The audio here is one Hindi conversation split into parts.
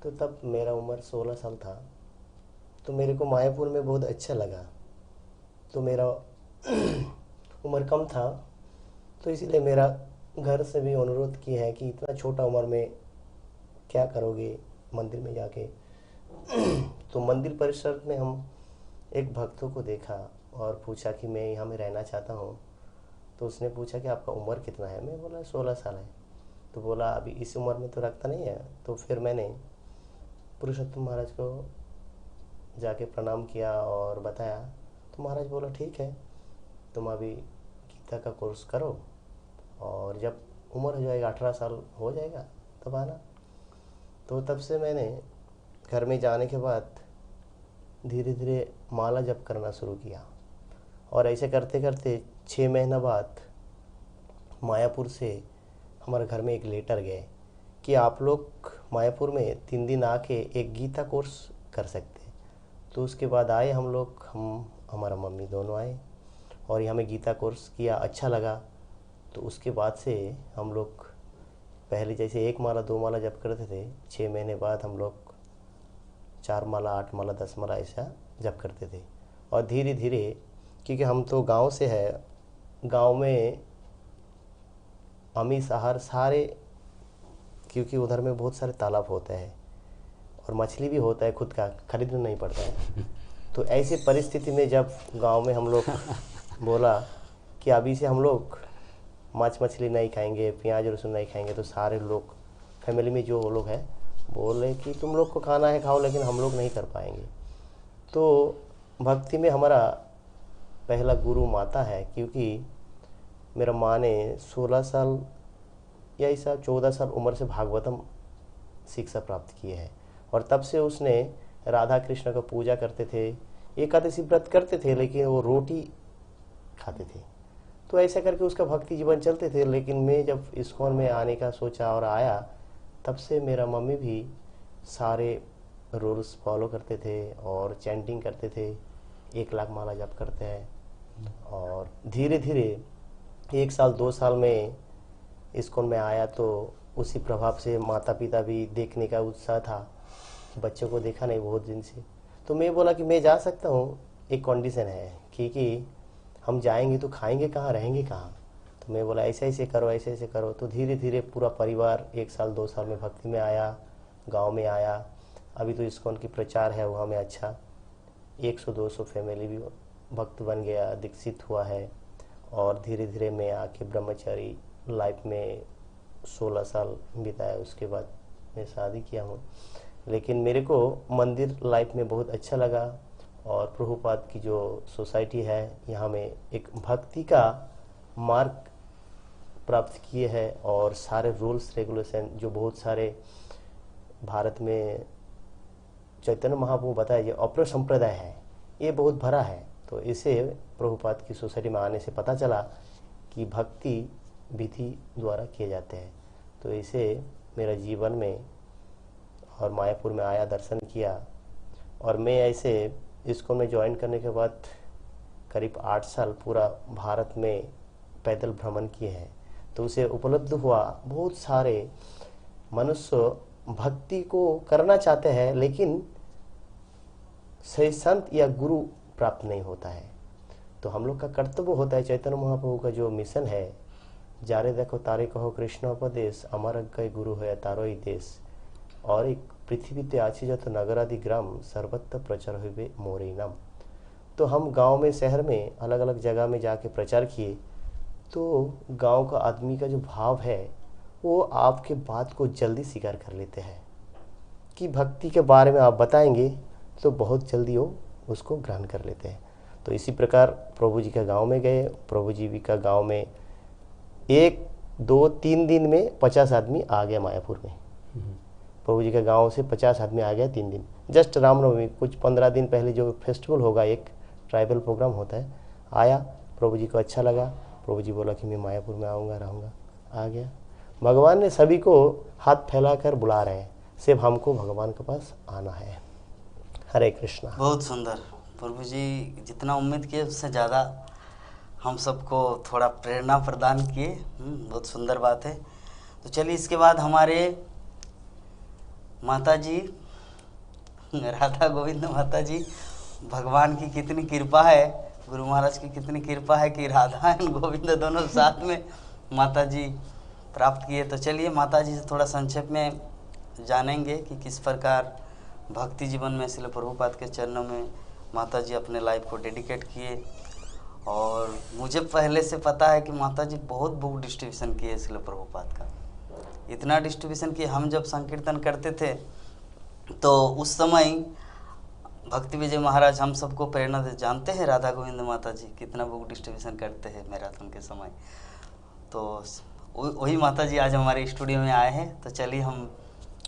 तो तब मेरा उम्र 16 साल था। तो मेरे को मायापुर में बहुत अच्छा लगा। तो मेरा उम्र कम था, तो इसलिए मेरा घर से भी अनुरोध किया है कि इतना छोटा उम्र में क्या करोगे मंदिर में जाके। तो मंदिर परिसर में हम एक भक्तों को देखा और पूछा कि मैं यहाँ में रहना चाहता हूँ। तो उसने पूछा कि आपका उम्र कितना है। मैं बोला 16 साल है। तो बोला अभी इस उम्र में तो रखता नहीं है। तो फिर मैंने पुरुषोत्तम महाराज को जाके प्रणाम किया और बताया। तो महाराज बोला ठीक है, तुम अभी गीता का कोर्स करो और जब उम्र हो जाएगा 18 साल हो जाएगा तब आना। तो तब से मैंने घर में जाने के बाद धीरे धीरे माला जप करना शुरू किया। और ऐसे करते करते 6 महीना बाद मायापुर से हमारे घर में एक लेटर गए कि आप लोग मायापुर में 3 दिन आके एक गीता कोर्स कर सकते हैं। तो उसके बाद आए हम लोग, हम हमारा मम्मी दोनों आए और यहाँ में गीता कोर्स किया, अच्छा लगा। तो उसके बाद से हम लोग पहले जैसे 1 माला 2 माला जप करते थे, 6 महीने बाद हम लोग 4 माला 8 माला 10 माला ऐसा जप करते थे। और धीरे धीरे, क्योंकि हम तो गांव से है, गांव में अमी सहार सारे, क्योंकि उधर में बहुत सारे तालाब होते हैं और मछली भी होता है, खुद का खरीदना नहीं पड़ता है। तो ऐसी परिस्थिति में जब गांव में हम लोग बोला कि अभी से हम लोग मांस मछली नहीं खाएंगे, प्याज लहसुन नहीं खाएंगे, तो सारे लोग फैमिली में जो लोग हैं बोले कि तुम लोग को खाना है खाओ, लेकिन हम लोग नहीं कर पाएंगे। तो भक्ति में हमारा पहला गुरु माता है, क्योंकि मेरा माँ ने 16 साल या ऐसा 14 साल उम्र से भागवतम शिक्षा प्राप्त किए है। और तब से उसने राधा कृष्ण का पूजा करते थे, एकादशी व्रत करते थे, लेकिन वो रोटी खाते थे। तो ऐसा करके उसका भक्ति जीवन चलते थे। लेकिन मैं जब इस्कॉन में आने का सोचा और आया, तब से मेरा मम्मी भी सारे रूल्स फॉलो करते थे और चैंटिंग करते थे, 1 लाख माला जप करते हैं। और धीरे धीरे 1 साल 2 साल में इस्कॉन में आया, तो उसी प्रभाव से माता पिता भी देखने का उत्साह था। बच्चों को देखा नहीं बहुत दिन से, तो मैं बोला कि मैं जा सकता हूँ, एक कंडीशन है, क्योंकि हम जाएंगे तो खाएंगे कहाँ, रहेंगे कहाँ। तो मैं बोला ऐसे ऐसे करो, ऐसे ऐसे करो। तो धीरे धीरे पूरा परिवार 1 साल 2 साल में भक्ति में आया, गांव में आया। अभी तो इस्कॉन की प्रचार है वहाँ में, अच्छा 100-200 फैमिली भी भक्त बन गया, दीक्षित हुआ है। और धीरे धीरे मैं आके ब्रह्मचारी लाइफ में 16 साल बिताया। उसके बाद मैं शादी किया हूँ। लेकिन मेरे को मंदिर लाइफ में बहुत अच्छा लगा। और प्रभुपाद की जो सोसाइटी है, यहाँ में एक भक्ति का मार्ग प्राप्त किए हैं। और सारे रूल्स रेगुलेशन जो बहुत सारे भारत में चैतन्य महाप्रभु बताया, ये अपर संप्रदाय है, ये बहुत भरा है। तो इसे प्रभुपाद की सोसाइटी में आने से पता चला कि भक्ति विधि द्वारा किए जाते हैं। तो इसे मेरा जीवन में, और मायापुर में आया, दर्शन किया। और मैं ऐसे इसको में ज्वाइन करने के बाद करीब 8 साल पूरा भारत में पैदल भ्रमण किए हैं। तो उसे उपलब्ध हुआ, बहुत सारे मनुष्य भक्ति को करना चाहते हैं, लेकिन सही संत या गुरु प्राप्त नहीं होता है। तो हम लोग का कर्तव्य होता है, चैतन्य महाप्रभु का जो मिशन है, जारे देखो तारे कहो कृष्णोपदेश, अमर गए गुरु है तारो ही देश। और एक पृथ्वीते आछि जत नगरादि ग्राम, सर्वत्र प्रचार हुए मोरे नाम। तो हम गांव में, शहर में, अलग अलग जगह में जाके प्रचार किए। तो गांव का आदमी का जो भाव है, वो आपके बात को जल्दी स्वीकार कर लेते हैं कि भक्ति के बारे में आप बताएंगे तो बहुत जल्दी वो उसको ग्रहण कर लेते हैं। तो इसी प्रकार प्रभु जी का गांव में गए। प्रभु जी का गांव में 1 2 3 दिन में 50 आदमी आ गया मायापुर में। प्रभु जी के गांव से 50 आदमी आ गया 3 दिन। जस्ट रामनवमी कुछ 15 दिन पहले जो फेस्टिवल होगा, एक ट्राइबल प्रोग्राम होता है, आया। प्रभु जी को अच्छा लगा। प्रभु जी बोला कि मैं मायापुर में आऊँगा, रहूँगा। आ गया। भगवान ने सभी को हाथ फैलाकर बुला रहे हैं, सिर्फ हमको भगवान के पास आना है। हरे कृष्णा। बहुत सुंदर। प्रभु जी जितना उम्मीद किए उससे ज़्यादा हम सबको थोड़ा प्रेरणा प्रदान किए। बहुत सुंदर बात है। तो चलिए, इसके बाद हमारे माता जी, राधा गोविंद माता जी, भगवान की कितनी कृपा है, गुरु महाराज की कितनी कृपा है कि राधा एंड गोविंद दोनों साथ में माता जी प्राप्त किए। तो चलिए माता जी से थोड़ा संक्षेप में जानेंगे कि किस प्रकार भक्ति जीवन में श्रील प्रभुपाद के चरणों में माता जी अपने लाइफ को डेडिकेट किए। और मुझे पहले से पता है कि माता जी बहुत बुक डिस्ट्रीब्यूशन किए श्रील प्रभुपाद का, इतना डिस्ट्रीब्यूशन कि हम जब संकीर्तन करते थे तो उस समय भक्ति विजय महाराज हम सबको प्रेरणा दे, जानते हैं राधा गोविंद माता जी कितना बुक डिस्ट्रीब्यूशन करते हैं मैराथन के समय। तो वही माता जी आज हमारे स्टूडियो में आए हैं। तो चलिए हम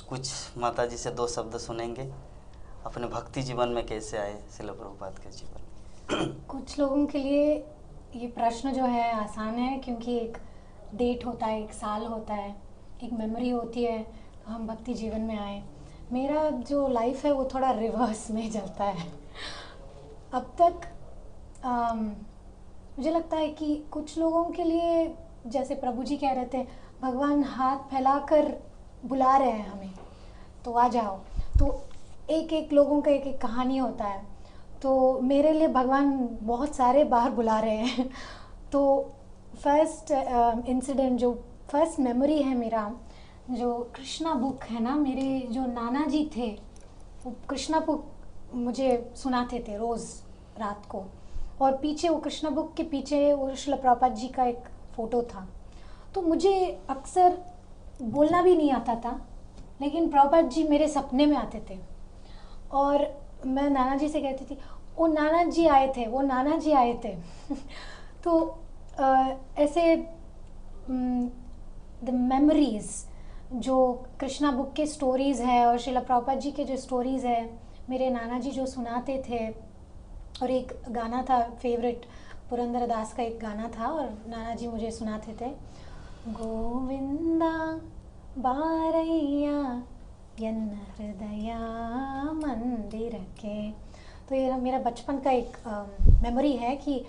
कुछ माता जी से 2 शब्द सुनेंगे, अपने भक्ति जीवन में कैसे आए श्रील प्रभुपाद के जीवन। कुछ लोगों के लिए ये प्रश्न जो है आसान है, क्योंकि एक डेट होता है, एक साल होता है, एक मेमोरी होती है, तो हम भक्ति जीवन में आए। मेरा जो लाइफ है वो थोड़ा रिवर्स में चलता है। अब तक मुझे लगता है कि कुछ लोगों के लिए, जैसे प्रभु जी कह रहे थे, भगवान हाथ फैलाकर बुला रहे हैं हमें, तो आ जाओ। तो एक एक लोगों का एक एक कहानी होता है। तो मेरे लिए भगवान बहुत सारे बार बुला रहे हैं। तो फर्स्ट इंसिडेंट, जो फर्स्ट मेमोरी है मेरा, जो कृष्णा बुक है ना, मेरे जो नाना जी थे वो कृष्णा बुक मुझे सुनाते थे रोज़ रात को, और पीछे वो कृष्णा बुक के पीछे वो श्रील प्रभुपाद जी का एक फ़ोटो था। तो मुझे अक्सर बोलना भी नहीं आता था, लेकिन प्रभुपाद जी मेरे सपने में आते थे और मैं नाना जी से कहती थी, वो नाना जी आए थे, वो नाना जी आए थे। तो ऐसे द मेमोरीज़, जो कृष्णा बुक के स्टोरीज़ है और श्रील प्रभुपाद जी के जो स्टोरीज़ है, मेरे नाना जी जो सुनाते थे। और एक गाना था फेवरेट, पुरंदर दास का एक गाना था और नाना जी मुझे सुनाते थे, गोविंदा बारैया यन्न हृदया मंदिर के। तो ये मेरा बचपन का एक मेमोरी है कि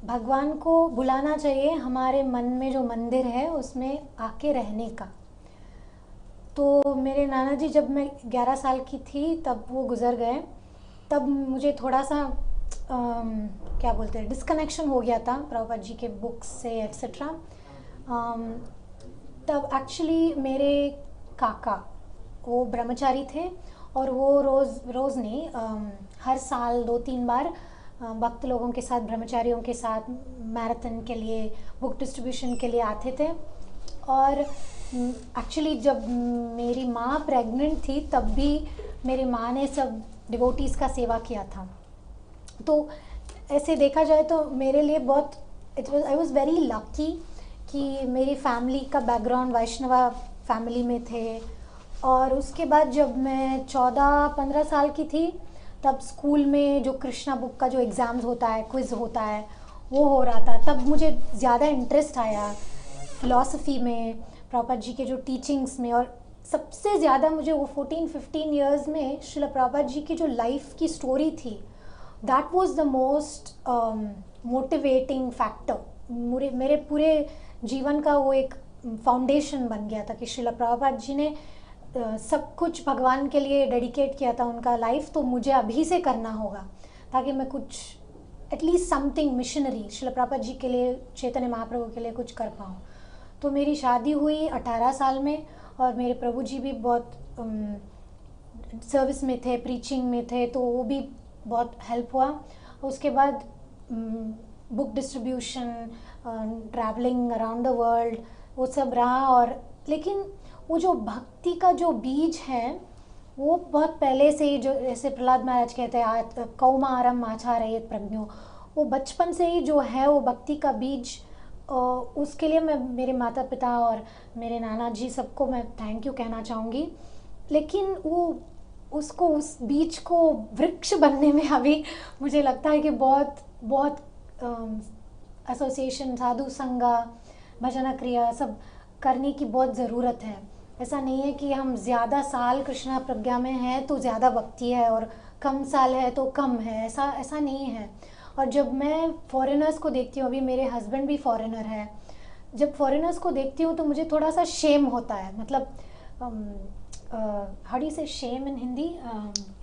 भगवान को बुलाना चाहिए, हमारे मन में जो मंदिर है उसमें आके रहने का। तो मेरे नाना जी, जब मैं 11 साल की थी तब वो गुज़र गए। तब मुझे थोड़ा सा क्या बोलते हैं, डिस्कनेक्शन हो गया था प्रभुपाद जी के बुक्स से एक्सेट्रा। तब एक्चुअली मेरे काका वो ब्रह्मचारी थे और वो रोज़ नहीं, हर साल 2-3 बार भक्त लोगों के साथ, ब्रह्मचारियों के साथ मैराथन के लिए, बुक डिस्ट्रीब्यूशन के लिए आते थे। और एक्चुअली जब मेरी माँ प्रेग्नेंट थी तब भी मेरी माँ ने सब डिवोटीज़ का सेवा किया था। तो ऐसे देखा जाए तो मेरे लिए बहुत आई वॉज वेरी लकी कि मेरी फैमिली का बैकग्राउंड वैष्णवा फैमिली में थे। और उसके बाद जब मैं 14-15 साल की थी तब स्कूल में जो कृष्णा बुक का जो एग्ज़ाम्स होता है, क्विज़ होता है, वो हो रहा था। तब मुझे ज़्यादा इंटरेस्ट आया फ़िलॉसफी में, प्रभुपाद जी के जो टीचिंग्स में। और सबसे ज़्यादा मुझे वो 14-15 ईयर्स में श्रील प्रभुपाद जी की जो लाइफ की स्टोरी थी, that was the most motivating factor. मेरे पूरे जीवन का वो एक फाउंडेशन बन गया था कि श्रील प्रभुपाद जी ने सब कुछ भगवान के लिए डेडिकेट किया था उनका लाइफ। तो मुझे अभी से करना होगा ताकि मैं कुछ at least something missionary Srila Prabhupada ji के लिए, चैतन्य महाप्रभु के लिए कुछ कर पाऊँ। तो मेरी शादी हुई 18 साल में और मेरे प्रभु जी भी बहुत सर्विस में थे, प्रीचिंग में थे, तो वो भी बहुत हेल्प हुआ। उसके बाद book distribution, travelling around the world, वो सब रहा। और लेकिन वो जो भक्ति का जो बीज है वो बहुत पहले से ही, जो जैसे प्रहलाद महाराज कहते हैं, कौमारम आचार्येत प्रज्ञो, वो बचपन से ही जो है वो भक्ति का बीज, उसके लिए मैं मेरे माता पिता और मेरे नाना जी सबको मैं थैंक यू कहना चाहूँगी। लेकिन वो उसको, उस बीज को वृक्ष बनने में अभी मुझे लगता है कि बहुत बहुत एसोसिएशन, साधु संगा, भजना क्रिया सब करने की बहुत ज़रूरत है। ऐसा नहीं है कि हम ज़्यादा साल कृष्णा प्रज्ञा में हैं तो ज़्यादा भक्ति है और कम साल है तो कम है, ऐसा नहीं है। और जब मैं फॉरेनर्स को देखती हूँ, अभी मेरे हस्बैंड भी फॉरेनर है, जब फॉरेनर्स को देखती हूँ तो मुझे थोड़ा सा शेम होता है। मतलब हाउ से शेम इन हिंदी,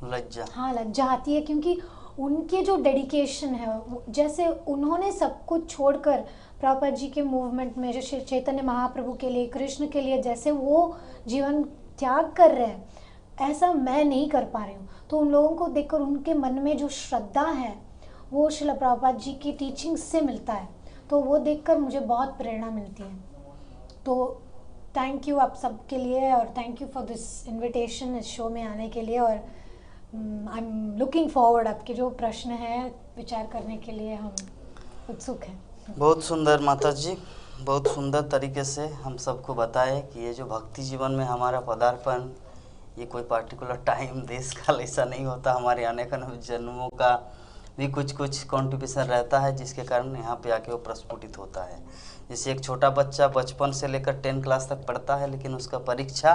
लज्जा। हाँ लज्जा आती है, क्योंकि उनके जो डेडिकेशन है, जैसे उन्होंने सब कुछ छोड़कर प्रभुपाद जी के मूवमेंट में, जो श्री चैतन्य महाप्रभु के लिए, कृष्ण के लिए जैसे वो जीवन त्याग कर रहे हैं, ऐसा मैं नहीं कर पा रही हूँ। तो उन लोगों को देखकर उनके मन में जो श्रद्धा है वो श्रील प्रभुपाद जी की टीचिंग से मिलता है, तो वो देखकर मुझे बहुत प्रेरणा मिलती है। तो थैंक यू आप सबके लिए, और thank you for this invitation इस शो में आने के लिए, और आई एम लुकिंग फॉरवर्ड, आपके जो प्रश्न है विचार करने के लिए हम उत्सुक हैं। बहुत सुंदर माता जी, बहुत सुंदर तरीके से हम सबको बताए कि ये जो भक्ति जीवन में हमारा पदार्पण, ये कोई पार्टिकुलर टाइम देश काल ऐसा नहीं होता, हमारे अनेक जन्मों का भी कुछ कंट्रीब्यूशन रहता है, जिसके कारण यहाँ पे आके वो प्रस्फुटित होता है। जैसे एक छोटा बच्चा बचपन से लेकर 10 क्लास तक पढ़ता है, लेकिन उसका परीक्षा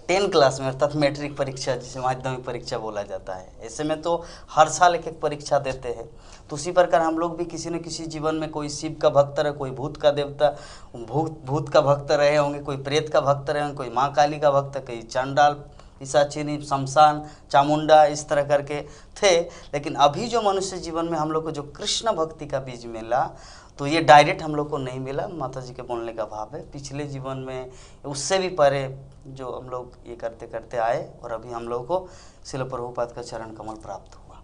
10 क्लास में, अर्थात मैट्रिक परीक्षा जिसे माध्यमिक परीक्षा बोला जाता है, ऐसे में तो हर साल एक एक परीक्षा देते हैं। तो उसी प्रकार हम लोग भी किसी न किसी जीवन में, कोई शिव का भक्त रहे, कोई भूत का देवता, भूत का भक्त रहे होंगे, कोई प्रेत का भक्त रहे होंगे, कोई माँ काली का भक्त, कोई चांडाल, पिशाचिनी, शमशान, चामुंडा, इस तरह करके थे। लेकिन अभी जो मनुष्य जीवन में हम लोग को जो कृष्ण भक्ति का बीज मिला, तो ये डायरेक्ट हम लोग को नहीं मिला, माता जी के बोलने का भाव है। पिछले जीवन में उससे भी परे जो हम लोग ये करते करते आए, और अभी हम लोग को श्रील प्रभुपाद का चरण कमल प्राप्त हुआ।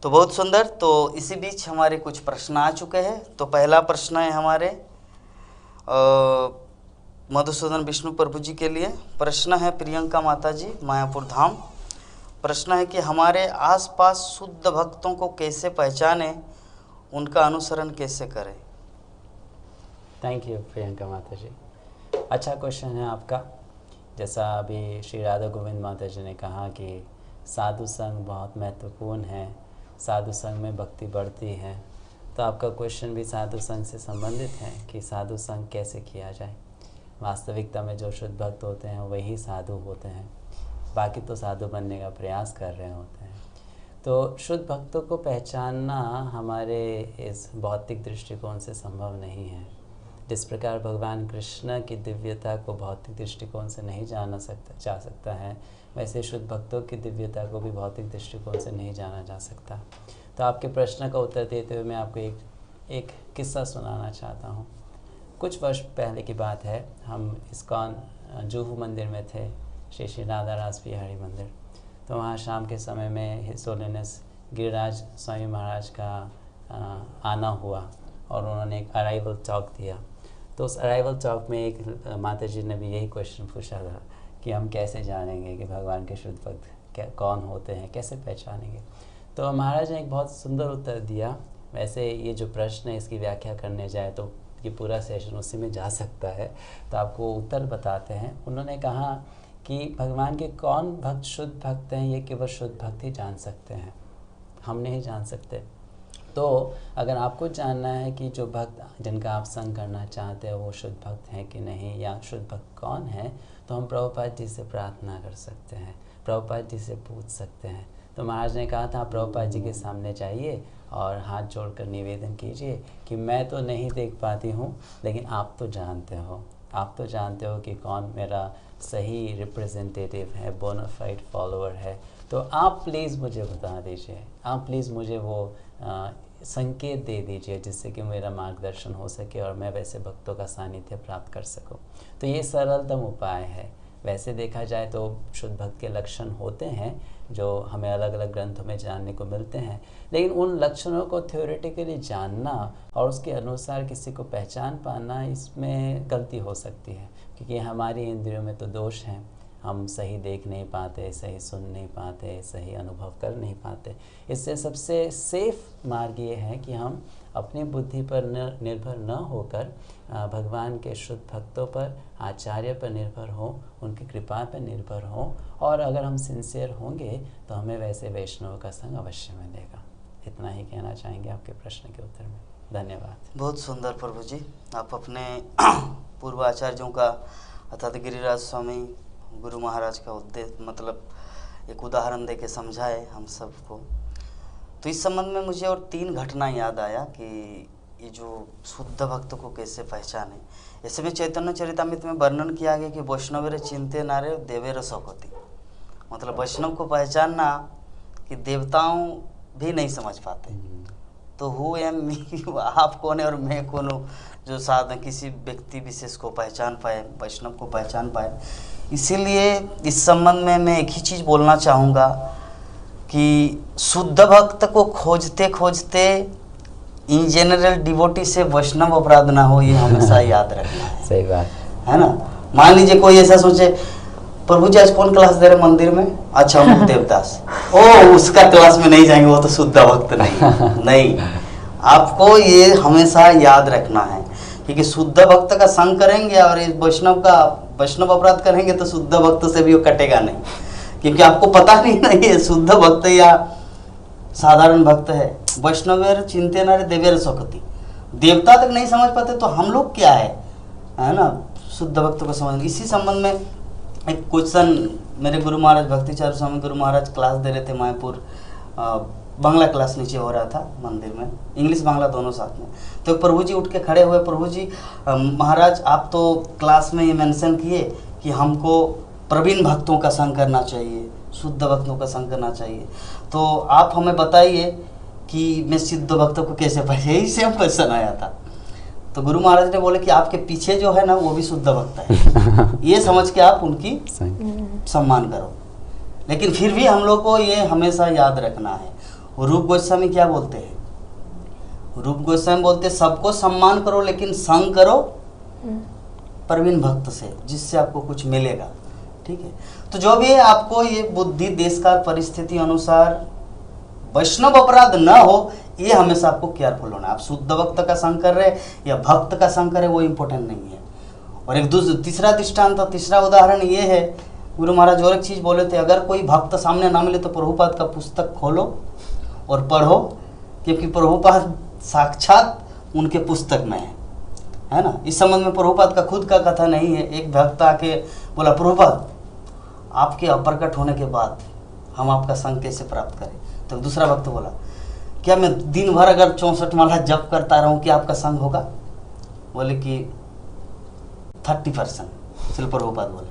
तो बहुत सुंदर। तो इसी बीच हमारे कुछ प्रश्न आ चुके हैं। तो पहला प्रश्न है हमारे मधुसूदन विष्णु प्रभु जी के लिए। प्रश्न है प्रियंका माता जी, मायापुर धाम। प्रश्न है कि हमारे आसपास शुद्ध भक्तों को कैसे पहचाने, उनका अनुसरण कैसे करें। थैंक यू प्रियंका माता जी, अच्छा क्वेश्चन है आपका। जैसा अभी श्री राधा गोविंद माता जी ने कहा कि साधु संग बहुत महत्वपूर्ण है, साधु संग में भक्ति बढ़ती है, तो आपका क्वेश्चन भी साधु संग से संबंधित है कि साधु संग कैसे किया जाए। वास्तविकता में जो शुद्ध भक्त होते हैं वही साधु होते हैं, बाकी तो साधु बनने का प्रयास कर रहे होते हैं। तो शुद्ध भक्तों को पहचानना हमारे इस भौतिक दृष्टिकोण से संभव नहीं है। जिस प्रकार भगवान कृष्ण की दिव्यता को भौतिक दृष्टिकोण से नहीं जा सकता है, वैसे शुद्ध भक्तों की दिव्यता को भी भौतिक दृष्टिकोण से नहीं जाना जा सकता। तो आपके प्रश्न का उत्तर देते हुए मैं आपको एक किस्सा सुनाना चाहता हूँ। कुछ वर्ष पहले की बात है, हम इस्कॉन जुहू मंदिर में थे, श्री श्री राधा रास बिहारी मंदिर। तो वहाँ शाम के समय में हिज होलीनेस गिरिराज स्वामी महाराज का आना हुआ, और उन्होंने एक अराइवल टॉक दिया। तो उस अराइवल टॉक में एक माता जी ने भी यही क्वेश्चन पूछा था कि हम कैसे जानेंगे कि भगवान के शुद्ध भक्त कौन होते हैं, कैसे पहचानेंगे। तो महाराज ने एक बहुत सुंदर उत्तर दिया। वैसे ये जो प्रश्न है इसकी व्याख्या करने जाए तो ये पूरा सेशन उसी में जा सकता है, तो आपको उत्तर बताते हैं। उन्होंने कहा कि भगवान के कौन भक्त शुद्ध भक्त हैं ये केवल शुद्ध भक्त ही जान सकते हैं, हम नहीं जान सकते। तो अगर आपको जानना है कि जो भक्त जिनका आप संग करना चाहते हो वो शुद्ध भक्त हैं कि नहीं, या शुद्ध भक्त कौन है, तो हम प्रभुपाद जी से प्रार्थना कर सकते हैं, प्रभुपाद जी से पूछ सकते हैं। तो महाराज ने कहा था प्रभुपाद जी के सामने जाइए और हाथ जोड़कर निवेदन कीजिए कि मैं तो नहीं देख पाती हूँ, लेकिन आप तो जानते हो, आप तो जानते हो कि कौन मेरा सही रिप्रेजेंटेटिव है, बोनाफाइड फॉलोअर है। तो आप प्लीज़ मुझे बता दीजिए, आप प्लीज़ मुझे वो संकेत दे दीजिए जिससे कि मेरा मार्गदर्शन हो सके और मैं वैसे भक्तों का सानिध्य प्राप्त कर सकूं। तो ये सरलतम उपाय है। वैसे देखा जाए तो शुद्ध भक्त के लक्षण होते हैं जो हमें अलग अलग ग्रंथों में जानने को मिलते हैं, लेकिन उन लक्षणों को थ्योरेटिकली जानना और उसके अनुसार किसी को पहचान पाना, इसमें गलती हो सकती है, क्योंकि हमारी इंद्रियों में तो दोष हैं। हम सही देख नहीं पाते, सही सुन नहीं पाते, सही अनुभव कर नहीं पाते। इससे सबसे सेफ मार्ग ये है कि हम अपनी बुद्धि पर निर्भर न होकर भगवान के शुद्ध भक्तों पर, आचार्य पर निर्भर हो, उनकी कृपा पर निर्भर हो, और अगर हम सिंसियर होंगे तो हमें वैसे वैष्णव का संग अवश्य मिलेगा। इतना ही कहना चाहेंगे आपके प्रश्न के उत्तर में। धन्यवाद। बहुत सुंदर प्रभु जी, आप अपने पूर्व आचार्यों का अर्थात गिरिराज स्वामी गुरु महाराज का उद्देश्य मतलब एक उदाहरण दे के समझाए हम सबको। तो इस संबंध में मुझे और 3 घटना याद आया कि ये जो शुद्ध भक्त को कैसे पहचाने, ऐसे में चैतन्य चरितामृत में वर्णन किया गया कि वैष्णवेर चिंते नारे देवेर सौकती, मतलब वैष्णव को पहचानना कि देवताओं भी नहीं समझ पाते। तो हु एम मी, आप कौन है और मैं कौन हूँ जो साधन किसी व्यक्ति विशेष को पहचान पाए, वैष्णव को पहचान पाए। इसीलिए इस संबंध में मैं एक ही चीज़ बोलना चाहूँगा कि शुद्ध भक्त को खोजते खोजते इन जनरल डिवोटी से वैष्णव अपराध ना हो, ये हमेशा याद रखना है। सही बात है ना। मान लीजिए कोई ऐसा सोचे, प्रभु जी आज कौन क्लास दे रहे मंदिर में, अच्छा मुख देवदास, ओ उसका क्लास में नहीं जाएंगे, वो तो शुद्ध भक्त नहीं। नहीं, आपको ये हमेशा याद रखना है, क्योंकि शुद्ध भक्त का संग करेंगे और वैष्णव अपराध करेंगे तो शुद्ध भक्त से भी वो कटेगा नहीं, क्योंकि आपको पता नहीं ना ये शुद्ध भक्त या साधारण भक्त है। वैष्णवेर चिंते नारे देवेर सौकती, देवता तक नहीं समझ पाते तो हम लोग क्या है ना, शुद्ध भक्त को समझ। इसी संबंध में एक क्वेश्चन मेरे गुरु महाराज भक्तिचार्य स्वामी गुरु महाराज क्लास दे रहे थे मायापुर, बांग्ला क्लास नीचे हो रहा था मंदिर में, इंग्लिश बांग्ला दोनों साथ में। तो प्रभु जी उठ के खड़े हुए, प्रभु जी महाराज आप तो क्लास में ये मेंशन किए कि हमको प्रवीण भक्तों का संग करना चाहिए, शुद्ध भक्तों का संग करना चाहिए, तो आप हमें बताइए कि मैं शुद्ध भक्तों को कैसे पहचान, यही से हम क्वेश्चन आया था। तो गुरु महाराज ने बोले कि आपके पीछे जो है ना वो भी शुद्ध भक्त है, ये समझ के आप उनकी सम्मान करो। लेकिन फिर भी हम लोग को ये हमेशा याद रखना है। रूप गोस्वामी क्या बोलते हैं, रूप गोस्वामी बोलते सबको सम्मान करो लेकिन संग करो प्रवीण भक्त से, जिससे आपको कुछ मिलेगा। ठीक है, तो जो भी है आपको ये बुद्धि देश काल परिस्थिति अनुसार वैष्णव अपराध न हो, ये हमेशा आपको केयरफुल होना है। आप शुद्ध भक्त का संग कर रहे या भक्त का संग कर रहे वो इम्पोर्टेंट नहीं है। और एक तीसरा दृष्टांत, तीसरा उदाहरण ये है, गुरु महाराज और एक चीज बोले थे, अगर कोई भक्त सामने ना मिले तो प्रभुपाद का पुस्तक खोलो और पढ़ो, क्योंकि प्रभुपाद साक्षात उनके पुस्तक में है ना। इस संबंध में प्रभुपाद का खुद का कथा नहीं है। एक भक्त आके बोला, प्रभुपाद आपके अप्रकट होने के बाद हम आपका संग कैसे प्राप्त करें। तो दूसरा भक्त बोला, क्या मैं दिन भर अगर 64 माला जप करता रहूं कि आपका संग होगा। बोले कि 30%। चलो प्रभुपाद बोले,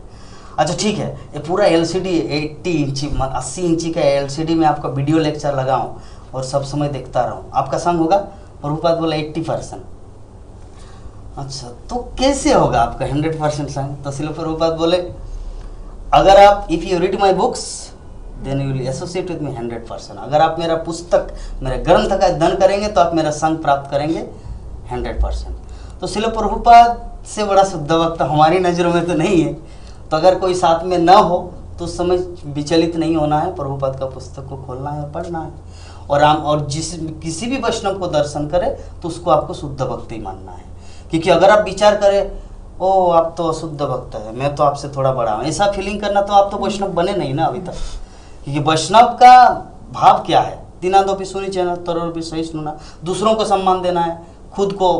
अच्छा ठीक है, ये पूरा LCD 80 इंची का LCD में आपका वीडियो लेक्चर लगाऊं और सब समय देखता रहूं, आपका संग होगा। प्रभुपाद बोला 80%। अच्छा तो कैसे होगा आपका 100% संग। तो श्रील प्रभुपाद बोले, अगर आप if you read my books then you will associate with me 100%। अगर आप मेरा पुस्तक, मेरे ग्रंथ का अध्ययन करेंगे तो आप मेरा संग प्राप्त करेंगे 100%। तो श्रील प्रभुपाद से बड़ा शुद्ध भक्त हमारी नज़रों में तो नहीं है। तो अगर कोई साथ में न हो तो उस समय विचलित नहीं होना है, प्रभुपाद का पुस्तक को खोलना है और पढ़ना है। और किसी भी वैष्णव को दर्शन करे तो उसको आपको शुद्ध भक्त ही मानना है। क्योंकि अगर आप विचार करें, ओ आप तो अशुद्ध भक्त है, मैं तो आपसे थोड़ा बड़ा हूँ, ऐसा फीलिंग करना, तो आप तो वैष्णव बने नहीं ना अभी तक। क्योंकि वैष्णव का भाव क्या है, दीनादोपि सुनिचैन तरोरपि सहिष्णुना, दूसरों को सम्मान देना है, खुद को।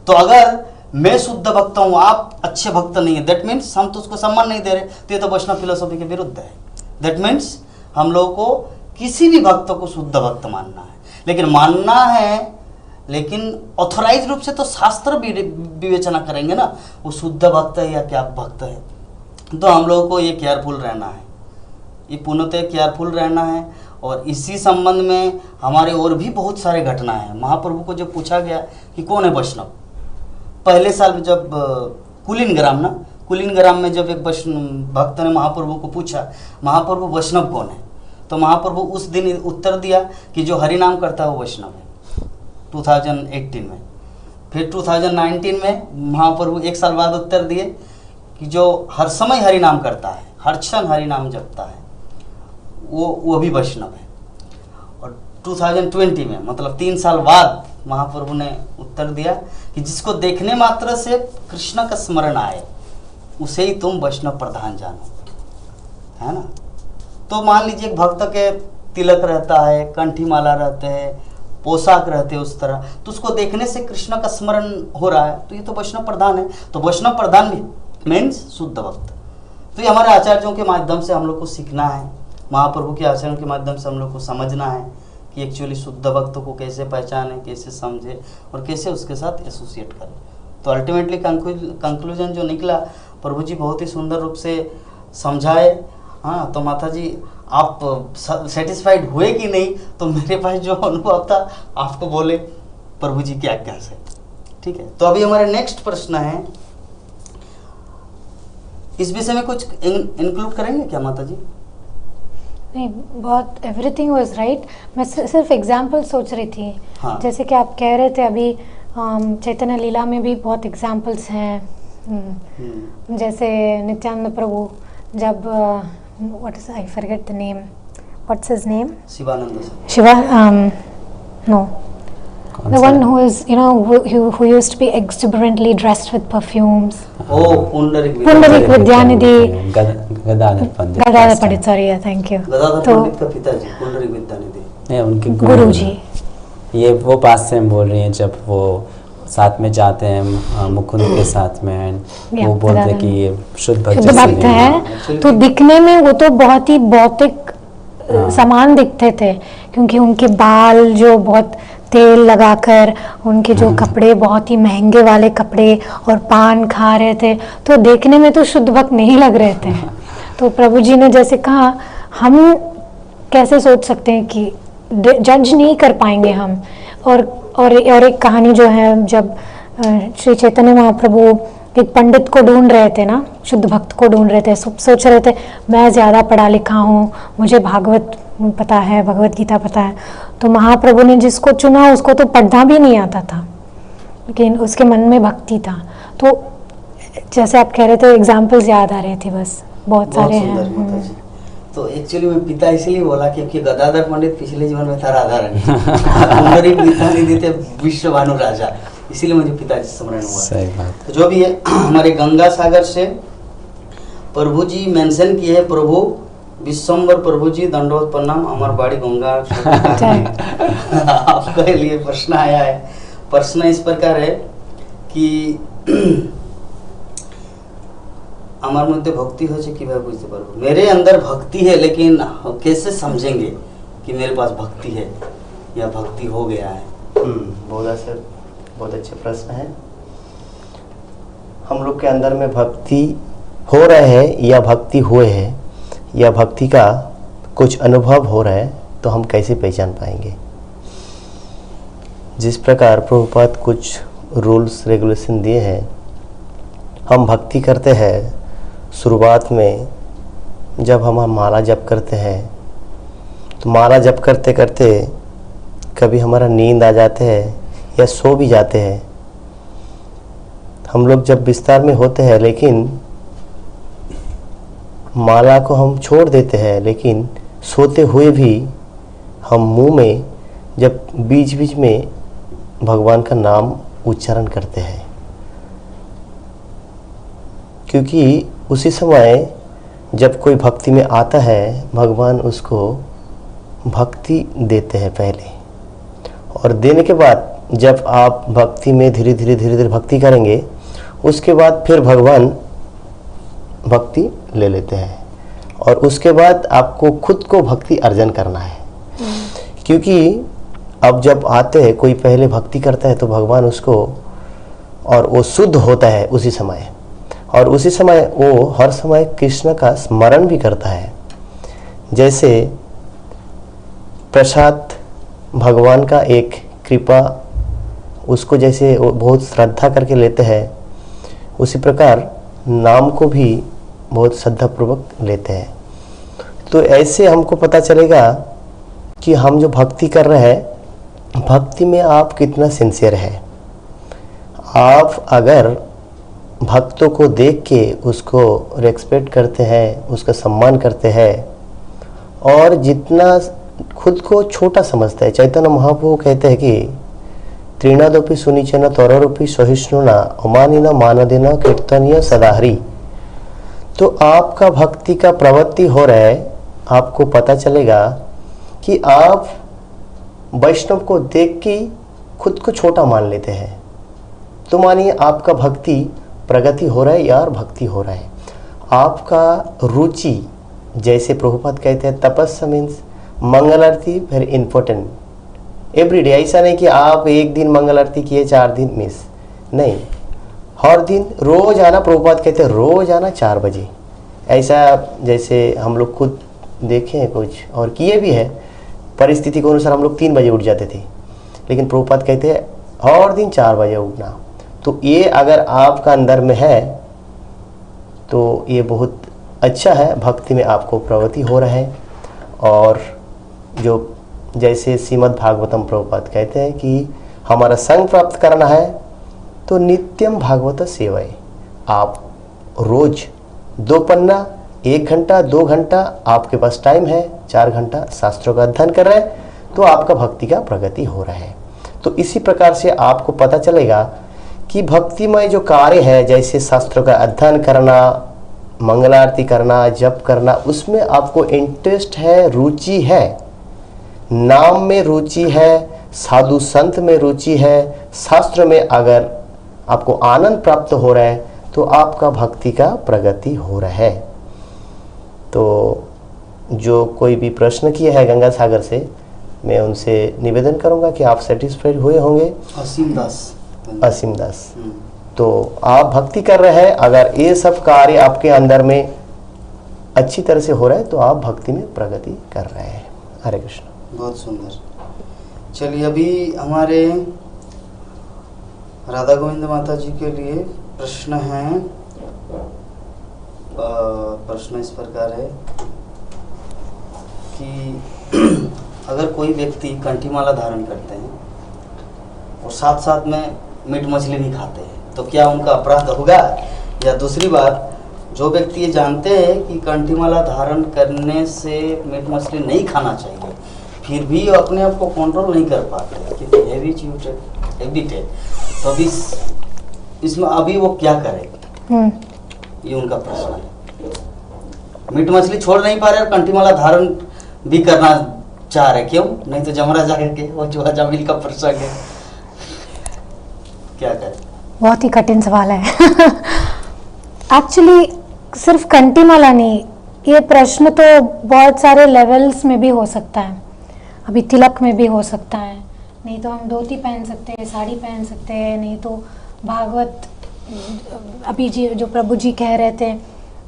तो अगर मैं शुद्ध भक्त हूँ, आप अच्छे भक्त नहीं है, दैट मीन्स हम तो उसको सम्मान नहीं दे रहे, तो ये तो वैष्णव फिलोसॉफी के विरुद्ध है। दैट मीन्स हम लोगों को किसी भी भक्त को शुद्ध भक्त मानना है, लेकिन मानना है, लेकिन ऑथोराइज रूप से तो शास्त्र भी विवेचना करेंगे ना, वो शुद्ध भक्त है या क्या भक्त है। तो हम लोगों को ये केयरफुल रहना है, ये पूर्णतः केयरफुल रहना है। और इसी संबंध में हमारे और भी बहुत सारे घटना है। महाप्रभु को जब पूछा गया कि कौन है वैष्णव, पहले साल में जब कुलीन ग्राम में जब एक भक्त ने महाप्रभु को पूछा, महाप्रभु वैष्णव कौन है, तो महाप्रभु उस दिन उत्तर दिया कि जो हरिनाम करता है वो वैष्णव है, 2018 में। फिर 2019 में महाप्रभु एक साल बाद उत्तर दिए कि जो हर समय हरिनाम करता है, हर क्षण हरिनाम जपता है, वो भी वैष्णव है। और 2020 में, मतलब 3 साल बाद, महाप्रभु ने उत्तर दिया कि जिसको देखने मात्र से कृष्ण का स्मरण आए उसे ही तुम वैष्णव प्रधान जानो, है ना। तो मान लीजिए एक भक्त के तिलक रहता है, कंठी माला रहते हैं, पोशाक रहते हैं उस तरह, तो उसको देखने से कृष्ण का स्मरण हो रहा है, तो ये तो वैष्णव प्रधान है। तो वैष्णव प्रधान भी मीन्स शुद्ध भक्त। तो ये हमारे आचार्यों के माध्यम से हम लोग को सीखना है, महाप्रभु के आचरण के माध्यम से हम लोग को समझना है कि एक्चुअली शुद्ध भक्त को कैसे पहचाने, कैसे समझे और कैसे उसके साथ एसोसिएट करें। तो अल्टीमेटली कंक्लूजन जो निकला, प्रभु जी बहुत ही सुंदर रूप से समझाए। हाँ, तो माता जी आप सेटिस्फाइड हुए कि नहीं? तो मेरे पास जो अनुभव था आपको बोले प्रभु जी की आज्ञा से। ठीक है, तो अभी हमारे नेक्स्ट प्रश्न है, इस विषय में कुछ इंक्लूड करेंगे क्या माता जी? नहीं, बहुत एवरीथिंग वाज राइट। मैं सिर्फ एग्जाम्पल सोच रही थी। हाँ। जैसे कि आप कह रहे थे अभी चैतन्य लीला में भी बहुत एग्जाम्पल्स हैं। जैसे नित्यानंद प्रभु जब what is, I forget the name, what's his name, Shivananda Shiva, no, the one who is, you know, who used to be exuberantly dressed with perfumes. Oh, Pundarika Vidyanidhi, Gadadhar Pandit. Gadadhar Pandit, sorry, thank you. Gadadhar तो पंडित का पिताजी पुंडरीक विद्यानिधि, नहीं, उनके गुरु जी। ये वो बात से हम बोल रही हैं जब वो साथ में जाते हैं मुकुंद के साथ में, वो बोलते हैं कि ये शुद्ध भक्त है। तो दिखने में वो तो बहुत ही भौतिक समान दिखते थे, क्योंकि उनके बाल जो बहुत तेल लगाकर, उनके जो कपड़े बहुत ही महंगे वाले कपड़े, और पान खा रहे थे, तो देखने में तो शुद्ध भक्त नहीं लग रहे थे। तो प्रभु जी ने जैसे कहा, हम कैसे सोच सकते हैं कि जज नहीं कर पाएंगे हम। और एक कहानी जो है, जब श्री चैतन्य महाप्रभु एक पंडित को ढूंढ रहे थे ना, शुद्ध भक्त को ढूंढ रहे थे, सोच रहे थे मैं ज़्यादा पढ़ा लिखा हूँ, मुझे भागवत पता है, भगवत गीता पता है। तो महाप्रभु ने जिसको चुना उसको तो पढ़ना भी नहीं आता था, लेकिन उसके मन में भक्ति था। तो जैसे आप कह रहे थे, एग्जाम्पल्स याद आ रहे थे, बस बहुत सारे हैं। तो एक्चुअली मैं पिता इसलिए बोला क्योंकि गदाधर पंडित पिछले जीवन में था राधा रानी, पुंडरीक विद्यानिधि थे विश्व भानु राजा, इसीलिए मुझे पिताजी स्मरण हुआ। सही बात। तो जो भी है, हमारे गंगा सागर से प्रभु जी मेंशन किए हैं, प्रभु विश्वम्बर प्रभु जी दंडवत प्रणाम, अमर बाड़ी गंगा। आपके लिए प्रश्न आया है। प्रश्न इस प्रकार है कि আমার মধ্যে ভক্তি হয়েছে কিভাবে বুঝতে পারবো? मेरे अंदर भक्ति है, लेकिन कैसे समझेंगे कि मेरे पास भक्ति है या भक्ति हो गया है? बहुत अच्छे प्रश्न है। हम लोग के अंदर में भक्ति हो रहे हैं या भक्ति हुए हैं या भक्ति का कुछ अनुभव हो रहा है, तो हम कैसे पहचान पाएंगे? जिस प्रकार प्रभुपाद कुछ रूल्स रेगुलेशन दिए हैं, हम भक्ति करते हैं शुरुआत में जब हम माला जप करते हैं, तो माला जप करते करते कभी हमारा नींद आ जाते हैं या सो भी जाते हैं। हम लोग जब बिस्तर में होते हैं, लेकिन माला को हम छोड़ देते हैं, लेकिन सोते हुए भी हम मुंह में जब बीच बीच में भगवान का नाम उच्चारण करते हैं, क्योंकि उसी समय जब कोई भक्ति में आता है, भगवान उसको भक्ति देते हैं पहले, और देने के बाद जब आप भक्ति में धीरे धीरे भक्ति करेंगे, उसके बाद फिर भगवान भक्ति ले लेते हैं, और उसके बाद आपको खुद को भक्ति अर्जन करना है। क्योंकि अब जब आते हैं, कोई पहले भक्ति करता है तो भगवान उसको, और वो शुद्ध होता है उसी समय, और उसी समय वो हर समय कृष्ण का स्मरण भी करता है। जैसे प्रसाद भगवान का एक कृपा, उसको जैसे वो बहुत श्रद्धा करके लेते हैं, उसी प्रकार नाम को भी बहुत श्रद्धापूर्वक लेते हैं। तो ऐसे हमको पता चलेगा कि हम जो भक्ति कर रहे हैं, भक्ति में आप कितना सिंसियर है। आप अगर भक्तों को देख के उसको रेस्पेक्ट करते हैं, उसका सम्मान करते हैं, और जितना खुद को छोटा समझता है, चैतन्य महाप्रभु कहते हैं कि त्रिनादपि सुनिचन तौरूपी सहिष्णुना अमानिना मानदेना कीर्तनीय सदाहरी। तो आपका भक्ति का प्रवृत्ति हो रहा है, आपको पता चलेगा कि आप वैष्णव को देख के खुद को छोटा मान लेते हैं। तो मानिए आपका भक्ति प्रगति हो रहा है या भक्ति हो रहा है। आपका रुचि, जैसे प्रभुपाद कहते हैं, तपस्या मीन्स मंगल आरती वेरी इम्पोर्टेंट एवरीडे। ऐसा नहीं कि आप एक दिन मंगल आरती किए 4 दिन मिस, नहीं, हर दिन रोज आना। प्रभुपाद कहते हैं रोज आना 4 बजे। ऐसा जैसे हम लोग खुद देखे हैं कुछ और किए भी है, परिस्थिति के अनुसार हम लोग 3 बजे उठ जाते थे, लेकिन प्रभुपाद कहते हैं हर दिन 4 बजे उठना। तो ये अगर आपका अंदर में है तो ये बहुत अच्छा है, भक्ति में आपको प्रगति हो रहा है। और जो जैसे श्रीमद् भागवतम प्रभुपाद कहते हैं कि हमारा संग प्राप्त करना है तो नित्यम भागवत सेवाएं। आप रोज 2 पन्ना, 1 घंटा, 2 घंटा आपके पास टाइम है, 4 घंटा शास्त्रों का अध्ययन कर रहे हैं, तो आपका भक्ति का प्रगति हो रहा है। तो इसी प्रकार से आपको पता चलेगा कि भक्तिमय जो कार्य है, जैसे शास्त्रों का अध्ययन करना, मंगल आरती करना, जप करना, उसमें आपको इंटरेस्ट है, रुचि है, नाम में रुचि है, साधु संत में रुचि है, शास्त्र में अगर आपको आनंद प्राप्त हो रहा है तो आपका भक्ति का प्रगति हो रहा है। तो जो कोई भी प्रश्न किया है गंगा सागर से, मैं उनसे निवेदन करूंगा कि आप सेटिस्फाइड हुए होंगे। असीम दास। तो आप भक्ति कर रहे हैं, अगर ये सब कार्य आपके अंदर में अच्छी तरह से हो रहा है तो आप भक्ति में प्रगति कर रहे हैं। हरे कृष्ण। बहुत सुंदर। चलिए अभी हमारे राधा गोविंद माता जी के लिए प्रश्न है। प्रश्न इस प्रकार है कि अगर कोई व्यक्ति कंठीमाला धारण करते हैं और साथ साथ में मीट मछली भी खाते हैं तो क्या उनका अपराध होगा? या दूसरी बात, जो व्यक्ति ये जानते हैं कि कंठीमाला धारण करने से मीट मछली नहीं खाना चाहिए, फिर भी अपने आप को कंट्रोल नहीं कर पाते क्योंकि हैबिट है, तो अभी इसमें अभी वो क्या करे? ये उनका प्रश्न है। मीट मछली छोड़ नहीं पा रहे और कंठीमाला धारण भी करना चाह रहे, क्यों? नहीं तो जमराज आगे के वो जो जमील का प्रसंग है, क्या करें? बहुत ही कठिन सवाल है। एक्चुअली सिर्फ कंठीमाला नहीं, ये प्रश्न तो बहुत सारे लेवल्स में भी हो सकता है। अभी तिलक में भी हो सकता है, नहीं तो हम धोती पहन सकते हैं, साड़ी पहन सकते हैं, नहीं तो भागवत। अभी जी जो प्रभु जी कह रहे थे,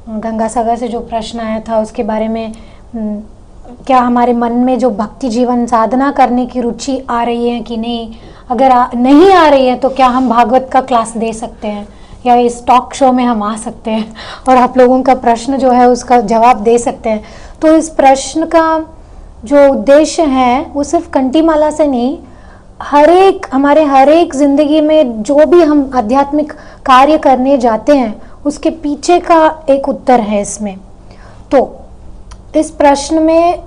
गंगा सागर से जो प्रश्न आया था उसके बारे में, क्या हमारे मन में जो भक्ति जीवन साधना करने की रुचि आ रही है कि नहीं? अगर नहीं आ रही है तो क्या हम भागवत का क्लास दे सकते हैं या इस टॉक शो में हम आ सकते हैं और आप लोगों का प्रश्न जो है उसका जवाब दे सकते हैं? तो इस प्रश्न का जो उद्देश्य है वो सिर्फ कंठीमाला से नहीं, हमारे हर एक जिंदगी में जो भी हम आध्यात्मिक कार्य करने जाते हैं उसके पीछे का एक उत्तर है इसमें। तो इस प्रश्न में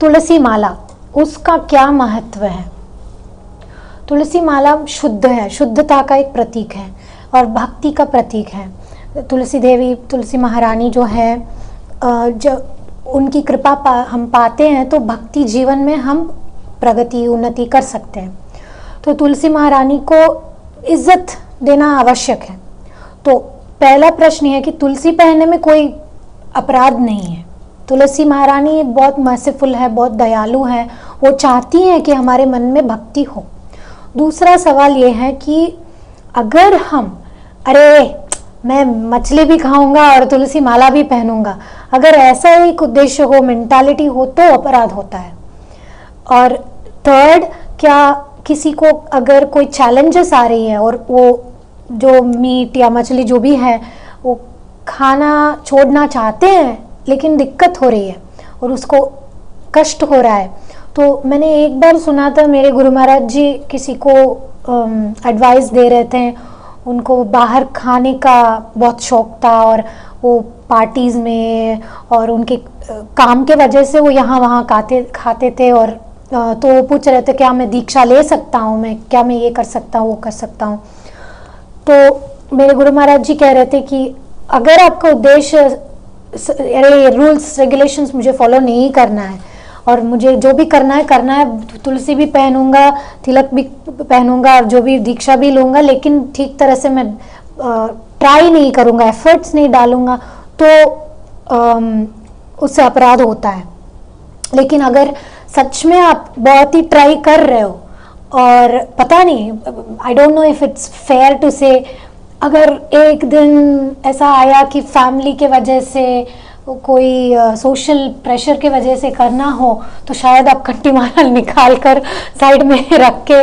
तुलसी माला, उसका क्या महत्व है? तुलसी माला शुद्ध है, शुद्धता का एक प्रतीक है और भक्ति का प्रतीक है। तुलसी देवी, तुलसी महारानी जो है, जब उनकी कृपा हम पाते हैं तो भक्ति जीवन में हम प्रगति उन्नति कर सकते हैं। तो तुलसी महारानी को इज्जत देना आवश्यक है। तो पहला प्रश्न है कि तुलसी पहनने में कोई अपराध नहीं है। तुलसी महारानी बहुत मर्सीफुल है, बहुत दयालु है, वो चाहती हैं कि हमारे मन में भक्ति हो। दूसरा सवाल ये है कि अगर हम मैं मछली भी खाऊंगा और तुलसी माला भी पहनूंगा, अगर ऐसा एक उद्देश्य हो, मेंटालिटी हो, तो अपराध होता है। और थर्ड, क्या किसी को अगर कोई चैलेंजेस आ रही है और वो जो मीट या मछली जो भी है वो खाना छोड़ना चाहते हैं लेकिन दिक्कत हो रही है और उसको कष्ट हो रहा है, तो मैंने एक बार सुना था, मेरे गुरु महाराज जी किसी को एडवाइस दे रहे थे, उनको बाहर खाने का बहुत शौक था और वो पार्टीज़ में और उनके काम के वजह से वो यहाँ वहाँ खाते थे। और तो वो पूछ रहे थे क्या मैं दीक्षा ले सकता हूँ, क्या मैं ये कर सकता हूँ, वो कर सकता हूँ। तो मेरे गुरु महाराज जी कह रहे थे कि अगर आपका उद्देश्य रूल्स रेगुलेशंस मुझे फॉलो नहीं करना है और मुझे जो भी करना है, तुलसी भी पहनूंगा, तिलक भी पहनूंगा और जो भी दीक्षा भी लूँगा, लेकिन ठीक तरह से मैं ट्राई नहीं करूँगा, एफर्ट्स नहीं डालूँगा, तो उससे अपराध होता है। लेकिन अगर सच में आप बहुत ही ट्राई कर रहे हो, और पता नहीं, I don't know if it's fair to say, अगर एक दिन ऐसा आया कि फैमिली के वजह से, कोई सोशल प्रेशर के वजह से करना हो, तो शायद आप खट्टी माला निकाल कर साइड में रख के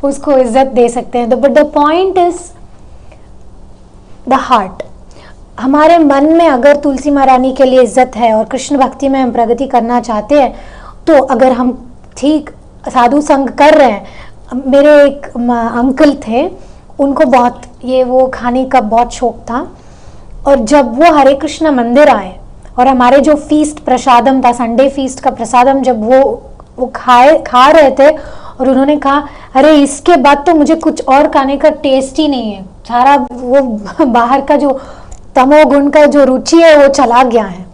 उसको इज्जत दे सकते हैं। But the point is the heart. हमारे मन में अगर तुलसी महारानी के लिए इज्जत है और कृष्ण भक्ति में हम प्रगति करना चाहते हैं, तो अगर हम ठीक साधु संग कर रहे हैं। मेरे एक अंकल थे, उनको बहुत ये वो खाने का बहुत शौक था, और जब वो हरे कृष्ण मंदिर आए और हमारे जो फीस्ट प्रसादम था, संडे फीस्ट का प्रसादम, जब वो खा रहे थे, और उन्होंने कहा अरे इसके बाद तो मुझे कुछ और खाने का टेस्ट ही नहीं है, सारा वो बाहर का जो तमोगुण का जो रुचि है वो चला गया है।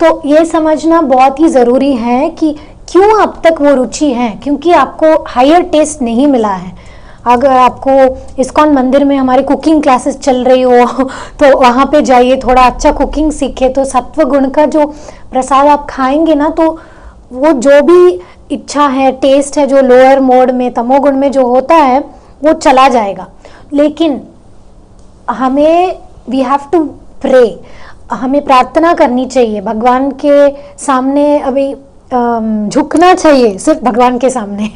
तो ये समझना बहुत ही ज़रूरी है कि क्यों अब तक वो रुचि है, क्योंकि आपको हायर टेस्ट नहीं मिला है। अगर आपको इस्कॉन मंदिर में हमारी कुकिंग क्लासेस चल रही हो तो वहाँ पे जाइए, थोड़ा अच्छा कुकिंग सीखे, तो सत्व गुण का जो प्रसाद आप खाएंगे ना, तो वो जो भी इच्छा है, टेस्ट है, जो लोअर मोड में तमोगुण में जो होता है वो चला जाएगा। लेकिन हमें वी हैव टू प्रे, हमें प्रार्थना करनी चाहिए, भगवान के सामने अभी झुकना चाहिए, सिर्फ भगवान के सामने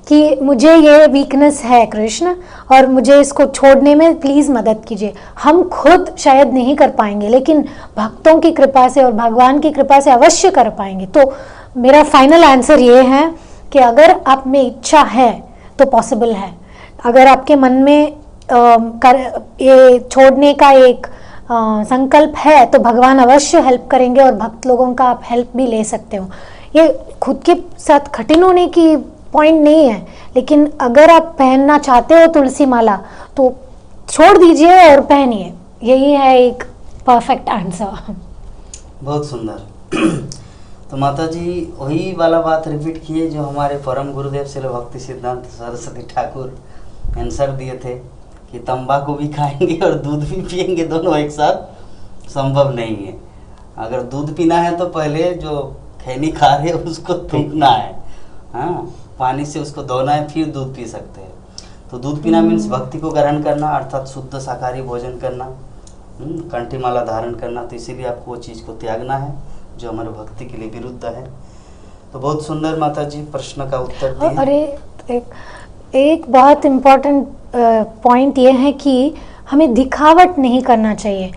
कि मुझे ये वीकनेस है कृष्ण, और मुझे इसको छोड़ने में प्लीज़ मदद कीजिए। हम खुद शायद नहीं कर पाएंगे, लेकिन भक्तों की कृपा से और भगवान की कृपा से अवश्य कर पाएंगे। तो मेरा फाइनल आंसर ये है कि अगर आप में इच्छा है तो पॉसिबल है। अगर आपके मन में ये छोड़ने का एक संकल्प है, तो भगवान अवश्य हेल्प करेंगे, और भक्त लोगों का आप हेल्प भी ले सकते हो। ये खुद के साथ कठिन होने की पॉइंट नहीं है, लेकिन अगर आप पहनना चाहते हो तुलसी माला, तो छोड़ दीजिए और पहनिए। यही है एक परफेक्ट आंसर। बहुत सुंदर। तो माता जी वही वाला बात रिपीट किए जो हमारे परम गुरुदेव श्री भक्ति सिद्धांत सरस्वती ठाकुर आंसर दिए थे कि तंबाकू भी खाएंगे और दूध भी पिएंगे, दोनों एक साथ संभव नहीं है। अगर दूध पीना है तो पहले जो खैनी खा रहे उसको थूकना है, हाँ, पानी से उसको धोना है, फिर दूध पी सकते हैं। तो दूध पीना मीन्स भक्ति को ग्रहण करना, अर्थात शुद्ध शाकाहारी भोजन करना, कंठी माला धारण करना। तो इसीलिए आपको वो चीज़ को त्यागना है जो हमारे भक्ति के लिए विरुद्ध है। तो बहुत सुंदर माता जी प्रश्न का उत्तर दिए। अरे एक बहुत इम्पोर्टेंट पॉइंट ये है कि हमें दिखावट नहीं करना चाहिए।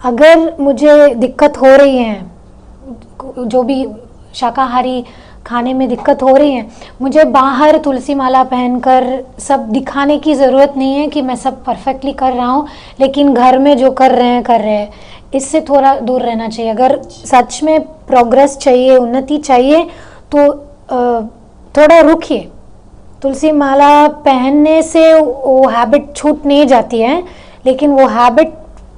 अगर मुझे दिक्कत हो रही है, जो भी शाकाहारी खाने में दिक्कत हो रही है, मुझे बाहर तुलसी माला पहनकर सब दिखाने की ज़रूरत नहीं है कि मैं सब परफेक्टली कर रहा हूँ, लेकिन घर में जो कर रहे हैं इससे थोड़ा दूर रहना चाहिए। अगर सच में प्रोग्रेस चाहिए, उन्नति चाहिए, तो थोड़ा रुकिए। तुलसी माला पहनने से वो हैबिट छूट नहीं जाती है, लेकिन वो हैबिट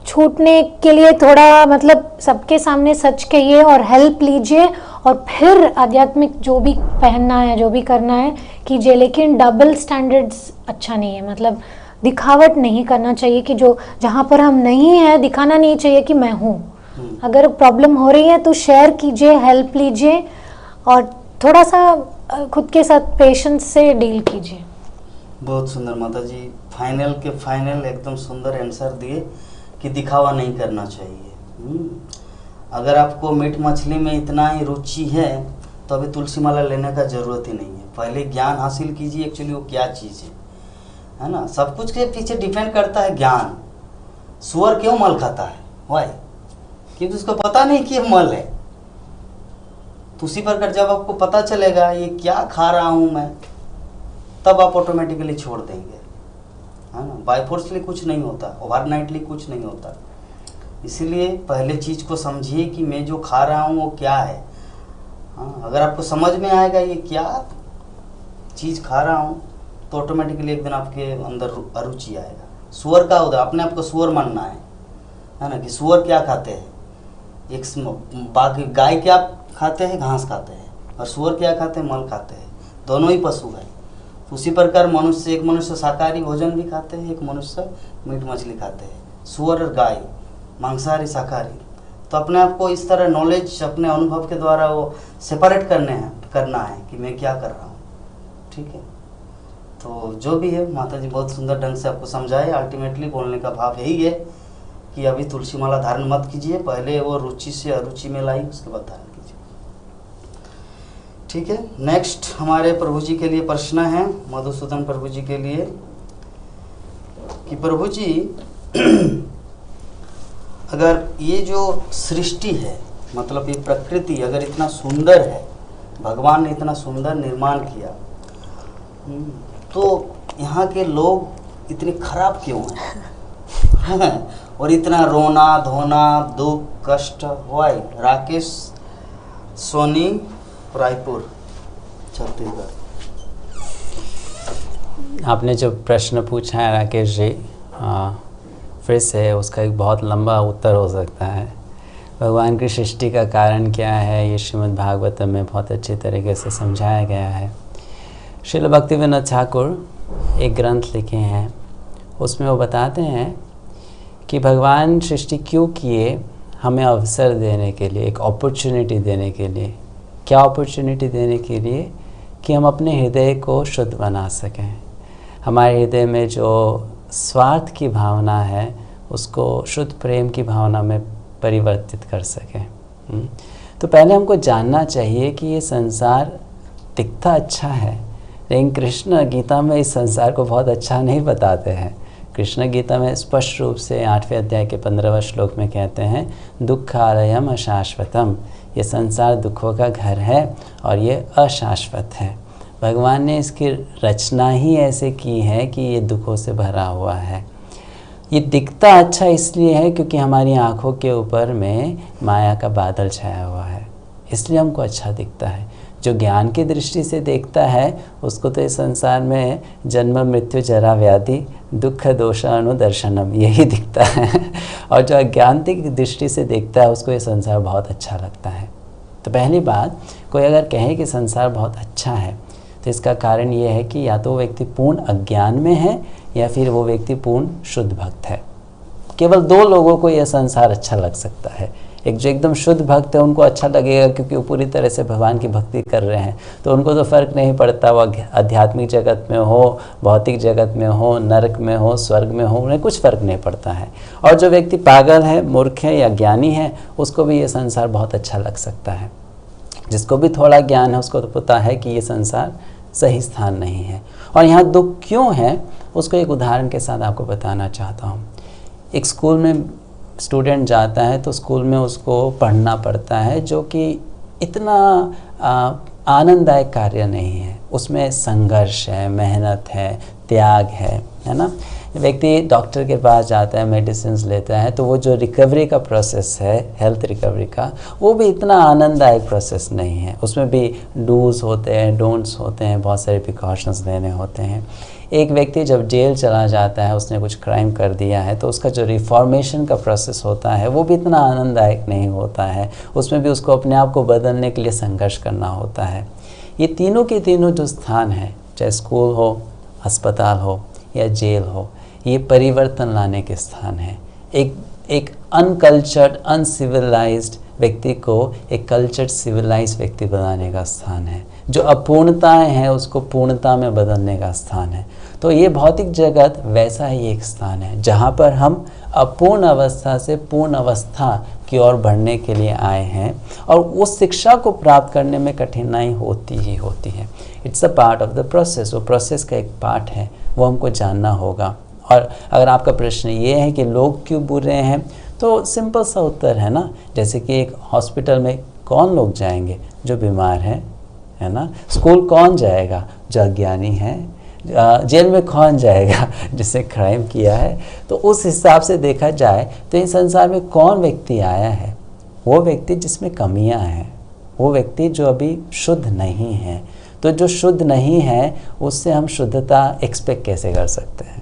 छूटने के लिए थोड़ा मतलब सबके सामने सच कहिए और हेल्प लीजिए, और फिर आध्यात्मिक जो भी पहनना है, जो भी करना है कीजिए। लेकिन डबल स्टैंडर्ड्स अच्छा नहीं है, मतलब दिखावट नहीं करना चाहिए कि जो जहाँ पर हम नहीं है दिखाना नहीं चाहिए कि मैं हूँ। अगर प्रॉब्लम हो रही है तो शेयर कीजिए, हेल्प लीजिए, और थोड़ा सा खुद के साथ पेशेंस से डील कीजिए। बहुत सुंदर माता जी, फाइनल के फाइनल एकदम सुंदर आंसर दिए कि दिखावा नहीं करना चाहिए। अगर आपको मीट मछली में इतना ही रुचि है तो अभी तुलसी माला लेने का ज़रूरत ही नहीं है। पहले ज्ञान हासिल कीजिए एक्चुअली वो क्या चीज़ है ना। सब कुछ के पीछे डिपेंड करता है ज्ञान। सुअर क्यों मल खाता है? वाई? क्योंकि उसको पता नहीं कि ये मल है। तो उसी प्रकार जब आपको पता चलेगा ये क्या खा रहा हूँ मैं, तब आप ऑटोमेटिकली छोड़ देंगे, है ना। बाय फोर्सली कुछ नहीं होता, ओवरनाइटली कुछ नहीं होता। इसीलिए पहले चीज़ को समझिए कि मैं जो खा रहा हूँ वो क्या है। हाँ, अगर आपको समझ में आएगा ये क्या चीज़ खा रहा हूँ, तो ऑटोमेटिकली एक दिन आपके अंदर अरुचि आएगा। सुअर का उधर अपने आप को सुअर मानना है ना, कि सुअर क्या खाते हैं। एक बाकी गाय क्या खाते हैं? घास खाते हैं। और सुअर क्या खाते हैं? मल खाते हैं। दोनों ही पशु है। उसी प्रकार मनुष्य, एक मनुष्य शाकाहारी भोजन भी खाते हैं, एक मनुष्य मीट मछली खाते हैं। सुअर और गाय मांसाहारी शाकाहारी। तो अपने आप को इस तरह नॉलेज अपने अनुभव के द्वारा वो सेपरेट करना है कि मैं क्या कर रहा हूँ। ठीक है, तो जो भी है माता जी बहुत सुंदर ढंग से आपको समझाए। अल्टीमेटली बोलने का भाव यही है कि अभी तुलसी माला धारण मत कीजिए, पहले वो रुचि से अरुचि में लाई, उसके बाद धारण कीजिए। ठीक है, नेक्स्ट हमारे प्रभु जी के लिए प्रश्न है, मधुसूदन प्रभु जी के लिए, कि प्रभु जी अगर ये जो सृष्टि है, मतलब ये प्रकृति अगर इतना सुंदर है, भगवान ने इतना सुंदर निर्माण किया, तो यहाँ के लोग इतने खराब क्यों हैं? और इतना रोना धोना दुख कष्ट वाई? राकेश सोनी, रायपुर, छत्तीसगढ़। आपने जो प्रश्न पूछा है राकेश जी, फिर से उसका एक बहुत लंबा उत्तर हो सकता है। भगवान की सृष्टि का कारण क्या है, ये श्रीमद् भागवतम में बहुत अच्छी तरीके से समझाया गया है। श्रील भक्तिविनोद ठाकुर एक ग्रंथ लिखे हैं, उसमें वो बताते हैं कि भगवान सृष्टि क्यों किए, हमें अवसर देने के लिए, एक अपॉर्चुनिटी देने के लिए। क्या अपॉर्चुनिटी देने के लिए? कि हम अपने हृदय को शुद्ध बना सकें। हमारे हृदय में जो स्वार्थ की भावना है उसको शुद्ध प्रेम की भावना में परिवर्तित कर सकें। तो पहले हमको जानना चाहिए कि ये संसार दिखता अच्छा है, लेकिन कृष्ण गीता में इस संसार को बहुत अच्छा नहीं बताते हैं। कृष्ण गीता में स्पष्ट रूप से 8वें अध्याय के 15वें श्लोक में कहते हैं, दुःखालयम अशाश्वतम, ये संसार दुखों का घर है और ये अशाश्वत है। भगवान ने इसकी रचना ही ऐसे की है कि ये दुखों से भरा हुआ है। ये दिखता अच्छा इसलिए है क्योंकि हमारी आँखों के ऊपर में माया का बादल छाया हुआ है, इसलिए हमको अच्छा दिखता है। जो ज्ञान की दृष्टि से देखता है उसको तो इस संसार में जन्म मृत्यु जरा व्याधि दुख दोष अनुदर्शनम यही दिखता है, और जो अज्ञानिक दृष्टि से देखता है उसको ये संसार बहुत अच्छा लगता है। तो पहली बात, कोई अगर कहे कि संसार बहुत अच्छा है तो इसका कारण ये है कि या तो वो व्यक्ति पूर्ण अज्ञान में है या फिर वो व्यक्ति पूर्ण शुद्ध भक्त है। केवल दो लोगों को यह संसार अच्छा लग सकता है। एक जो एकदम शुद्ध भक्त है उनको अच्छा लगेगा क्योंकि वो पूरी तरह से भगवान की भक्ति कर रहे हैं, तो उनको तो फ़र्क नहीं पड़ता वो आध्यात्मिक जगत में हो, भौतिक जगत में हो, नरक में हो, स्वर्ग में हो, उन्हें कुछ फ़र्क नहीं पड़ता है। और जो व्यक्ति पागल है, मूर्ख है या ज्ञानी है, उसको भी ये संसार बहुत अच्छा लग सकता है। जिसको भी थोड़ा ज्ञान है उसको तो पता है कि ये संसार सही स्थान नहीं है। और यहाँ दुख क्यों है उसको एक उदाहरण के साथ आपको बताना चाहता हूँ। एक स्कूल में स्टूडेंट जाता है तो स्कूल में उसको पढ़ना पड़ता है, जो कि इतना आनंददायक कार्य नहीं है। उसमें संघर्ष है, मेहनत है, त्याग है ना। व्यक्ति डॉक्टर के पास जाता है, मेडिसिन लेता है, तो वो जो रिकवरी का प्रोसेस है, हेल्थ रिकवरी का, वो भी इतना आनंददायक प्रोसेस नहीं है। उसमें भी डूज होते हैं, डोंट्स होते हैं, बहुत सारे प्रिकॉशंस लेने होते हैं। एक व्यक्ति जब जेल चला जाता है, उसने कुछ क्राइम कर दिया है, तो उसका जो रिफॉर्मेशन का प्रोसेस होता है वो भी इतना आनंददायक नहीं होता है। उसमें भी उसको अपने आप को बदलने के लिए संघर्ष करना होता है। ये तीनों के तीनों जो स्थान हैं, चाहे स्कूल हो, अस्पताल हो या जेल हो, ये परिवर्तन लाने के स्थान हैं। एक अनकल्चर्ड, अनसिविलाइज्ड व्यक्ति को एक कल्चर्ड, सिविलाइज्ड व्यक्ति बनाने का स्थान है। जो अपूर्णताएं हैं उसको पूर्णता में बदलने का स्थान है। तो ये भौतिक जगत वैसा ही एक स्थान है जहाँ पर हम अपूर्ण अवस्था से पूर्ण अवस्था की ओर बढ़ने के लिए आए हैं, और उस शिक्षा को प्राप्त करने में कठिनाई होती ही होती है। It's a part of the process, वो प्रोसेस का एक पार्ट है, वो हमको जानना होगा। और अगर आपका प्रश्न ये है कि लोग क्यों बुरे हैं, तो सिंपल सा उत्तर है ना, जैसे कि एक हॉस्पिटल में कौन लोग जाएंगे? जो बीमार है ना। स्कूल कौन जाएगा? जो अज्ञानी है। जेल में कौन जाएगा? जिसने क्राइम किया है। तो उस हिसाब से देखा जाए तो इस संसार में कौन व्यक्ति आया है? वो व्यक्ति जिसमें कमियां हैं, वो व्यक्ति जो अभी शुद्ध नहीं है। तो जो शुद्ध नहीं है उससे हम शुद्धता एक्सपेक्ट कैसे कर सकते हैं?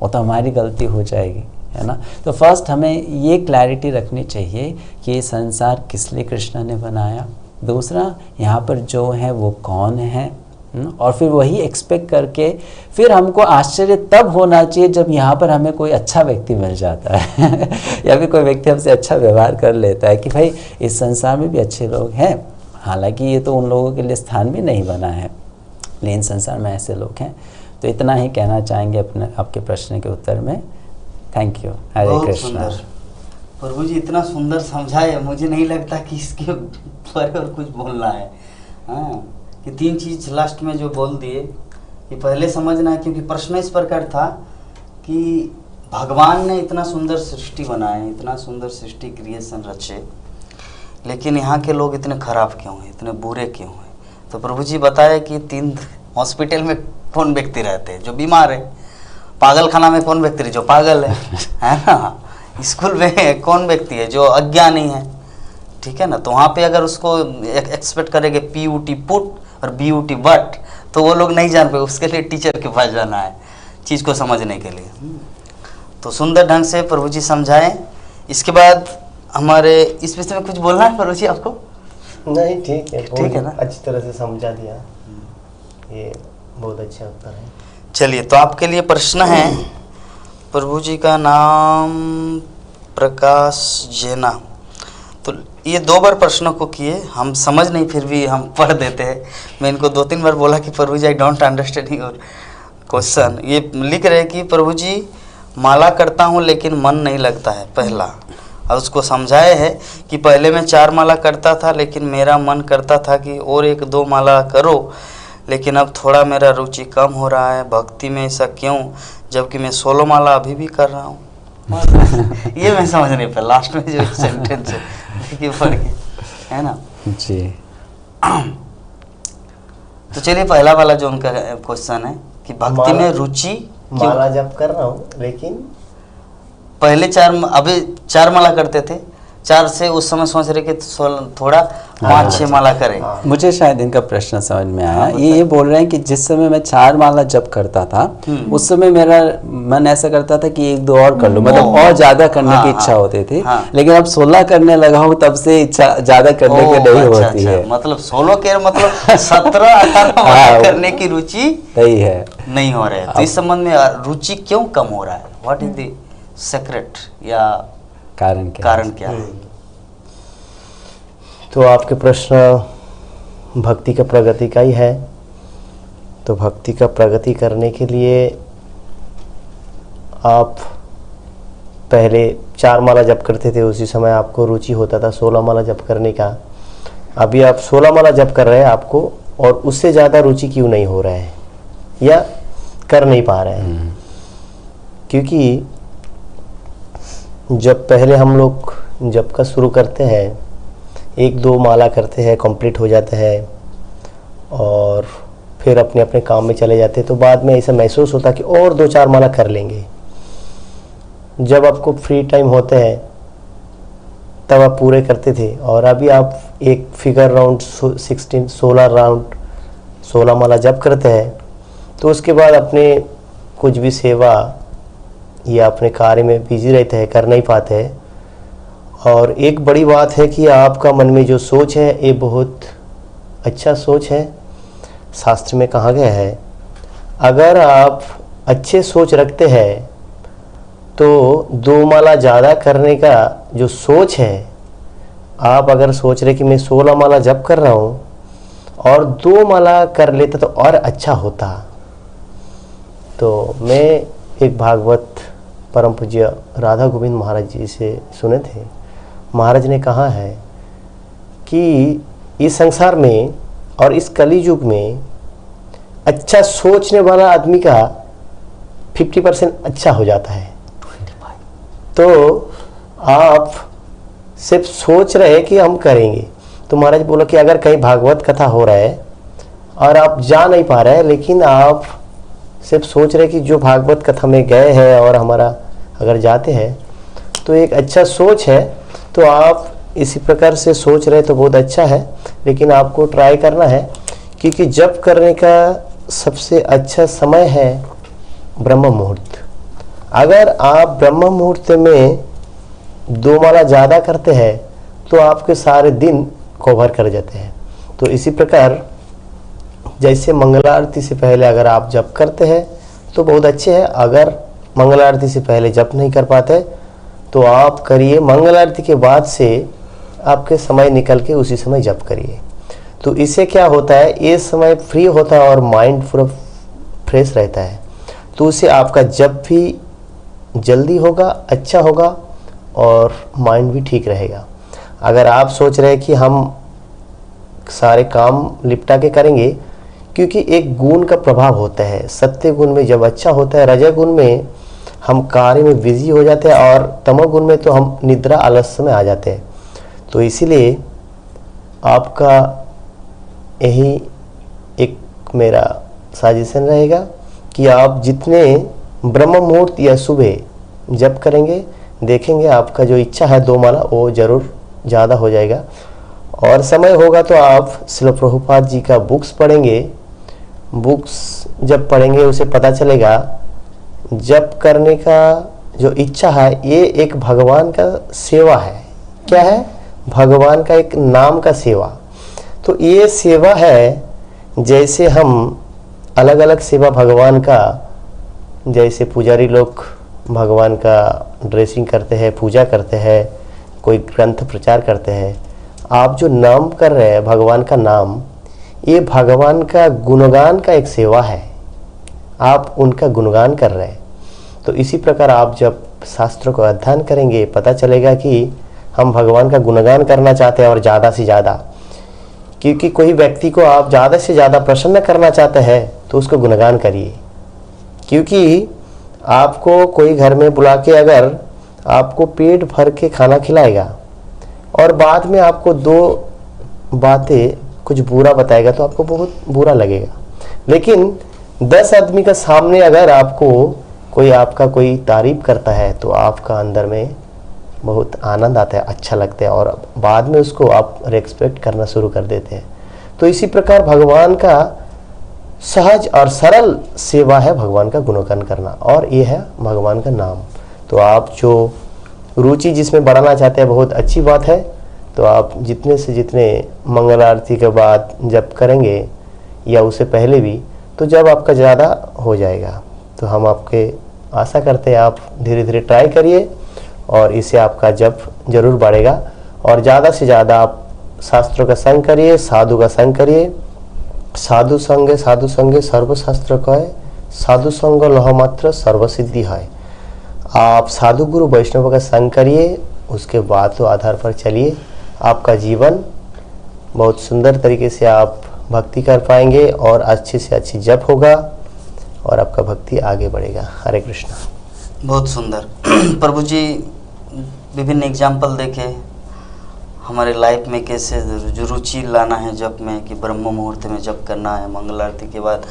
वो तो हमारी गलती हो जाएगी, है ना। तो फर्स्ट हमें ये क्लैरिटी रखनी चाहिए कि ये संसार किस लिए कृष्ण ने बनाया। दूसरा, यहाँ पर जो है वो कौन है, और फिर वही एक्सपेक्ट करके फिर हमको आश्चर्य तब होना चाहिए जब यहाँ पर हमें कोई अच्छा व्यक्ति मिल जाता है या फिर कोई व्यक्ति हमसे अच्छा व्यवहार कर लेता है कि भाई इस संसार में भी अच्छे लोग हैं, हालांकि ये तो उन लोगों के लिए स्थान भी नहीं बना है, लेकिन संसार में ऐसे लोग हैं। तो इतना ही कहना चाहेंगे अपने आपके प्रश्न के उत्तर में। Thank you. हरे बहुत कृष्णा। सुंदर। प्रभु जी इतना सुंदर समझाए, मुझे नहीं लगता कि इसके पर और कुछ बोलना है। हाँ, कि 3 चीज लास्ट में जो बोल दिए कि पहले समझना है, क्योंकि प्रश्न इस प्रकार था कि भगवान ने इतना सुंदर सृष्टि बनाए, इतना सुंदर सृष्टि क्रिएशन रचे, लेकिन यहाँ के लोग इतने खराब क्यों हैं, इतने बुरे क्यों हैं। तो प्रभु जी बताया कि 3 हॉस्पिटल में कौन व्यक्ति रहते हैं जो बीमार है, पागल खाना में कौन व्यक्ति है जो पागल है ना, स्कूल में कौन व्यक्ति है जो अज्ञानी है, ठीक है ना। तो वहाँ पे अगर उसको एक्सपेक्ट करेंगे PUT पुट और BUT बट, तो वो लोग नहीं जान पाए, उसके लिए टीचर के पास जाना है चीज़ को समझने के लिए। तो सुंदर ढंग से प्रभु जी समझाएं। इसके बाद हमारे इस विषय में कुछ बोलना है प्रभु जी आपको? नहीं, ठीक है, ठीक है ना, अच्छी तरह से समझा दिया, ये बहुत अच्छा उत्तर है। चलिए, तो आपके लिए प्रश्न है। प्रभु जी का नाम प्रकाश जेना। तो ये 2 बार प्रश्नों को किए, हम समझ नहीं, फिर भी हम पढ़ देते हैं। मैं इनको 2-3 बार बोला कि Prabhu ji I don't understand your question. ये लिख रहे कि प्रभु जी माला करता हूँ लेकिन मन नहीं लगता है, पहला। और उसको समझाए है कि पहले मैं 4 माला करता था लेकिन मेरा मन करता था कि और 1-2 माला करो, लेकिन अब थोड़ा मेरा रुचि कम हो रहा है भक्ति में, ऐसा क्यों, जबकि मैं 16 माला अभी भी कर रहा हूँ। ये मैं समझ नहीं पाया लास्ट में जो सेंटेंस है, देखिए पढ़ के, है ना जी। तो चलिए, पहला वाला जो उनका क्वेश्चन है कि भक्ति में रुचि क्यों? माला जप कर रहा हूँ, लेकिन पहले 4, अभी 4 माला करते थे, 4 से उस समय सोच रहे कि थोड़ा 5-6 माला करें। मुझे शायद इनका प्रश्न समझ में आया। ये बोल रहे हैं कि जिस समय मैं 4 माला जप करता था उस समय मेरा मन ऐसा करता था कि 1-2 और कर लूं, मतलब और ज्यादा करने की इच्छा होती थी। लेकिन अब 16 करने लगा हूं, तब से इच्छा ज्यादा करने की नहीं होती है। मतलब 16 के मतलब 17-18 माला करने की रुचि सही है, नहीं हो रहा है। तो इस संबंध में रुचि क्यों कम हो रहा है? व्हाट इज द सीक्रेट या कारण क्या है? तो आपके प्रश्न भक्ति का प्रगति का ही है। तो भक्ति का प्रगति करने के लिए आप पहले 4 माला जप करते थे, उसी समय आपको रुचि होता था 16 माला जप करने का। अभी आप 16 माला जप कर रहे हैं आपको, और उससे ज़्यादा रुचि क्यों नहीं हो रहा है या कर नहीं पा रहे हैं? क्योंकि जब पहले हम लोग जप का शुरू करते हैं, 1-2 माला करते हैं, कंप्लीट हो जाते हैं और फिर अपने अपने काम में चले जाते हैं, तो बाद में ऐसा महसूस होता कि और 2-4 माला कर लेंगे। जब आपको फ्री टाइम होते हैं तब आप पूरे करते थे, और अभी आप एक फिगर राउंड 16 माला जप करते हैं, तो उसके बाद अपने कुछ भी सेवा या अपने कार्य में बिजी रहते हैं, कर नहीं पाते हैं। और एक बड़ी बात है कि आपका मन में जो सोच है ये बहुत अच्छा सोच है। शास्त्र में कहा गया है, अगर आप अच्छे सोच रखते हैं तो 2 माला ज़्यादा करने का जो सोच है, आप अगर सोच रहे कि मैं 16 माला जप कर रहा हूँ और 2 माला कर लेता तो और अच्छा होता। तो मैं एक भागवत परम पूज्य राधा गोविंद महाराज जी से सुने थे। महाराज ने कहा है कि इस संसार में और इस कली युग में अच्छा सोचने वाला आदमी का 50% अच्छा हो जाता है। तो आप सिर्फ सोच रहे कि हम करेंगे, तो महाराज बोला कि अगर कहीं भागवत कथा हो रहा है और आप जा नहीं पा रहे हैं, लेकिन आप सिर्फ सोच रहे कि जो भागवत कथा में गए हैं और हमारा अगर जाते हैं तो एक अच्छा सोच है, तो आप इसी प्रकार से सोच रहे तो बहुत अच्छा है। लेकिन आपको ट्राई करना है, क्योंकि जप करने का सबसे अच्छा समय है ब्रह्म मुहूर्त। अगर आप ब्रह्म मुहूर्त में 2 माला ज़्यादा करते हैं तो आपके सारे दिन कवर कर जाते हैं। तो इसी प्रकार जैसे मंगल आरती से पहले अगर आप जप करते हैं तो बहुत अच्छे है। अगर मंगल आरती से पहले जप नहीं कर पाते तो आप करिए, मंगल आरती के बाद से आपके समय निकल के उसी समय जप करिए। तो इससे क्या होता है, ये समय फ्री होता है और माइंड पूरा फ्रेश रहता है। तो उससे आपका जप भी जल्दी होगा, अच्छा होगा और माइंड भी ठीक रहेगा। अगर आप सोच रहे हैं कि हम सारे काम लिपटा के करेंगे, क्योंकि एक गुण का प्रभाव होता है। सत्य गुण में जब अच्छा होता है, रजो गुण में हम कार्य में बिजी हो जाते हैं और तमोगुण में तो हम निद्रा आलस्य में आ जाते हैं। तो इसीलिए आपका यही एक मेरा सजेशन रहेगा कि आप जितने ब्रह्म मुहूर्त या सुबह जप करेंगे, देखेंगे आपका जो इच्छा है 2 माला वो जरूर ज़्यादा हो जाएगा। और समय होगा तो आप श्रील प्रभुपाद जी का बुक्स पढ़ेंगे। बुक्स जब पढ़ेंगे उसे पता चलेगा जप करने का जो इच्छा है ये एक भगवान का सेवा है। क्या है? भगवान का एक नाम का सेवा। तो ये सेवा है, जैसे हम अलग अलग सेवा भगवान का, जैसे पुजारी लोग भगवान का ड्रेसिंग करते हैं, पूजा करते हैं, कोई ग्रंथ प्रचार करते हैं। आप जो नाम कर रहे हैं भगवान का नाम, ये भगवान का गुणगान का एक सेवा है। आप उनका गुणगान कर रहे हैं। तो इसी प्रकार आप जब शास्त्रों को अध्ययन करेंगे, पता चलेगा कि हम भगवान का गुणगान करना चाहते हैं और ज़्यादा से ज़्यादा। क्योंकि कोई व्यक्ति को आप ज़्यादा से ज़्यादा प्रसन्न करना चाहते हैं तो उसको गुणगान करिए। क्योंकि आपको कोई घर में बुला के अगर आपको पेट भर के खाना खिलाएगा और बाद में आपको 2 बातें कुछ बुरा बताएगा तो आपको बहुत बुरा लगेगा। लेकिन 10 आदमी का सामने अगर आपको कोई आपका कोई तारीफ करता है तो आपका अंदर में बहुत आनंद आता है, अच्छा लगता है और बाद में उसको आप रेस्पेक्ट करना शुरू कर देते हैं। तो इसी प्रकार भगवान का सहज और सरल सेवा है भगवान का गुणगान करना, और ये है भगवान का नाम। तो आप जो रुचि जिसमें बढ़ाना चाहते हैं बहुत अच्छी बात है। तो आप जितने से जितने मंगल आरती के बाद जप करेंगे या उससे पहले भी, तो जब आपका ज़्यादा हो जाएगा। तो हम आपके आशा करते हैं आप धीरे धीरे ट्राई करिए और इससे आपका जप जरूर बढ़ेगा। और ज़्यादा से ज़्यादा आप शास्त्रों का संग करिए, साधु का संग करिए। साधु संगे सर्वशास्त्र कहे, साधु संग लह मात्र सर्वसिद्धि है। आप साधु गुरु वैष्णव का संग करिए, उसके बाद तो आधार पर चलिए। आपका जीवन बहुत सुंदर तरीके से आप भक्ति कर पाएंगे और अच्छे से अच्छी जप होगा और आपका भक्ति आगे बढ़ेगा। हरे कृष्णा। बहुत सुंदर प्रभु जी, विभिन्न एग्जाम्पल देखे हमारे लाइफ में कैसे जो रुचि लाना है जप में, कि ब्रह्म मुहूर्त में जप करना है, मंगल आरती के बाद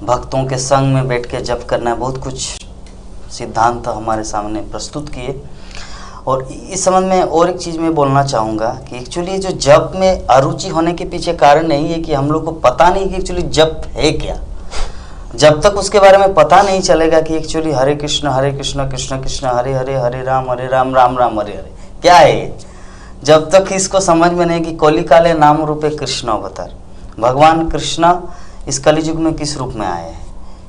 भक्तों के संग में बैठ के जप करना है। बहुत कुछ सिद्धांत हमारे सामने प्रस्तुत किए। और इस संबंध में और एक चीज़ मैं बोलना चाहूँगा कि एक्चुअली जो जप में अरुचि होने के पीछे कारण नहीं है कि हम लोग को पता नहीं कि एक्चुअली जप है क्या। जब तक उसके बारे में पता नहीं चलेगा कि एक्चुअली हरे कृष्ण कृष्ण कृष्ण हरे हरे, हरे राम राम राम हरे हरे क्या है ये, जब तक इसको समझ में नहीं कि कलिकाले नाम रूपे कृष्ण अवतार, भगवान कृष्ण इस कलियुग में किस रूप में आए हैं,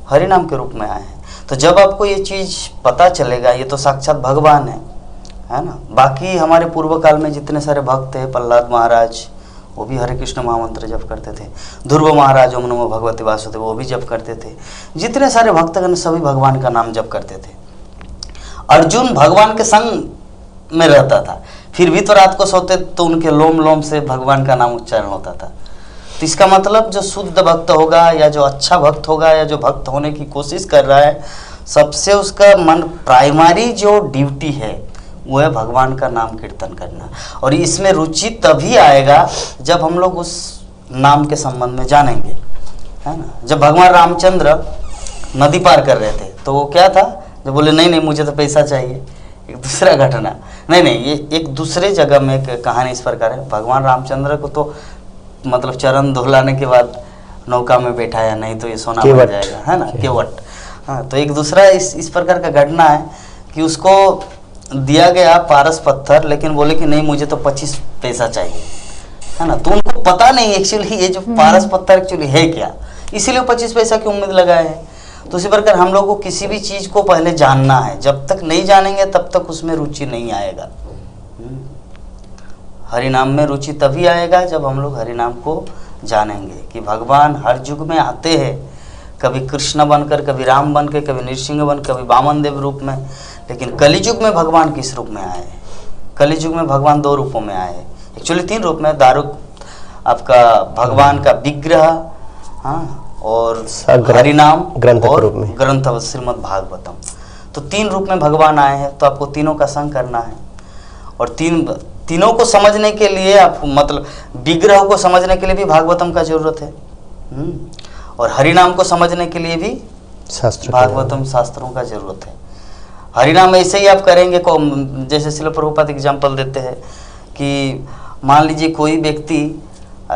हरि नाम के रूप में आए हैं। तो जब आपको ये चीज़ पता चलेगा, ये तो साक्षात भगवान है ना। बाकी हमारे पूर्व काल में जितने सारे भक्त हैं, प्रहलाद महाराज वो भी हरे कृष्ण महामंत्र जप करते थे, ध्रुव महाराज ओम नमो भगवते वासुदेव वो भी जप करते थे। जितने सारे भक्तगण सभी भगवान का नाम जप करते थे। अर्जुन भगवान के संग में रहता था, फिर भी तो रात को सोते तो उनके लोम लोम से भगवान का नाम उच्चारण होता था। तो इसका मतलब जो शुद्ध भक्त होगा या जो अच्छा भक्त होगा या जो भक्त होने की कोशिश कर रहा है, सबसे उसका मन प्राइमरी जो ड्यूटी है वो है भगवान का नाम कीर्तन करना। और इसमें रुचि तभी आएगा जब हम लोग उस नाम के संबंध में जानेंगे, है ना। जब भगवान रामचंद्र नदी पार कर रहे थे तो वो क्या था, जब बोले नहीं मुझे तो पैसा चाहिए। एक दूसरा घटना, नहीं ये एक दूसरे जगह में एक कहानी इस प्रकार है। भगवान रामचंद्र को तो मतलब चरण धुलाने के बाद नौका में बैठाया, नहीं तो ये सोना बन जाएगा, है ना, केवट। हाँ, तो एक दूसरा इस प्रकार का घटना है कि उसको दिया गया पारस पत्थर, लेकिन बोले कि नहीं मुझे तो 25 पैसा चाहिए, है ना। तो उनको पता नहीं एक्चुअली ये जो पारस पत्थर एक्चुअली है क्या, इसीलिए 25 पैसा की उम्मीद लगाए हैं। तो इसी प्रकार हम लोग को किसी भी चीज़ को पहले जानना है, जब तक नहीं जानेंगे तब तक उसमें रुचि नहीं आएगा। हरि नाम में रुचि तभी आएगा जब हम लोग हरि नाम को जानेंगे कि भगवान हर युग में आते हैं, कभी कृष्ण बनकर, कभी राम बनकर, कभी नृसिंह बन, कभी वामन देव रूप में। लेकिन कलियुग में भगवान किस रूप में आए? कलियुग में भगवान 2 रूपों में आए, एक्चुअली 3 रूप में। दारुक आपका भगवान का विग्रह, हाँ, और हरिनाम ग्रंथ और रूप में, ग्रंथ श्रीमद् भागवतम। तो 3 रूप में भगवान आए हैं, तो आपको तीनों का संग करना है। और तीनों को समझने के लिए आप, मतलब विग्रह को समझने के लिए भी भागवतम का जरूरत है, और हरिनाम को समझने के लिए भी शास्त्र भागवतम शास्त्रों का जरूरत है। हरिनाम ऐसे ही आप करेंगे, जैसे श्रील प्रभुपाद एग्जाम्पल देते हैं कि मान लीजिए कोई व्यक्ति,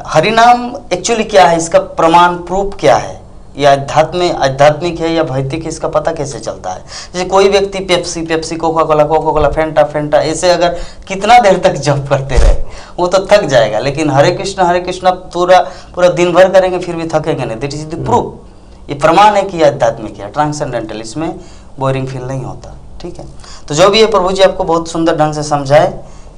हरिनाम एक्चुअली क्या है, इसका प्रमाण प्रूफ क्या है, या आध्यात्मिक है या भौतिक है, इसका पता कैसे चलता है? जैसे कोई व्यक्ति पेप्सी, कोका कोला, फेंटा ऐसे अगर कितना देर तक जप करते रहे वो तो थक जाएगा। लेकिन हरे कृष्णा पूरा दिन भर करेंगे फिर भी थकेंगे नहीं। That is the proof. ये प्रमाण है कि ये आध्यात्मिक है, ट्रांसेंडेंटल, इसमें बोरिंग फील नहीं होता। ठीक है, तो जो भी है प्रभु जी आपको बहुत सुंदर ढंग से समझाए,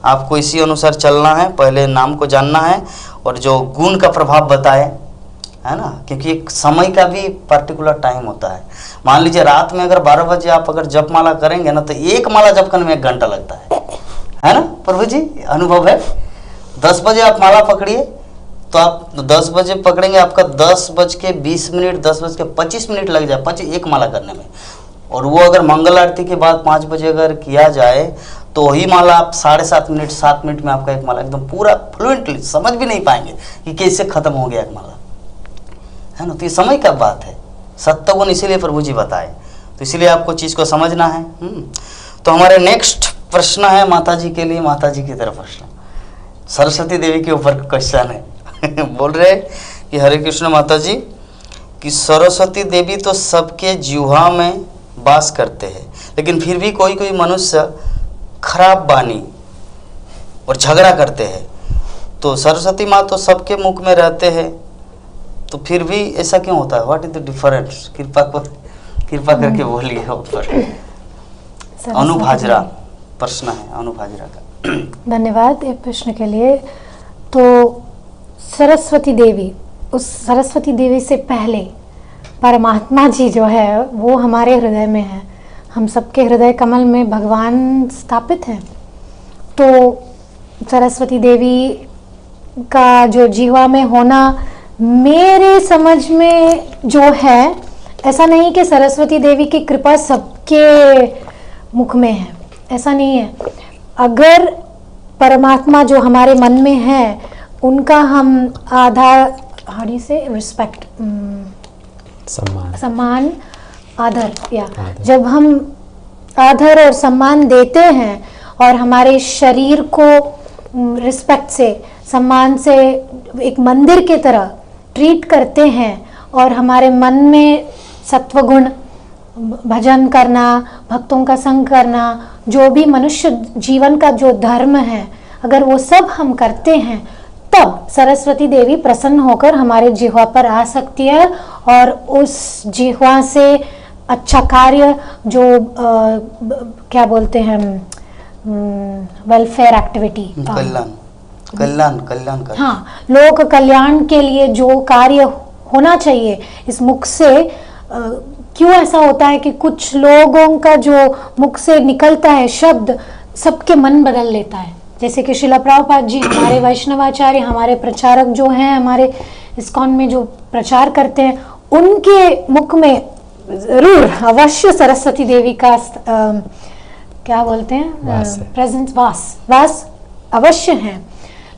आपको इसी अनुसार चलना है। पहले नाम को जानना है और जो गुण का प्रभाव बताए, है ना, क्योंकि एक समय का भी पर्टिकुलर टाइम होता है। मान लीजिए रात में अगर 12 बजे आप अगर जप माला करेंगे ना, तो एक माला जप करने में 1 घंटा लगता है ना प्रभु जी, अनुभव है। 10 बजे आप माला पकड़िए, तो आप 10 बजे पकड़ेंगे, आपका 10:20, 10:25 लग जाए एक माला करने में। और वो अगर मंगल आरती के बाद 5 बजे अगर किया जाए तो वही माला आप 7.5 मिनट में आपका एक माला एकदम पूरा फ्लुएंटली, समझ भी नहीं पाएंगे कि कैसे खत्म हो गया एक माला, है ना। तो ये समय का बात है, सत्य गुण इसीलिए प्रभु जी बताए, तो इसीलिए आपको चीज़ को समझना है। तो हमारे नेक्स्ट प्रश्न है माता जी के लिए, माता जी की तरफ प्रश्न, सरस्वती देवी के ऊपर क्वेश्चन है। बोल रहे कि हरे कृष्ण माता जी, कि सरस्वती देवी तो सबके जिह्वा में वास करते हैं, लेकिन फिर भी कोई मनुष्य खराब वाणी और झगड़ा करते हैं, तो सरस्वती माँ तो सबके मुख में रहते हैं, तो फिर भी ऐसा क्यों होता है? What is the difference? कृपा करके बोलिए ऊपर। अनुभाजरा प्रश्न है, अनुभाजरा का। धन्यवाद ये प्रश्न के लिए। तो सरस्वती देवी, उस सरस्वती देवी से पहले परमात्मा जी जो है वो हमारे हृदय में है, हम सबके हृदय कमल में भगवान स्थापित हैं। तो सरस्वती देवी का जो जीवा में होना, मेरे समझ में जो है, ऐसा नहीं कि सरस्वती देवी की कृपा सबके मुख में है, ऐसा नहीं है। अगर परमात्मा जो हमारे मन में है उनका हम आधार, हाड़ी से रिस्पेक्ट, सम्मान, आदर, या जब हम आदर और सम्मान देते हैं और हमारे शरीर को रिस्पेक्ट से, सम्मान से एक मंदिर की तरह ट्रीट करते हैं, और हमारे मन में सत्वगुण, भजन करना, भक्तों का संग करना, जो भी मनुष्य जीवन का जो धर्म है, अगर वो सब हम करते हैं, तब सरस्वती देवी प्रसन्न होकर हमारे जिह्वा पर आ सकती है, और उस जिह्वा से अच्छा कार्य, जो क्या बोलते हैं, वेलफेयर एक्टिविटी, कल्याण, हाँ, लोक कल्याण के लिए जो कार्य होना चाहिए इस मुख से। क्यों ऐसा होता है कि कुछ लोगों का जो मुख से निकलता है शब्द सबके मन बदल लेता है, जैसे कि श्रील प्रभुपाद जी, हमारे वैष्णवाचार्य, हमारे प्रचारक जो हैं, हमारे इस्कॉन में जो प्रचार करते हैं, उनके मुख में जरूर अवश्य सरस्वती देवी का क्या बोलते हैं, प्रेजेंस, वास अवश्य है।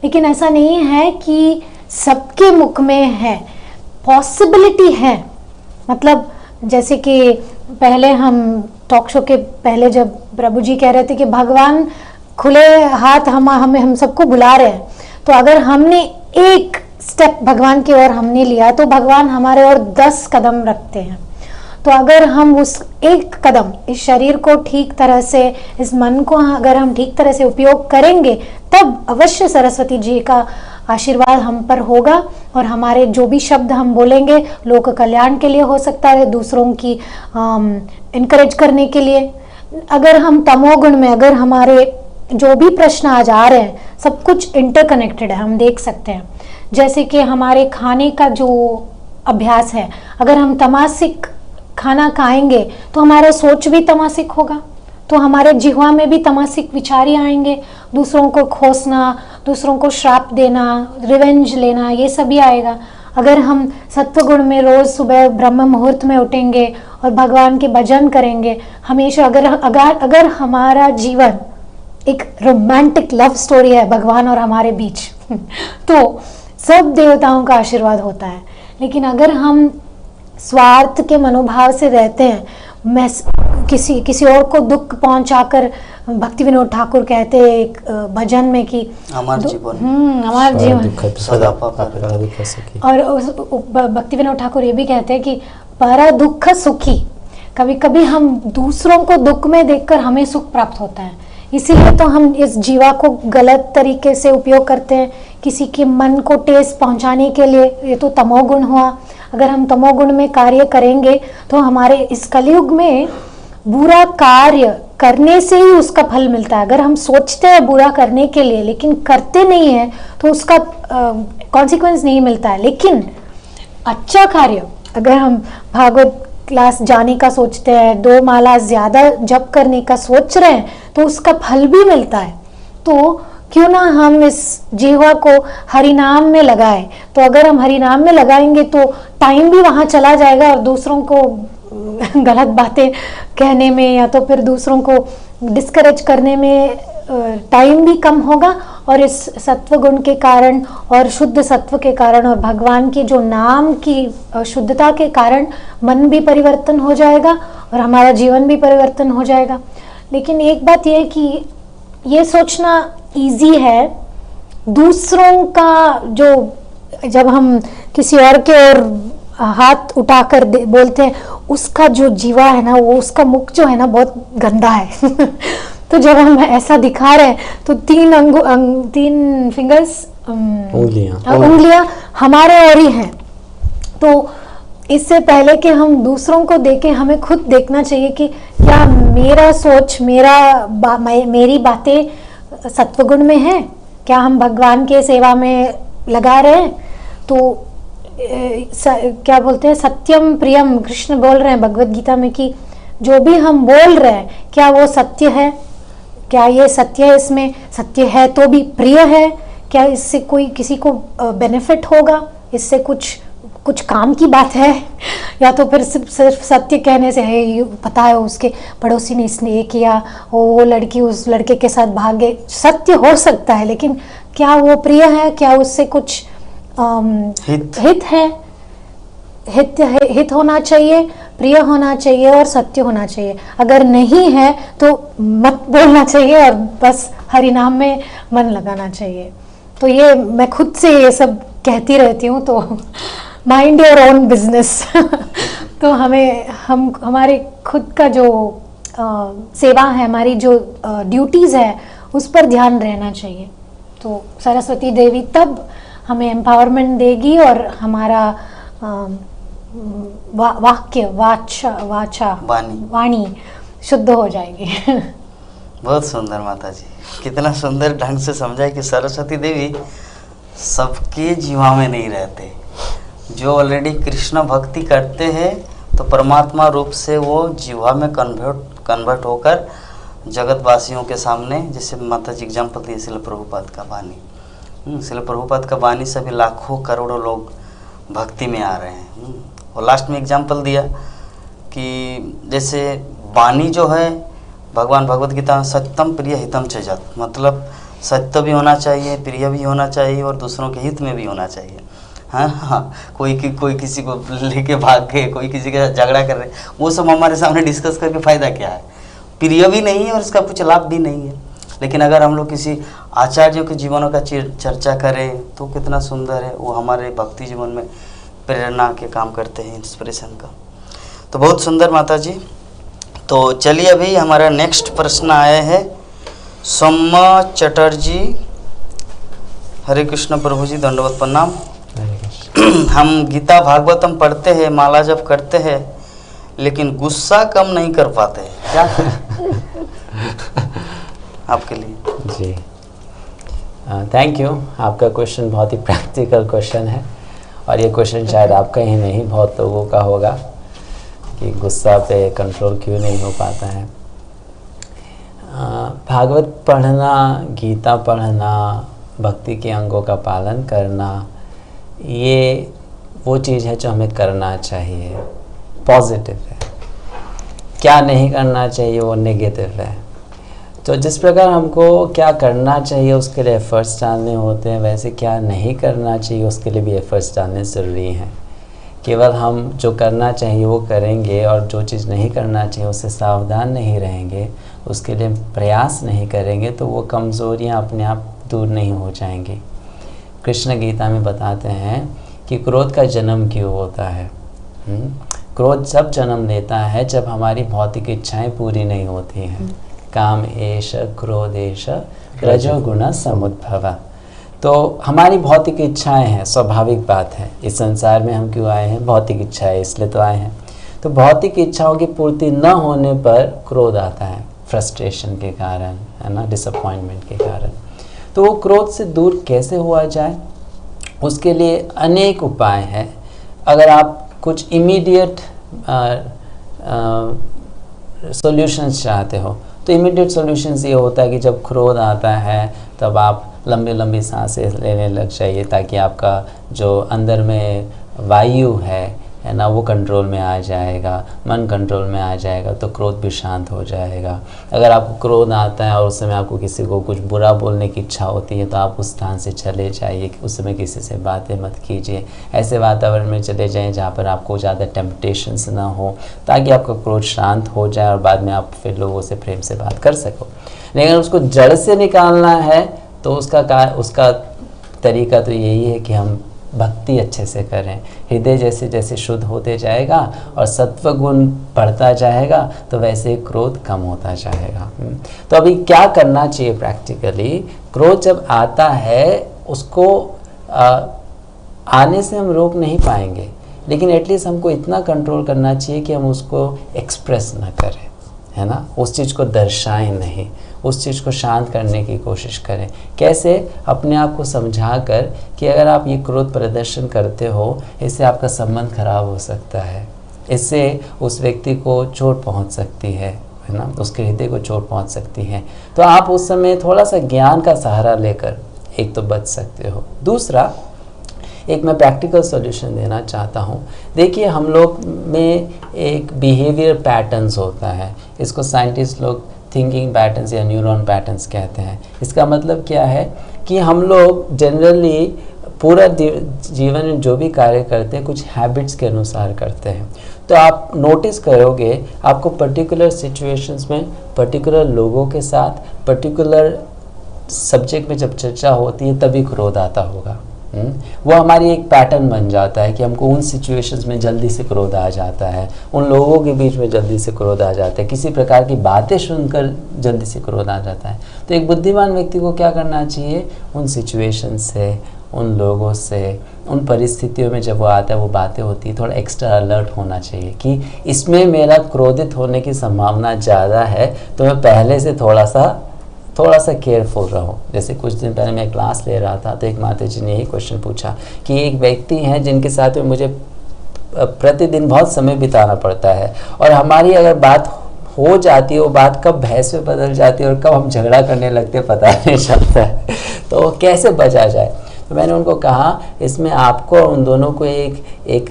लेकिन ऐसा नहीं है कि सबके मुख में है, पॉसिबिलिटी है। मतलब जैसे कि पहले हम टॉक शो के पहले जब प्रभु जी कह रहे थे कि भगवान खुले हाथ हम सबको बुला रहे हैं, तो अगर हमने एक स्टेप भगवान की ओर हमने लिया तो भगवान हमारे और 10 कदम रखते हैं। तो अगर हम उस एक कदम, इस शरीर को ठीक तरह से, इस मन को अगर हम ठीक तरह से उपयोग करेंगे, तब अवश्य सरस्वती जी का आशीर्वाद हम पर होगा और हमारे जो भी शब्द हम बोलेंगे लोक कल्याण के लिए हो सकता है, दूसरों की इनकरेज करने के लिए। अगर हम तमोगुण में, अगर हमारे जो भी प्रश्न आज आ रहे हैं सब कुछ इंटरकनेक्टेड है, हम देख सकते हैं। जैसे कि हमारे खाने का जो अभ्यास है, अगर हम तमासिक खाना खाएंगे तो हमारा सोच भी तमासिक होगा, तो हमारे जिह्वा में भी तमासिक विचार ही आएंगे, दूसरों को खोसना, दूसरों को श्राप देना, रिवेंज लेना, ये सभी आएगा। अगर हम सत्वगुण में रोज सुबह ब्रह्म मुहूर्त में उठेंगे और भगवान के भजन करेंगे हमेशा, अगर हमारा जीवन एक रोमांटिक लव स्टोरी है भगवान और हमारे बीच तो सब देवताओं का आशीर्वाद होता है। लेकिन अगर हम स्वार्थ के मनोभाव से रहते हैं, मैं किसी और को दुख पहुंचाकर, भक्ति विनोद ठाकुर कहते हैं एक भजन में कि हमारा जीवन सदा और भक्ति विनोद ठाकुर ये भी कहते हैं कि पर दुख सुखी, कभी कभी हम दूसरों को दुख में देखकर हमें सुख प्राप्त होता है, इसीलिए तो हम इस जीवा को गलत तरीके से उपयोग करते हैं, किसी के मन को ठेस पहुंचाने के लिए। ये तो तमोगुण हुआ। अगर हम तमोगुण में कार्य करेंगे तो हमारे इस कलयुग में बुरा कार्य करने से ही उसका फल मिलता है। अगर हम सोचते हैं बुरा करने के लिए लेकिन करते नहीं है तो उसका कॉन्सिक्वेंस नहीं मिलता है। लेकिन अच्छा कार्य, अगर हम भागवत क्लास जाने का सोचते हैं, 2 माला ज्यादा जप करने का सोच रहे हैं तो उसका फल भी मिलता है। तो क्यों ना हम इस जीवा को हरिनाम में लगाएं। तो अगर हम हरिनाम में लगाएंगे तो टाइम भी वहां चला जाएगा और दूसरों को गलत बातें कहने में या तो फिर दूसरों को डिस्करेज करने में टाइम भी कम होगा, और इस सत्व गुण के कारण और शुद्ध सत्व के कारण और भगवान की जो नाम की शुद्धता के कारण मन भी परिवर्तन हो जाएगा और हमारा जीवन भी परिवर्तन हो जाएगा। लेकिन एक बात यह कि ये सोचना इजी है, दूसरों का जो, जब हम किसी और के ओर हाथ उठाकर बोलते हैं उसका जो जीवा है ना, वो उसका मुख जो है ना बहुत गंदा है तो जब हम ऐसा दिखा रहे हैं तो 3 फिंगर्स, उंगलियां हमारे और ही हैं। तो इससे पहले कि हम दूसरों को देखें हमें खुद देखना चाहिए कि क्या मेरा सोच, मेरी बातें सत्वगुण में है, क्या हम भगवान के सेवा में लगा रहे हैं। तो क्या बोलते हैं, सत्यम प्रियम, कृष्ण बोल रहे हैं भगवत गीता में कि जो भी हम बोल रहे हैं क्या वो सत्य है, क्या ये सत्य है, इसमें सत्य है तो भी प्रिय है, क्या इससे कोई किसी को बेनिफिट होगा, इससे कुछ काम की बात है, या तो फिर सिर्फ सत्य कहने से है, पता है उसके पड़ोसी ने इसने ये किया, वो लड़की उस लड़के के साथ भाग गई। सत्य हो सकता है लेकिन क्या वो प्रिय है, क्या उससे कुछ हित है, हित होना चाहिए, प्रिय होना चाहिए और सत्य होना चाहिए। अगर नहीं है तो मत बोलना चाहिए और बस हरि नाम में मन लगाना चाहिए। तो ये मैं खुद से ये सब कहती रहती हूँ, तो माइंड योर ओन बिजनेस तो हमारे खुद का जो सेवा है, हमारी जो ड्यूटीज़ है उस पर ध्यान रहना चाहिए। तो सरस्वती देवी तब हमें एम्पावरमेंट देगी और हमारा वाणी शुद्ध हो जाएगी बहुत सुंदर माता जी, कितना सुंदर ढंग से समझा कि सरस्वती देवी सबके जीवा में नहीं रहते। जो ऑलरेडी कृष्ण भक्ति करते हैं तो परमात्मा रूप से वो जीवा में कन्वर्ट होकर जगतवासियों के सामने, जैसे माता जी एग्जाम्पल दी शिल प्रभुपाद का वाणी, शिल प्रभुपाद का वाणी से भी लाखों करोड़ों लोग भक्ति में आ रहे हैं। और लास्ट में एग्जाम्पल दिया कि जैसे वाणी जो है, भगवान भगवत गीता में सत्यम प्रिय हितम च जत, मतलब सत्य भी होना चाहिए, प्रिय भी होना चाहिए और दूसरों के हित में भी होना चाहिए। हाँ, कोई किसी को लेके भाग गए, कोई किसी के साथ झगड़ा कर रहे, वो सब हमारे सामने डिस्कस करके फ़ायदा क्या है? प्रिय भी नहीं है और इसका कुछ लाभ भी नहीं है। लेकिन अगर हम लोग किसी आचार्यों के जीवनों का चर्चा करें तो कितना सुंदर है, वो हमारे भक्ति जीवन में प्रेरणा के काम करते हैं, इंस्पिरेशन का। तो बहुत सुंदर माता जी। तो चलिए अभी हमारा नेक्स्ट प्रश्न आया है सौम्या चटर्जी हरे कृष्ण प्रभु जी, दंडवत प्रणाम। हरे कृष्ण। हम गीता भागवतम पढ़ते हैं, माला जप करते हैं, लेकिन गुस्सा कम नहीं कर पाते हैं, क्या करें? आपके लिए जी थैंक यू। आपका क्वेश्चन बहुत ही प्रैक्टिकल क्वेश्चन है, और ये क्वेश्चन शायद आपका ही नहीं बहुत लोगों का होगा कि गुस्सा पे कंट्रोल क्यों नहीं हो पाता है। भागवत पढ़ना, गीता पढ़ना, भक्ति के अंगों का पालन करना, ये वो चीज़ है जो हमें करना चाहिए, पॉजिटिव है। क्या नहीं करना चाहिए वो नेगेटिव है। तो जिस प्रकार हमको क्या करना चाहिए उसके लिए एफर्ट्स डालने होते हैं, वैसे क्या नहीं करना चाहिए उसके लिए भी एफर्ट्स डालने ज़रूरी हैं। केवल हम जो करना चाहिए वो करेंगे और जो चीज़ नहीं करना चाहिए उससे सावधान नहीं रहेंगे, उसके लिए प्रयास नहीं करेंगे, तो वो कमज़ोरियाँ अपने आप दूर नहीं हो जाएंगी। कृष्ण गीता में बताते हैं कि क्रोध का जन्म क्यों होता है। क्रोध जब जन्म लेता है जब हमारी भौतिक इच्छाएं पूरी नहीं होती हैं। काम एष क्रोधेश रजोगुण समुद्भव। तो हमारी भौतिक इच्छाएं हैं, स्वाभाविक बात है। इस संसार में हम क्यों आए हैं? भौतिक इच्छाएं, इसलिए तो आए हैं। तो भौतिक इच्छाओं की पूर्ति न होने पर क्रोध आता है, फ्रस्ट्रेशन के कारण, है ना, डिसअपॉइंटमेंट के कारण। तो वो क्रोध से दूर कैसे हुआ जाए, उसके लिए अनेक उपाय हैं। अगर आप कुछ इमीडिएट सॉल्यूशंस चाहते हो तो इमीडिएट सॉल्यूशंस ये होता है कि जब क्रोध आता है तब आप लंबी लंबी सांसें लेने लग जाइए, ताकि आपका जो अंदर में वायु है ना, वो कंट्रोल में आ जाएगा, मन कंट्रोल में आ जाएगा, तो क्रोध भी शांत हो जाएगा। अगर आपको क्रोध आता है और उस समय आपको किसी को कुछ बुरा बोलने की इच्छा होती है तो आप उस स्थान से चले जाइए, उस समय किसी से बातें मत कीजिए। ऐसे वातावरण में चले जाएं जहाँ पर आपको ज़्यादा टेम्पटेशंस ना हो, ताकि आपका क्रोध शांत हो जाए और बाद में आप फिर लोगों से प्रेम से बात कर सको। लेकिन उसको जड़ से निकालना है तो उसका तरीका तो यही है कि हम भक्ति अच्छे से करें। हृदय जैसे जैसे शुद्ध होते जाएगा और सत्व गुण बढ़ता जाएगा तो वैसे क्रोध कम होता जाएगा। तो अभी क्या करना चाहिए प्रैक्टिकली? क्रोध जब आता है उसको आने से हम रोक नहीं पाएंगे, लेकिन एटलीस्ट हमको इतना कंट्रोल करना चाहिए कि हम उसको एक्सप्रेस ना करें, है ना, उस चीज़ को दर्शाएं नहीं, उस चीज़ को शांत करने की कोशिश करें। कैसे? अपने आप को समझा कर कि अगर आप ये क्रोध प्रदर्शन करते हो इससे आपका संबंध खराब हो सकता है, इससे उस व्यक्ति को चोट पहुंच सकती है ना, उसके हृदय को चोट पहुंच सकती है। तो आप उस समय थोड़ा सा ज्ञान का सहारा लेकर एक तो बच सकते हो। दूसरा, एक मैं प्रैक्टिकल सॉल्यूशन देना चाहता हूँ। देखिए, हम लोग में एक बिहेवियर पैटर्न्स होता है, इसको साइंटिस्ट लोग थिंकिंग पैटर्न्स या न्यूरॉन पैटर्न्स कहते हैं। इसका मतलब क्या है कि हम लोग जनरली पूरा जीवन में जो भी कार्य करते हैं कुछ हैबिट्स के अनुसार करते हैं। तो आप नोटिस करोगे आपको पर्टिकुलर सिचुएशंस में पर्टिकुलर लोगों के साथ पर्टिकुलर सब्जेक्ट में जब चर्चा होती है तभी क्रोध आता होगा। वो हमारी एक पैटर्न बन जाता है कि हमको उन सिचुएशंस में जल्दी से क्रोध आ जाता है, उन लोगों के बीच में जल्दी से क्रोध आ जाता है, किसी प्रकार की बातें सुनकर जल्दी से क्रोध आ जाता है। तो एक बुद्धिमान व्यक्ति को क्या करना चाहिए? उन सिचुएशन से, उन लोगों से, उन परिस्थितियों में जब वो आता है, वो बातें होती है, थोड़ा एक्स्ट्रा अलर्ट होना चाहिए कि इसमें मेरा क्रोधित होने की संभावना ज़्यादा है, तो मैं पहले से थोड़ा सा केयरफुल रहो। जैसे कुछ दिन पहले मैं क्लास ले रहा था तो एक माता जी ने यही क्वेश्चन पूछा कि एक व्यक्ति हैं जिनके साथ में मुझे प्रतिदिन बहुत समय बिताना पड़ता है, और हमारी अगर बात हो जाती है वो बात कब भैंस में बदल जाती है और कब हम झगड़ा करने लगते हैं पता नहीं चलता है। तो कैसे बचा जाए? तो मैंने उनको कहा इसमें आपको उन दोनों को एक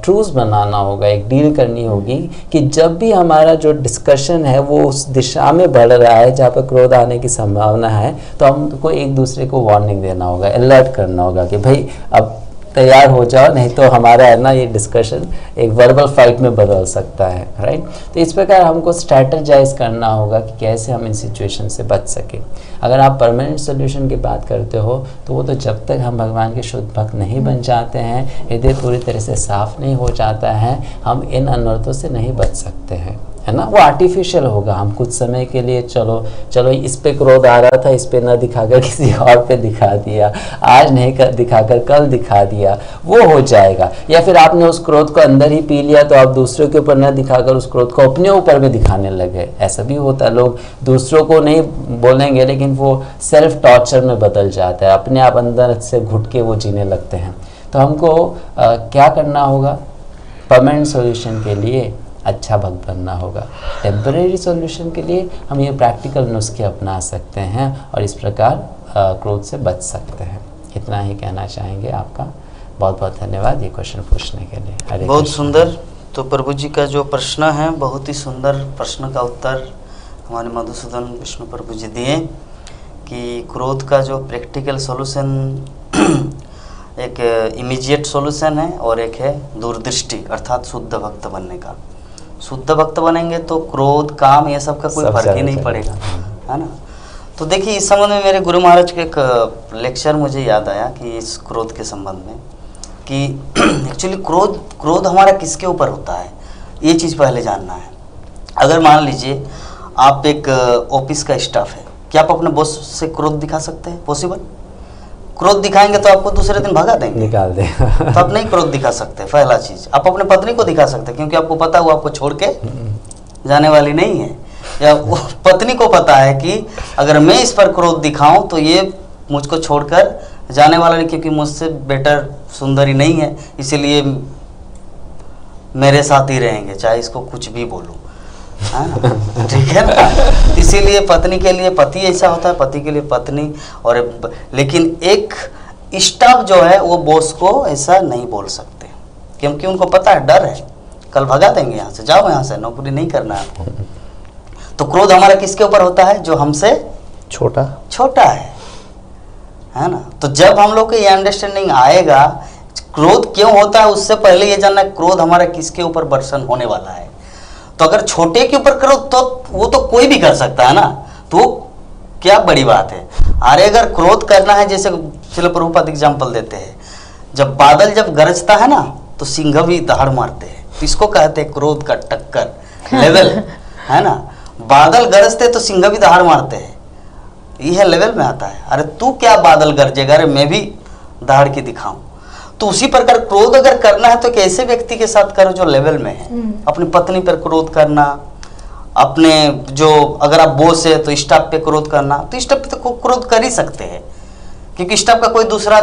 ट्रूस बनाना होगा, एक डील करनी होगी कि जब भी हमारा जो डिस्कशन है वो उस दिशा में बढ़ रहा है जहाँ पर क्रोध आने की संभावना है, तो हमको एक दूसरे को वार्निंग देना होगा, अलर्ट करना होगा कि भाई अब तैयार हो जाओ, नहीं तो हमारा है ना ये डिस्कशन एक वर्बल फाइट में बदल सकता है, राइट। तो इस प्रकार हमको स्ट्रैटेजाइज करना होगा कि कैसे हम इन सिचुएशन से बच सकें। अगर आप परमानेंट सोल्यूशन की बात करते हो तो वो तो जब तक हम भगवान के शुद्ध भक्त नहीं बन जाते हैं, हृदय पूरी तरह से साफ नहीं हो जाता है, हम इन अनर्थों से नहीं बच सकते हैं। है ना, वो आर्टिफिशियल होगा। हम कुछ समय के लिए चलो इस पे क्रोध आ रहा था, इस पे ना दिखाकर किसी और पे दिखा दिया, आज नहीं दिखाकर कल दिखा दिया, वो हो जाएगा। या फिर आपने उस क्रोध को अंदर ही पी लिया तो आप दूसरों के ऊपर ना दिखाकर उस क्रोध को अपने ऊपर में दिखाने लगे। ऐसा भी होता है, लोग दूसरों को नहीं बोलेंगे लेकिन वो सेल्फ टॉर्चर में बदल जाता है, अपने आप अंदर से घुट के वो जीने लगते हैं। तो हमको क्या करना होगा? परमानेंट सॉल्यूशन के लिए अच्छा भक्त बनना होगा। टेम्परेरी सॉल्यूशन के लिए हम ये प्रैक्टिकल नुस्खे अपना सकते हैं और इस प्रकार क्रोध से बच सकते हैं। इतना ही कहना चाहेंगे। आपका बहुत बहुत धन्यवाद ये क्वेश्चन पूछने के लिए। हरे बहुत कृष्ण। सुंदर। तो प्रभु जी का जो प्रश्न है, बहुत ही सुंदर प्रश्न का उत्तर हमारे मधुसूदन विष्णु प्रभु जी दिए कि क्रोध का जो प्रैक्टिकल सॉल्यूशन एक इमीडिएट सॉल्यूशन है और एक है दूरदृष्टि, अर्थात शुद्ध भक्त बनने का। शुद्ध भक्त बनेंगे तो क्रोध, काम, ये सब का कोई सब फर्क ही नहीं चलेगा। पड़ेगा, है ना। तो देखिए, इस संबंध में मेरे गुरु महाराज के एक लेक्चर मुझे याद आया कि इस क्रोध के संबंध में कि एक्चुअली क्रोध हमारा किसके ऊपर होता है, ये चीज़ पहले जानना है। अगर मान लीजिए आप एक ऑफिस का स्टाफ है, क्या आप अपने बॉस से क्रोध दिखा सकते हैं? पॉसिबल? क्रोध दिखाएंगे तो आपको दूसरे दिन भगा देंगे, निकाल दे। तो आप नहीं क्रोध दिखा सकते। पहला चीज, आप अपने पत्नी को दिखा सकते हैं क्योंकि आपको पता है वो आपको छोड़ के जाने वाली नहीं है, या वो पत्नी को पता है कि अगर मैं इस पर क्रोध दिखाऊं तो ये मुझको छोड़कर जाने वाला नहीं, क्योंकि मुझसे बेटर सुंदरी नहीं है, इसीलिए मेरे साथ ही रहेंगे चाहे इसको कुछ भी बोलूं, है ना। ठीक है ना। इसीलिए पत्नी के लिए पति ऐसा होता है, पति के लिए पत्नी। और लेकिन एक स्टाफ जो है वो बॉस को ऐसा नहीं बोल सकते, क्योंकि उनको पता है, डर है, कल भगा देंगे यहाँ से, जाओ यहाँ से, नौकरी नहीं करना है आपको। तो क्रोध हमारा किसके ऊपर होता है? जो हमसे छोटा है ना। तो जब हम लोग को ये अंडरस्टैंडिंग आएगा क्रोध क्यों होता है, उससे पहले ये जानना है क्रोध हमारा किसके ऊपर बर्सन होने वाला है। तो अगर छोटे के ऊपर क्रोध, तो वो तो कोई भी कर सकता है ना, तो क्या बड़ी बात है। अरे अगर क्रोध करना है, जैसे श्रील प्रभुपाद एग्जाम्पल देते हैं, जब बादल जब गरजता है ना तो सिंह भी दहाड़ मारते हैं, तो इसको कहते हैं क्रोध का टक्कर लेवल, है ना। बादल गरजते तो सिंह भी दहाड़ मारते हैं, यह लेवल में आता है। अरे तू क्या बादल गरजेगा, अरे मैं भी दहाड़ के दिखाऊं। तो उसी प्रकार क्रोध अगर करना है तो एक ऐसे व्यक्ति के साथ करो जो लेवल में है। अपनी पत्नी पर क्रोध करना, अपने जो अगर आप बॉस है तो स्टाफ पे क्रोध करना, तो स्टाफ पे तो क्रोध कर ही सकते हैं, क्योंकि स्टाफ का कोई दूसरा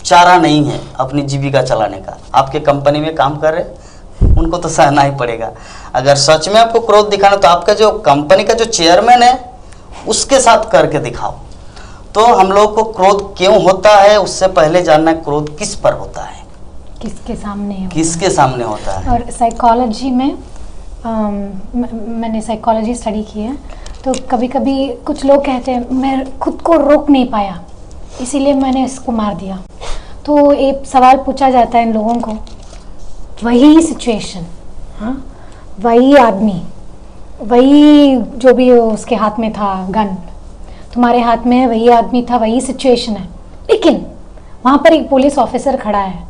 चारा नहीं है अपनी जीविका चलाने का। आपके कंपनी में काम कर रहे, उनको तो सहना ही पड़ेगा। अगर सच में आपको क्रोध दिखाना तो आपका जो कंपनी का जो चेयरमैन है उसके साथ करके दिखाओ। तो हम लोग को क्रोध क्यों होता है, उससे पहले जानना है क्रोध किस पर होता है, किसके सामने होता है। और साइकोलॉजी में मैंने साइकोलॉजी स्टडी की है, तो कभी कभी कुछ लोग कहते हैं मैं खुद को रोक नहीं पाया इसीलिए मैंने इसको मार दिया। तो एक सवाल पूछा जाता है इन लोगों को, वही सिचुएशन, हाँ, वही आदमी, वही जो भी उसके हाथ में था गन, तुम्हारे हाथ में है, वही आदमी था, वही सिचुएशन है, लेकिन वहाँ पर एक पुलिस ऑफिसर खड़ा है,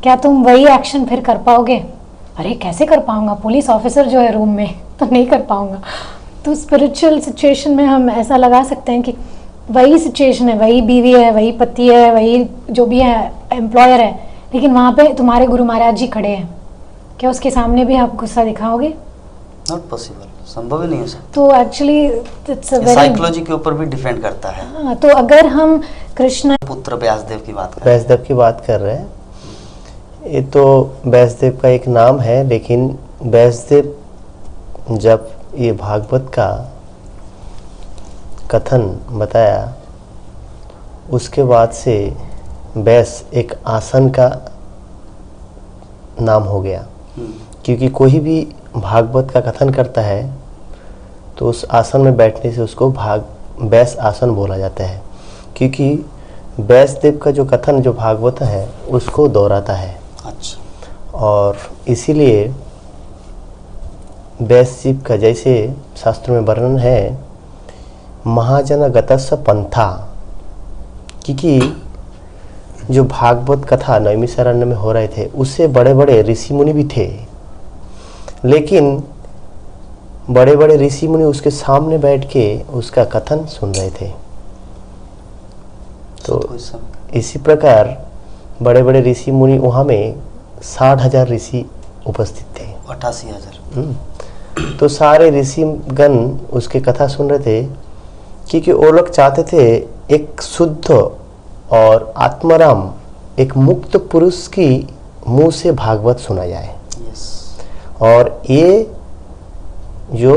क्या तुम वही एक्शन फिर कर पाओगे? अरे कैसे कर पाऊंगा, पुलिस ऑफिसर जो है रूम में, तो नहीं कर पाऊंगा। तो स्पिरिचुअल सिचुएशन में हम ऐसा लगा सकते हैं कि वही सिचुएशन है, वही बीवी है, वही पति है, वही जो भी है एम्प्लॉयर है, लेकिन वहाँ पे तुम्हारे गुरु महाराज जी खड़े हैं, क्या उसके सामने भी आप गुस्सा दिखाओगे? नॉट पॉसिबल, संभव ही नहीं हो सकता। तो actually it's a very, psychology के ऊपर भी डिपेंड करता है। हाँ, तो अगर हम कृष्ण पुत्र व्यासदेव की बात करें, व्यासदेव की बात कर रहे हैं, ये तो व्यासदेव का एक नाम है, लेकिन व्यासदेव जब ये भागवत का कथन बताया उसके बाद से व्यास एक आसन का नाम हो गया, क्योंकि कोई भी भागवत का कथन करता है तो उस आसन में बैठने से उसको व्यास आसन बोला जाता है, क्योंकि व्यासदेव का जो कथन जो भागवत है उसको दोहराता है। अच्छा। और इसीलिए व्यास जी का जैसे शास्त्र में वर्णन है, महाजन गतस्स पंथा, क्योंकि जो भागवत कथा नैमिषारण्य में हो रहे थे उससे बड़े बड़े ऋषि मुनि भी थे, लेकिन बड़े बड़े ऋषि मुनि उसके सामने बैठ के उसका कथन सुन रहे थे। तो इसी प्रकार बड़े बड़े ऋषि मुनि वहाँ में 60,000 ऋषि उपस्थित थे। 88,000। तो सारे ऋषि गण उसके कथा सुन रहे थे, क्योंकि वो लोग चाहते थे एक शुद्ध और आत्माराम, एक मुक्त पुरुष की मुंह से भागवत सुना जाए। और ये जो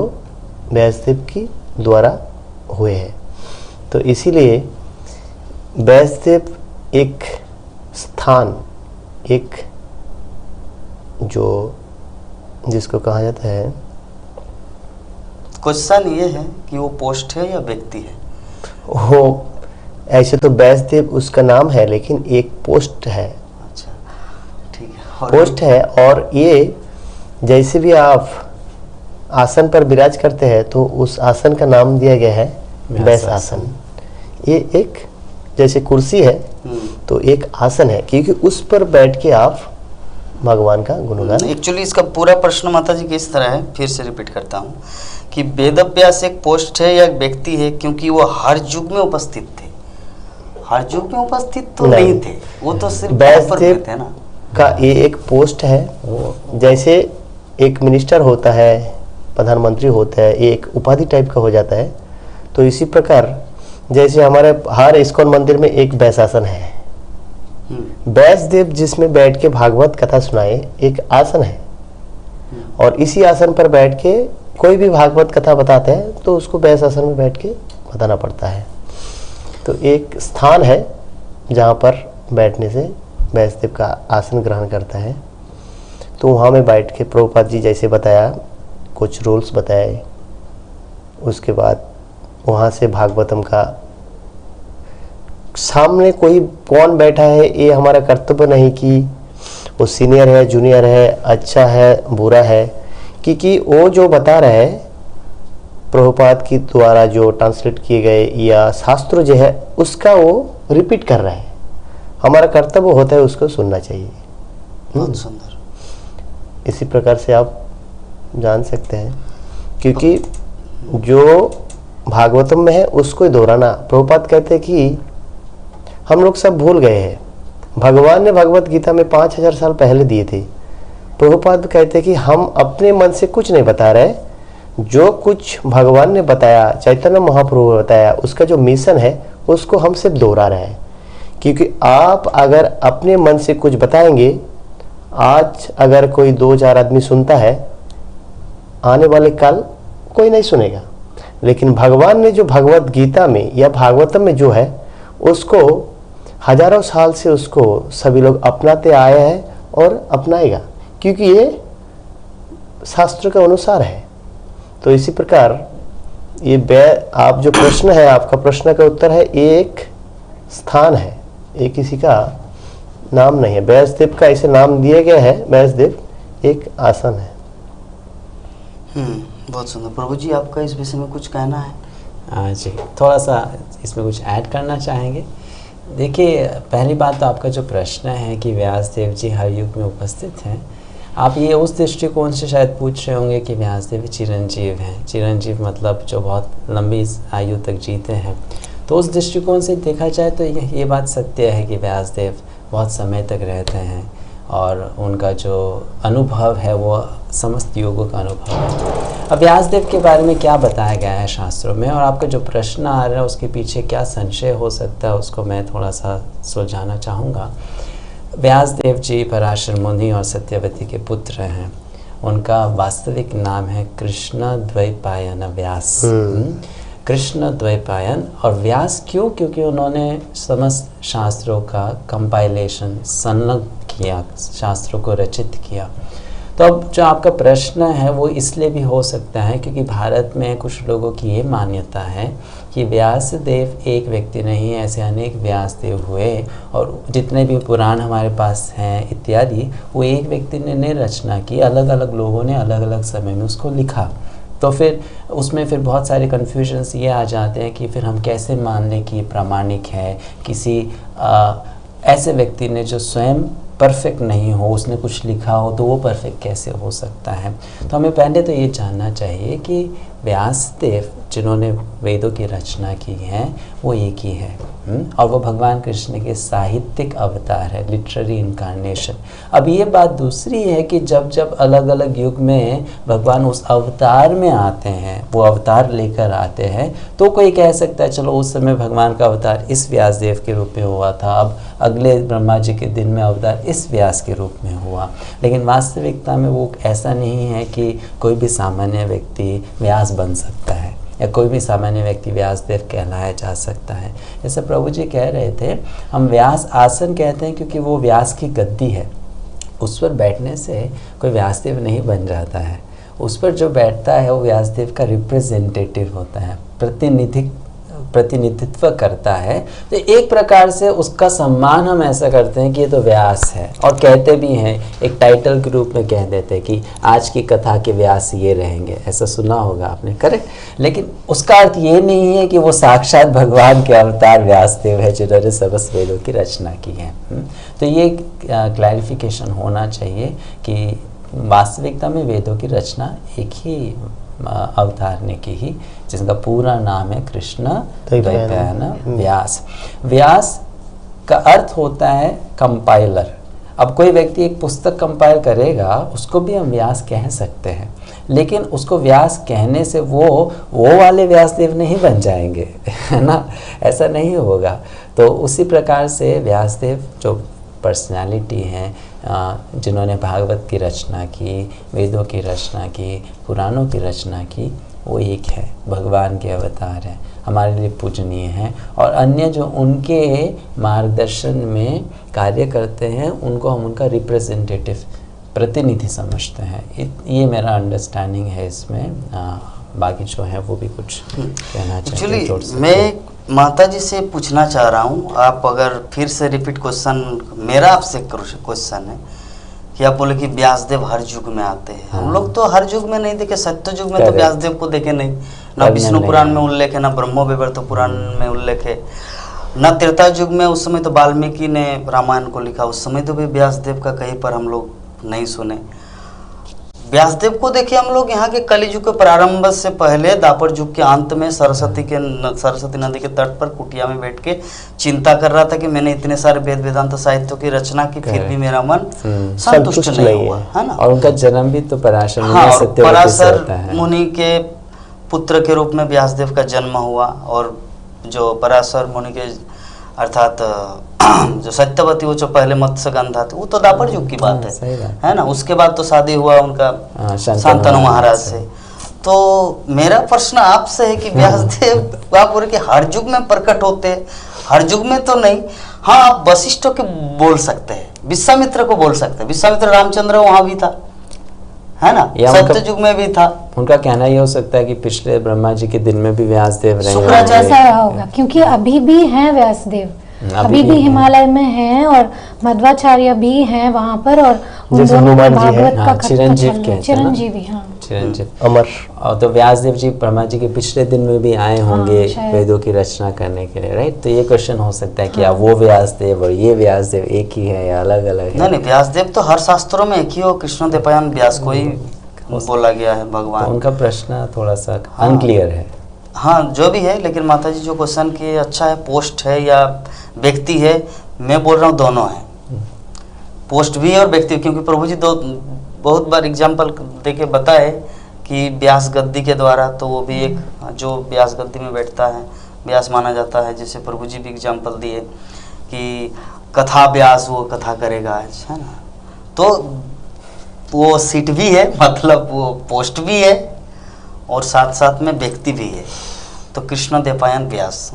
व्यासदेव की द्वारा हुए हैं। तो इसीलिए व्यासदेव एक स्थान, एक जो जिसको कहा जाता है, क्वेश्चन ये है कि वो पोस्ट है या व्यक्ति है? वो ऐसे तो व्यासदेव उसका नाम है, लेकिन एक पोस्ट है। अच्छा, ठीक है। पोस्ट है। और ये जैसे भी आप आसन पर विराज करते हैं तो उस आसन का नाम दिया गया है व्यास आसन। ये एक जैसे कुर्सी है तो एक आसन है, क्योंकि उस पर बैठ के आप भगवान का गुणगान। एक्चुअली इसका पूरा प्रश्न माता जी किस तरह है, फिर से रिपीट करता हूँ कि वेदव्यास एक पोस्ट है या एक व्यक्ति है, क्योंकि वो हर युग में उपस्थित थे। हर युग में उपस्थित तो नहीं थे, वो तो सिर्फ व्यासदेव थे ना का ये एक पोस्ट है। जैसे एक मिनिस्टर होता है, प्रधानमंत्री होता है, ये एक उपाधि टाइप का हो जाता है। तो इसी प्रकार जैसे हमारे हर इस्कॉन मंदिर में एक व्यासासन है। व्यासदेव जिसमें बैठ के भागवत कथा सुनाए एक आसन है, और इसी आसन पर बैठ के कोई भी भागवत कथा बताते हैं तो उसको व्यासासन में बैठ के बताना पड़ता है। तो एक स्थान है जहाँ पर बैठने से व्यासदेव का आसन ग्रहण करता है। तो वहाँ में बैठ के प्रभुपाद जी जैसे बताया, कुछ रूल्स बताए, उसके बाद वहाँ से भागवतम का सामने कोई कौन बैठा है ये हमारा कर्तव्य नहीं कि वो सीनियर है, जूनियर है, अच्छा है, बुरा है, क्योंकि वो जो बता रहे हैं प्रभुपाद की द्वारा जो ट्रांसलेट किए गए या शास्त्र जो है उसका वो रिपीट कर रहा है। हमारा कर्तव्य होता है उसको सुनना चाहिए। बहुत सुंदर। इसी प्रकार से आप जान सकते हैं, क्योंकि जो भागवतम में है उसको ही दोहराना। प्रभुपाद कहते हैं कि हम लोग सब भूल गए हैं, भगवान ने भगवत गीता में 5000 साल पहले दिए थे। प्रभुपाद कहते हैं कि हम अपने मन से कुछ नहीं बता रहे, जो कुछ भगवान ने बताया, चैतन्य महाप्रभु ने बताया, उसका जो मिशन है उसको हम सिर्फ दोहरा रहे हैं। क्योंकि आप अगर अपने मन से कुछ बताएंगे, आज अगर कोई 2-4 आदमी सुनता है, आने वाले कल कोई नहीं सुनेगा। लेकिन भगवान ने जो भगवत गीता में या भागवतम में जो है उसको हजारों साल से उसको सभी लोग अपनाते आए हैं और अपनाएगा, क्योंकि ये शास्त्र के अनुसार है। तो इसी प्रकार ये आप जो प्रश्न है, आपका प्रश्न का उत्तर है ये एक स्थान है, ये किसी का नाम नहीं है। व्यासदेव का ऐसे नाम दिया गया है, व्यासदेव एक आसन है। बहुत सुंदर। प्रभु जी आपका इस विषय में कुछ कहना है? हाँ जी, थोड़ा सा इसमें कुछ ऐड करना चाहेंगे। देखिए, पहली बात तो आपका जो प्रश्न है कि व्यासदेव जी हर युग में उपस्थित हैं, आप ये उस दृष्टिकोण से शायद पूछ रहे होंगे कि व्यासदेव चिरंजीव हैं। चिरंजीव मतलब जो बहुत लंबी आयु तक जीते हैं। तो उस दृष्टिकोण से देखा जाए तो ये बात सत्य है कि व्यासदेव बहुत समय तक रहते हैं और उनका जो अनुभव है वो समस्त युगों का अनुभव है। अब व्यासदेव के बारे में क्या बताया गया है शास्त्रों में, और आपका जो प्रश्न आ रहा है उसके पीछे क्या संशय हो सकता है, उसको मैं थोड़ा सा सुलझाना चाहूँगा। व्यासदेव जी पराशर मुनि और सत्यवती के पुत्र हैं। उनका वास्तविक नाम है कृष्ण द्वैपायन व्यास। कृष्ण द्वैपायन। और व्यास क्यों? क्योंकि उन्होंने समस्त शास्त्रों का कंपाइलेशन, संलग्न किया, शास्त्रों को रचित किया। तो अब जो आपका प्रश्न है वो इसलिए भी हो सकता है क्योंकि भारत में कुछ लोगों की ये मान्यता है कि व्यासदेव एक व्यक्ति नहीं है, ऐसे अनेक व्यासदेव हुए और जितने भी पुराण हमारे पास हैं इत्यादि, वो एक व्यक्ति ने नहीं रचना की, अलग अलग लोगों ने अलग अलग समय में उसको लिखा। तो फिर उसमें फिर बहुत सारे कन्फ्यूजन्स ये आ जाते हैं कि फिर हम कैसे मान लें कि प्रामाणिक है, किसी ऐसे व्यक्ति ने जो स्वयं परफेक्ट नहीं हो, उसने कुछ लिखा हो तो वो परफेक्ट कैसे हो सकता है। तो हमें पहले तो ये जानना चाहिए कि व्यासदेव जिन्होंने वेदों की रचना की है वो एक ही है, और वो भगवान कृष्ण के साहित्यिक अवतार है, लिटरेरी इनकारनेशन। अब ये बात दूसरी है कि जब जब अलग अलग युग में भगवान उस अवतार में आते हैं, वो अवतार लेकर आते हैं, तो कोई कह सकता है चलो उस समय भगवान का अवतार इस व्यासदेव के रूप में हुआ था, अब अगले ब्रह्मा जी के दिन में अवतार इस व्यास के रूप में हुआ। लेकिन वास्तविकता में वो ऐसा नहीं है कि कोई भी सामान्य व्यक्ति व्यास बन सकता है या कोई भी सामान्य व्यक्ति व्यासदेव कहलाया जा सकता है। जैसे प्रभु जी कह रहे थे, हम व्यास आसन कहते हैं क्योंकि वो व्यास की गद्दी है, उस पर बैठने से कोई व्यासदेव नहीं बन जाता है। उस पर जो बैठता है वो व्यासदेव का रिप्रेजेंटेटिव होता है, प्रतिनिधित्व करता है। तो एक प्रकार से उसका सम्मान हम ऐसा करते हैं कि ये तो व्यास है, और कहते भी हैं, एक टाइटल के रूप में कह देते हैं कि आज की कथा के व्यास ये रहेंगे, ऐसा सुना होगा आपने, करेक्ट। लेकिन उसका अर्थ ये नहीं है कि वो साक्षात भगवान के अवतार व्यासदेव है जिन्होंने समस्त वेदों की रचना की है। तो ये क्लैरिफिकेशन होना चाहिए कि वास्तविकता में वेदों की रचना एक ही अवतार ने की ही, जिसका पूरा नाम है कृष्ण द्वैपायन व्यास। व्यास का अर्थ होता है कंपाइलर। अब कोई व्यक्ति एक पुस्तक कंपाइल करेगा, उसको भी हम व्यास कह सकते हैं, लेकिन उसको व्यास कहने से वो वाले व्यासदेव नहीं बन जाएंगे, है ना, ऐसा नहीं होगा। तो उसी प्रकार से व्यासदेव जो पर्सनालिटी हैं, जिन्होंने भागवत की रचना की, वेदों की रचना की, पुराणों की रचना की, वो एक है, भगवान के अवतार हैं, हमारे लिए पूजनीय हैं। और अन्य जो उनके मार्गदर्शन में कार्य करते हैं उनको हम उनका रिप्रेजेंटेटिव, प्रतिनिधि समझते हैं। ये मेरा अंडरस्टैंडिंग है इसमें। बाकी जो है वो भी कुछ कहना चाहिए। एक्चुअली मैं माता जी से पूछना चाह रहा हूँ, आप अगर फिर से रिपीट क्वेश्चन, मेरा आपसे क्वेश्चन है कि आप बोले कि व्यासदेव हर युग में आते हैं। हम लोग तो हर युग में नहीं देखे, सत्य युग में तो व्यासदेव को देखे नहीं, ना विष्णु पुराण में उल्लेख है, ना ब्रह्मो वैवर्त पुराण में उल्लेख है, ना त्रेता युग में, उस समय तो वाल्मीकि ने रामायण को लिखा, उस समय तो भी व्यासदेव का कहीं पर हम लोग नहीं सुने। व्यासदेव को देखिए हम लोग यहाँ के कलि युग के प्रारंभ से पहले द्वापर युग के अंत में सरस्वती नदी के तट पर कुटिया में बैठ के चिंता कर रहा था कि मैंने इतने सारे वेद वेदांत साहित्यों की रचना की, फिर भी मेरा मन संतुष्ट नहीं हुआ, है ना। और उनका जन्म भी तो पराशर मुनि के पुत्र के रूप में व्यासदेव का जन्म हुआ, और जो पराशर मुनि के अर्थात जो सत्यवती, वो जो पहले मत्स्य गंधा थे, वो तो द्वापर युग की बात है ना। उसके बाद तो शादी हुआ उनका शांतनु महाराज से। तो मेरा प्रश्न आपसे है कि व्यासदेव आप बोले कि हर युग में प्रकट होते हैं, हर युग में तो नहीं। हाँ, आप वशिष्ठ के बोल सकते हैं, विश्वामित्र को बोल सकते हैं, विश्वामित्र रामचंद्र वहाँ भी था, है ना, सत्य युग में भी था। उनका कहना ये हो सकता है कि पिछले ब्रह्मा जी के दिन में भी व्यासदेव रहे, ऐसा रहा होगा, क्योंकि अभी भी हैं व्यासदेव, अभी भी हिमालय में हैं, और मध्वाचार्य भी हैं वहाँ पर, और भागवत का चिरंजीवी, हाँ चिरंजीव अमर। और तो व्यासदेव जी ब्रह्मा जी के पिछले दिन में भी आए होंगे वेदों की रचना करने के लिए, राइट। तो ये क्वेश्चन हो सकता है कि हाँ। वो व्यासदेव और ये व्यासदेव एक ही है या अलग अलग है? नहीं, व्यासदेव तो हर शास्त्रों में एक ही हो, कृष्ण द्वैपायन व्यास को ही बोला गया है भगवान। तो उनका प्रश्न थोड़ा सा अनक्लियर है। हाँ, जो भी है, लेकिन माता जी जो क्वेश्चन किए अच्छा है, पोस्ट है या व्यक्ति है, मैं बोल रहा हूँ दोनों है, पोस्ट भी है और व्यक्ति, क्योंकि प्रभु जी बहुत बार एग्जाम्पल देके बताए कि व्यास गद्दी के द्वारा, तो वो भी एक जो व्यास गद्दी में बैठता है व्यास माना जाता है। जैसे प्रभु जी भी एग्जाम्पल दिए कि कथा व्यास, वो कथा करेगा, है ना। तो वो सीट भी है, मतलब वो पोस्ट भी है, और साथ साथ में व्यक्ति भी है। तो कृष्ण द्वैपायन व्यास।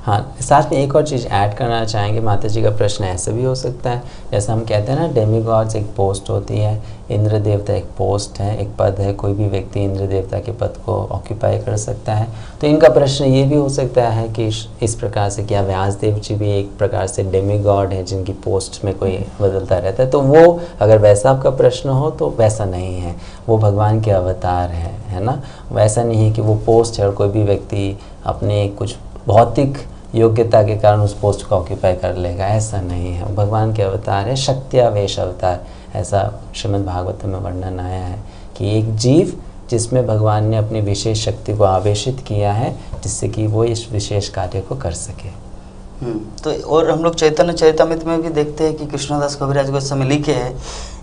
हाँ, साथ में एक और चीज़ ऐड करना चाहेंगे। माता जी का प्रश्न ऐसा भी हो सकता है, जैसे हम कहते हैं ना, डेमीगॉड्स एक पोस्ट होती है, इंद्र देवता एक पोस्ट है, एक पद है, कोई भी व्यक्ति इंद्र देवता के पद को ऑक्यूपाई कर सकता है। तो इनका प्रश्न ये भी हो सकता है कि इस प्रकार से क्या व्यासदेव जी भी एक प्रकार से डेमीगॉड है जिनकी पोस्ट में कोई बदलता रहता है? तो वो अगर वैसा आपका प्रश्न हो तो वैसा नहीं है, वो भगवान के अवतार है ना। वैसा नहीं है कि वो पोस्ट है और कोई भी व्यक्ति अपने कुछ भौतिक योग्यता के कारण उस पोस्ट को ऑक्यूपाई कर लेगा, ऐसा नहीं है। भगवान के अवतार है, शक्त्यावेश अवतार, ऐसा श्रीमद् भागवत में वर्णन आया है कि एक जीव जिसमें भगवान ने अपनी विशेष शक्ति को आवेशित किया है जिससे कि वो इस विशेष कार्य को कर सके। तो और हम लोग चैतन्य चरितमृत में भी देखते हैं कि कृष्णदास कविराज गोस्वामी लिखे हैं,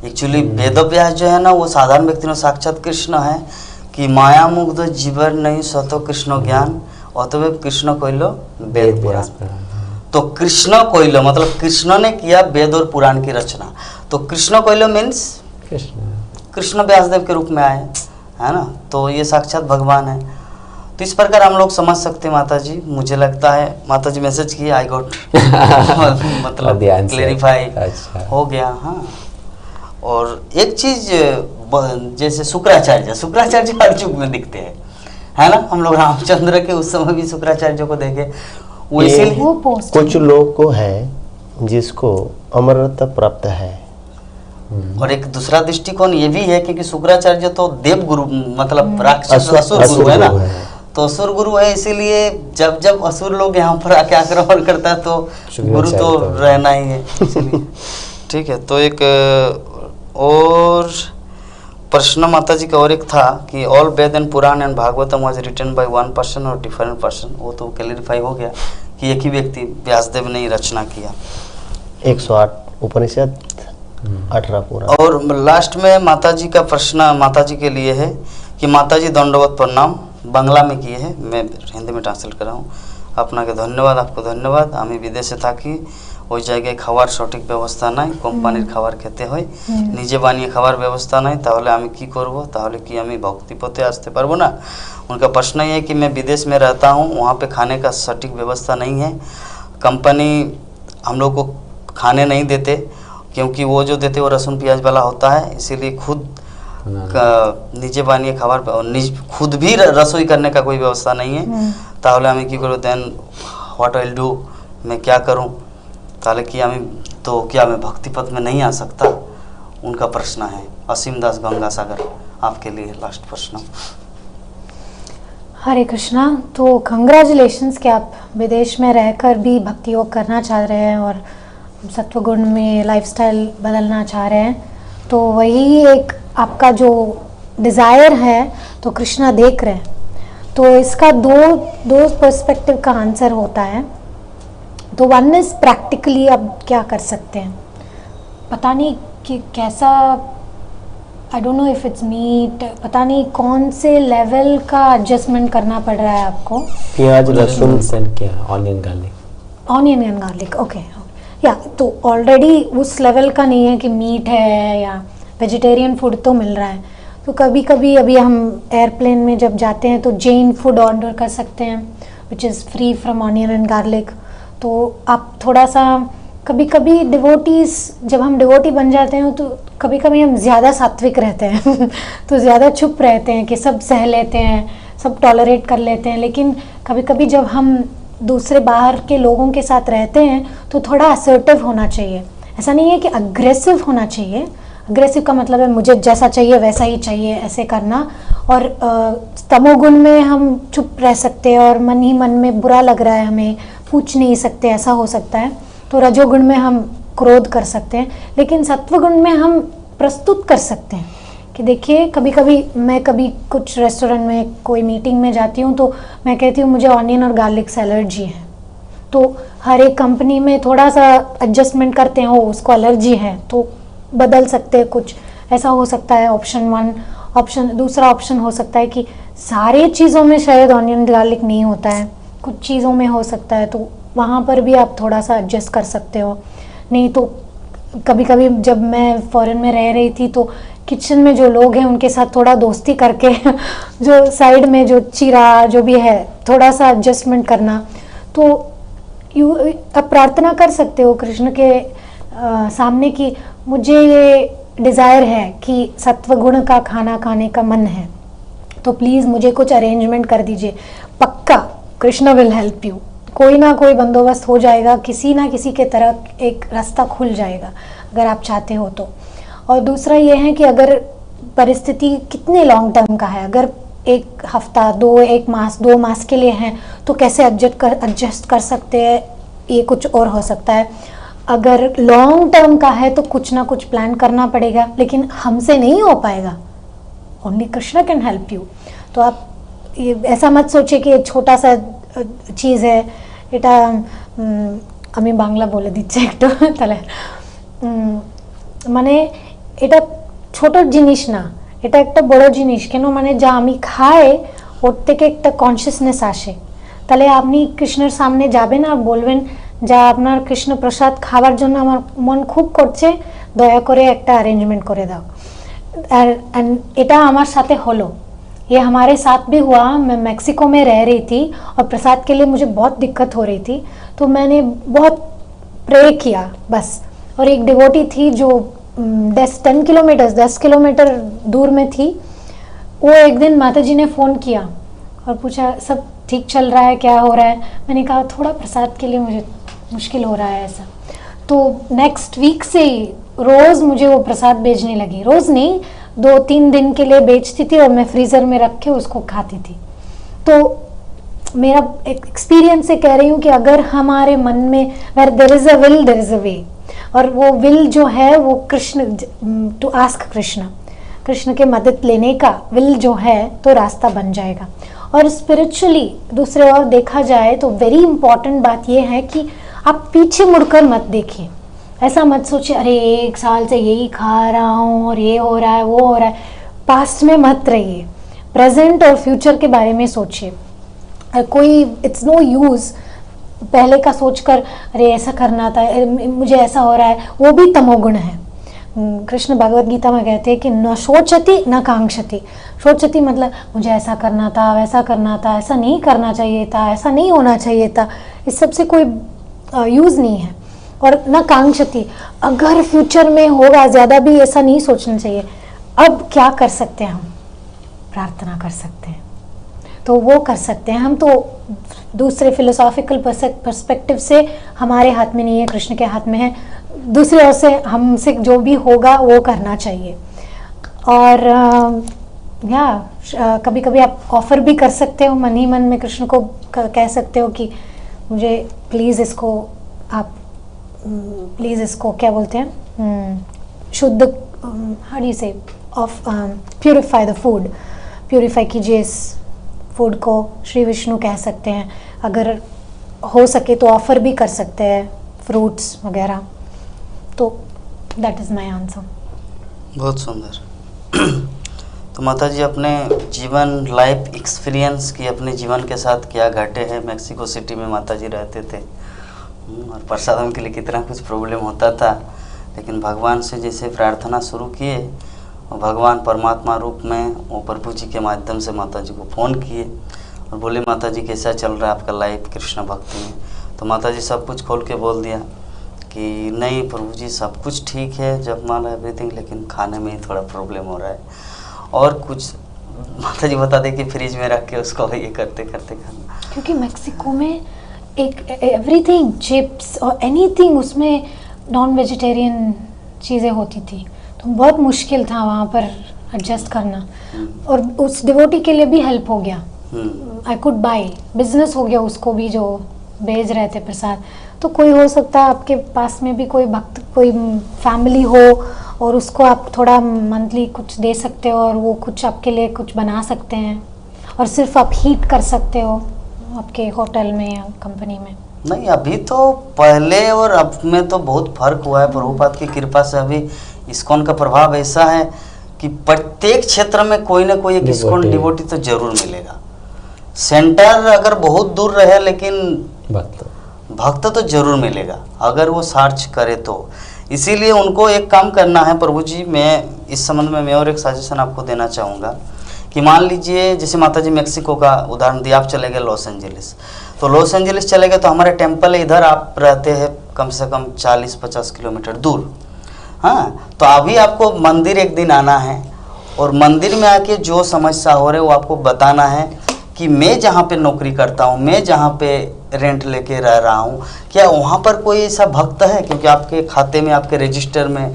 एक्चुअली वेदव्यास जो है ना वो साधारण व्यक्ति में साक्षात कृष्ण है कि माया मुग्ध जीवन नहीं सतो कृष्ण ज्ञान अतवेव कृष्ण कोइलो वेद पुराण। तो कृष्ण कोइलो मतलब कृष्ण ने किया वेद और पुराण की रचना। तो कृष्ण कोइलो मीन्स कृष्ण व्यासदेव के रूप में आए, है ना। तो ये साक्षात भगवान है। तो इस प्रकार हम लोग समझ सकते हैं माता जी। मुझे लगता है माता जी मैसेज किए, आई गॉट मतलब क्लेरिफाई हो गया। हाँ, और एक चीज जैसे शुक्राचार्य हर युग में दिखते हैं, है ना। हम लोग रामचंद्र के उस समय भी शुक्राचार्य को देखे, वो इसीलिए कुछ लोग को है जिसको अमरता प्राप्त है। और एक दूसरा दृष्टिकोण ये भी है क्योंकि शुक्राचार्य तो देव गुरु मतलब राक्षस असुर गुरु है ना। तो असुर गुरु है, इसीलिए जब जब असुर लोग यहाँ पर आके आक्रमण करता है तो गुरु तो रहना ही है, इसीलिए ठीक है। तो एक और प्रश्न माता जी का और एक था कि all Veda and Purana and Bhagavatam was written by one person और डिफरेंट पर्सन। वो तो क्लैरिफाई हो गया कि एक ही व्यक्ति व्यासदेव ने रचना किया। 108 उपनिषद 18 पुराण। और लास्ट में माता जी का प्रश्न माता जी के लिए है कि माता जी दंडवत प्रणाम बांग्ला में किए हैं, मैं हिंदी में ट्रांसलेट कर रहा हूँ। আপনাকে ধন্যবাদ, आपको ধন্যবাদ। আমি বিদেশে থাকি, ওই জায়গায় খাওয়ার সঠিক ব্যবস্থা নাই, কোম্পানির খাবার খেতে হয়, নিজে বানিয়ে খাওয়ার ব্যবস্থা নাই, তাহলে আমি কি করব? তাহলে কি আমি भक्ति पथे আসতে पारबो ना? उनका प्रश्न ये है कि मैं विदेश में रहता हूँ, वहाँ पे खाने का सटीक व्यवस्था नहीं है, कंपनी हम लोग को खाने नहीं देते क्योंकि वो जो देते वो लहसुन प्याज वाला होता है, इसीलिए खुद निजे बानिए खाবার खुद भी रसोई करने का कोई व्यवस्था नहीं है। তাহলে আমি কি করব? देन व्हाट आई डू, मैं क्या करूं? ताले कि আমি तो क्या मैं भक्ति पथ में नहीं आ सकता? उनका प्रश्न है। असीम दास गंगासागर, आपके लिए लास्ट प्रश्न। हरे कृष्णा। तो कंग्रेचुलेशंस कि आप विदेश में रहकर भी भक्ति योग करना चाह रहे हैं और सत्वगुण में लाइफस्टाइल बदलना चाह रहे हैं। तो वही एक आपका जो डिज़ायर है तो कृष्णा देख रहे हैं। तो इसका दो पर्सपेक्टिव का आंसर होता है। तो वन इज़ प्रैक्टिकली अब क्या कर सकते हैं, पता नहीं कि कैसा, I don't know if it's meat, पता नहीं कौन से लेवल का एडजस्टमेंट करना पड़ रहा है आपको। प्याज लहसुन क्या ऑनियन एंड गार्लिक, ओके। या तो ऑलरेडी उस लेवल का नहीं है कि मीट है या वेजिटेरियन फूड तो मिल रहा है। तो कभी कभी अभी हम एयरप्लेन में जब जाते हैं तो जैन फूड ऑर्डर कर सकते हैं which is free from onion and garlic. तो आप थोड़ा सा कभी कभी डिवोटीज़, जब हम डिवोटी बन जाते हैं तो कभी कभी हम ज़्यादा सात्विक रहते हैं तो ज़्यादा चुप रहते हैं कि सब सह लेते हैं, सब टॉलरेट कर लेते हैं। लेकिन कभी कभी जब हम दूसरे बाहर के लोगों के साथ रहते हैं तो थोड़ा असर्टिव होना चाहिए। ऐसा नहीं है कि अग्रेसिव होना चाहिए, अग्रेसिव का मतलब है मुझे जैसा चाहिए वैसा ही चाहिए ऐसे करना। और तमोगुण में हम चुप रह सकते हैं और मन ही मन में बुरा लग रहा है हमें, पूछ नहीं सकते, ऐसा हो सकता है। तो रजोगुण में हम क्रोध कर सकते हैं, लेकिन सत्वगुण में हम प्रस्तुत कर सकते हैं कि देखिए कभी कभी मैं कभी कुछ रेस्टोरेंट में कोई मीटिंग में जाती हूँ तो मैं कहती हूँ मुझे ऑनियन और गार्लिक से एलर्जी है। तो हर एक कंपनी में थोड़ा सा एडजस्टमेंट करते हैं, वो उसको एलर्जी है तो बदल सकते हैं कुछ, ऐसा हो सकता है। दूसरा ऑप्शन हो सकता है कि सारी चीज़ों में शायद ऑनियन गार्लिक नहीं होता है, कुछ चीज़ों में हो सकता है, तो वहाँ पर भी आप थोड़ा सा एडजस्ट कर सकते हो। नहीं तो कभी कभी जब मैं फॉरेन में रह रही थी तो किचन में जो लोग हैं उनके साथ थोड़ा दोस्ती करके जो साइड में जो चीरा जो भी है थोड़ा सा एडजस्टमेंट करना। तो आप प्रार्थना कर सकते हो कृष्ण के सामने कि मुझे ये डिज़ायर है कि सत्वगुण का खाना खाने का मन है, तो प्लीज़ मुझे कुछ अरेंजमेंट कर दीजिए। पक्का कृष्ण विल हेल्प यू, कोई ना कोई बंदोबस्त हो जाएगा, किसी ना किसी के तरह एक रास्ता खुल जाएगा अगर आप चाहते हो तो। और दूसरा ये है कि अगर परिस्थिति कितने लॉन्ग टर्म का है, अगर एक हफ्ता, एक मास, 2 मास के लिए हैं तो कैसे एडजस्ट कर सकते हैं, ये कुछ और हो सकता है। अगर लॉन्ग टर्म का है तो कुछ ना कुछ प्लान करना पड़ेगा, लेकिन हमसे नहीं हो पाएगा। Only Krishna can help you. तो आप ये ऐसा मत सोचिए कि छोटा सा चीज़ है, এটা আমি বাংলা বলে দিচ্ছি একটু তাহলে মানে এটা ছোট জিনিস না, এটা একটা বড় জিনিস। কেন মানে যা আমি খাই ওর থেকে একটা কনসিয়াসনেস আসে। তাহলে আপনি কৃষ্ণের সামনে যাবেন আর বলবেন যা আপনার কৃষ্ণ প্রসাদ খাওয়ার জন্য আমার মন খুব করছে, দয়া করে একটা অ্যারেঞ্জমেন্ট করে দাও। আর এটা আমার সাথে হলো, ये हमारे साथ भी हुआ। मैं मैक्सिको में रह रही थी और प्रसाद के लिए मुझे बहुत दिक्कत हो रही थी, तो मैंने बहुत प्रे किया बस। और एक डिवोटी थी जो 10 किलोमीटर दूर में थी, वो एक दिन माता जी ने फ़ोन किया और पूछा सब ठीक चल रहा है, क्या हो रहा है। मैंने कहा थोड़ा प्रसाद के लिए मुझे मुश्किल हो रहा है ऐसा। तो नेक्स्ट वीक से ही रोज़ मुझे वो प्रसाद भेजने लगी। रोज़ नहीं, 2-3 दिन के लिए बेचती थी और मैं फ्रीज़र में रख के उसको खाती थी। तो मेरा एक्सपीरियंस से कह रही हूँ कि अगर हमारे मन में where there is a will there is a way, और वो विल जो है वो कृष्ण, टू आस्क कृष्ण के मदद लेने का विल जो है तो रास्ता बन जाएगा। और स्पिरिचुअली दूसरे ओर देखा जाए तो वेरी इंपॉर्टेंट बात ये है कि आप पीछे मुड़कर मत देखिए। ऐसा मत सोचिए अरे 1 साल से यही खा रहा हूँ और ये हो रहा है वो हो रहा है। पास्ट में मत रहिए, प्रेजेंट और फ्यूचर के बारे में सोचिए। कोई इट्स नो यूज़ पहले का सोचकर अरे ऐसा करना था, मुझे ऐसा हो रहा है, वो भी तमोगुण है। कृष्ण भगवद गीता में कहते हैं कि न शोचति न कांक्षति। शोचति मतलब मुझे ऐसा करना था, वैसा करना था, ऐसा नहीं करना चाहिए था, ऐसा नहीं होना चाहिए था, इस सब से कोई यूज़ नहीं है। और न कांक्षति, अगर फ्यूचर में होगा, ज़्यादा भी ऐसा नहीं सोचना चाहिए। अब क्या कर सकते हैं हम? प्रार्थना कर सकते हैं, तो वो कर सकते हैं हम। तो दूसरे फिलोसॉफिकल पर्सपेक्टिव से हमारे हाथ में नहीं है, कृष्ण के हाथ में है। दूसरी ओर से हमसे जो भी होगा वो करना चाहिए। और कभी कभी आप ऑफ़र भी कर सकते हो, मन ही मन में कृष्ण को कह सकते हो कि मुझे प्लीज़ इसको आप प्लीज़ इसको क्या बोलते हैं, शुद्ध, हाउ डू यू से, of purify the food, purify कीजिए इस फूड को, श्री विष्णु कह सकते हैं। अगर हो सके तो ऑफ़र भी कर सकते हैं, फ्रूट्स वगैरह। तो दैट इज़ माय आंसर। बहुत सुंदर। तो माता जी अपने जीवन, लाइफ एक्सपीरियंस की, अपने जीवन के साथ क्या घटे हैं। मैक्सिको सिटी में माता जी रहते थे और प्रसादम के लिए कितना कुछ प्रॉब्लम होता था, लेकिन भगवान से जैसे प्रार्थना शुरू किए और भगवान परमात्मा रूप में वो प्रभु जी के माध्यम से माता जी को फ़ोन किए और बोले माता जी कैसा चल रहा है आपका लाइफ कृष्ण भक्ति में। तो माता जी सब कुछ खोल के बोल दिया कि नहीं प्रभु जी सब कुछ ठीक है, जपमाला एवरीथिंग, लेकिन खाने में ही थोड़ा प्रॉब्लम हो रहा है। और कुछ माता जी बता दे कि फ्रिज में रख के उसको ये करते करते खाना, क्योंकि मैक्सिको में एक एवरीथिंग, चिप्स और एनीथिंग, उसमें नॉन वेजिटेरियन चीज़ें होती थी, तो बहुत मुश्किल था वहाँ पर एडजस्ट करना। और उस डिवोटी के लिए भी हेल्प हो गया, आई कुड बाय, बिजनेस हो गया उसको भी जो भेज रहे थे प्रसाद। तो कोई हो सकता है आपके पास में भी कोई भक्त, कोई फैमिली हो और उसको आप थोड़ा मंथली कुछ दे सकते हो और वो कुछ आपके लिए कुछ बना सकते हैं, और सिर्फ आप हीट कर सकते हो आपके होटल में या कंपनी में। नहीं, अभी तो पहले और अब में तो बहुत फर्क हुआ है। प्रभुपाद की कृपा से अभी इस्कॉन का प्रभाव ऐसा है कि प्रत्येक क्षेत्र में कोई ना कोई एक इस्कॉन डिवोटी तो जरूर मिलेगा। सेंटर अगर बहुत दूर रहे लेकिन भक्त तो जरूर मिलेगा अगर वो सर्च करे तो। इसीलिए उनको एक काम करना है प्रभु जी। मैं इस संबंध में मैं और एक सजेशन आपको देना चाहूँगा कि मान लीजिए जैसे माता जी मैक्सिको का उदाहरण दिया, आप चले गए लॉस एंजलिस, तो लॉस एंजलिस चले गए तो हमारे टेम्पल है इधर, आप रहते हैं कम से कम 40-50 किलोमीटर दूर। हाँ, तो अभी आपको मंदिर एक दिन आना है और मंदिर में आके जो समस्या हो रही है वो आपको बताना है कि मैं जहाँ पे नौकरी करता हूँ, मैं जहाँ पे रेंट लेके रह रहा हूँ, क्या वहाँ पर कोई ऐसा भक्त है, क्योंकि आपके खाते में, आपके रजिस्टर में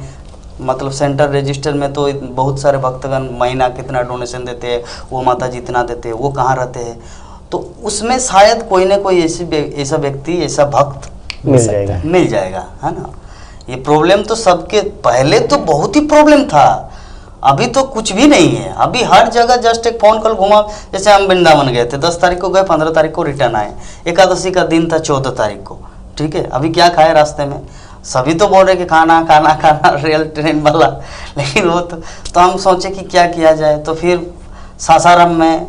मतलब सेंटर रजिस्टर में तो बहुत सारे भक्तगण महीना कितना डोनेशन देते हैं, वो माता जी इतना देते हैं, वो कहाँ रहते हैं, तो उसमें शायद कोई ना कोई ऐसा व्यक्ति, ऐसा भक्त मिल जाएगा, है ना। ये प्रॉब्लम तो सबके, पहले तो बहुत ही प्रॉब्लम था, अभी तो कुछ भी नहीं है। अभी हर जगह जस्ट एक फ़ोन कॉल घुमा। जैसे हम वृंदावन गए थे, 10 तारीख को गए, 15 तारीख को रिटर्न आए, एकादशी का दिन था 14 तारीख को, ठीक है। अभी क्या खाए रास्ते में, सभी तो बोल रहे कि खाना खाना खाना रेल ट्रेन वाला, लेकिन वो तो हम सोचे कि क्या किया जाए। तो फिर सासाराम में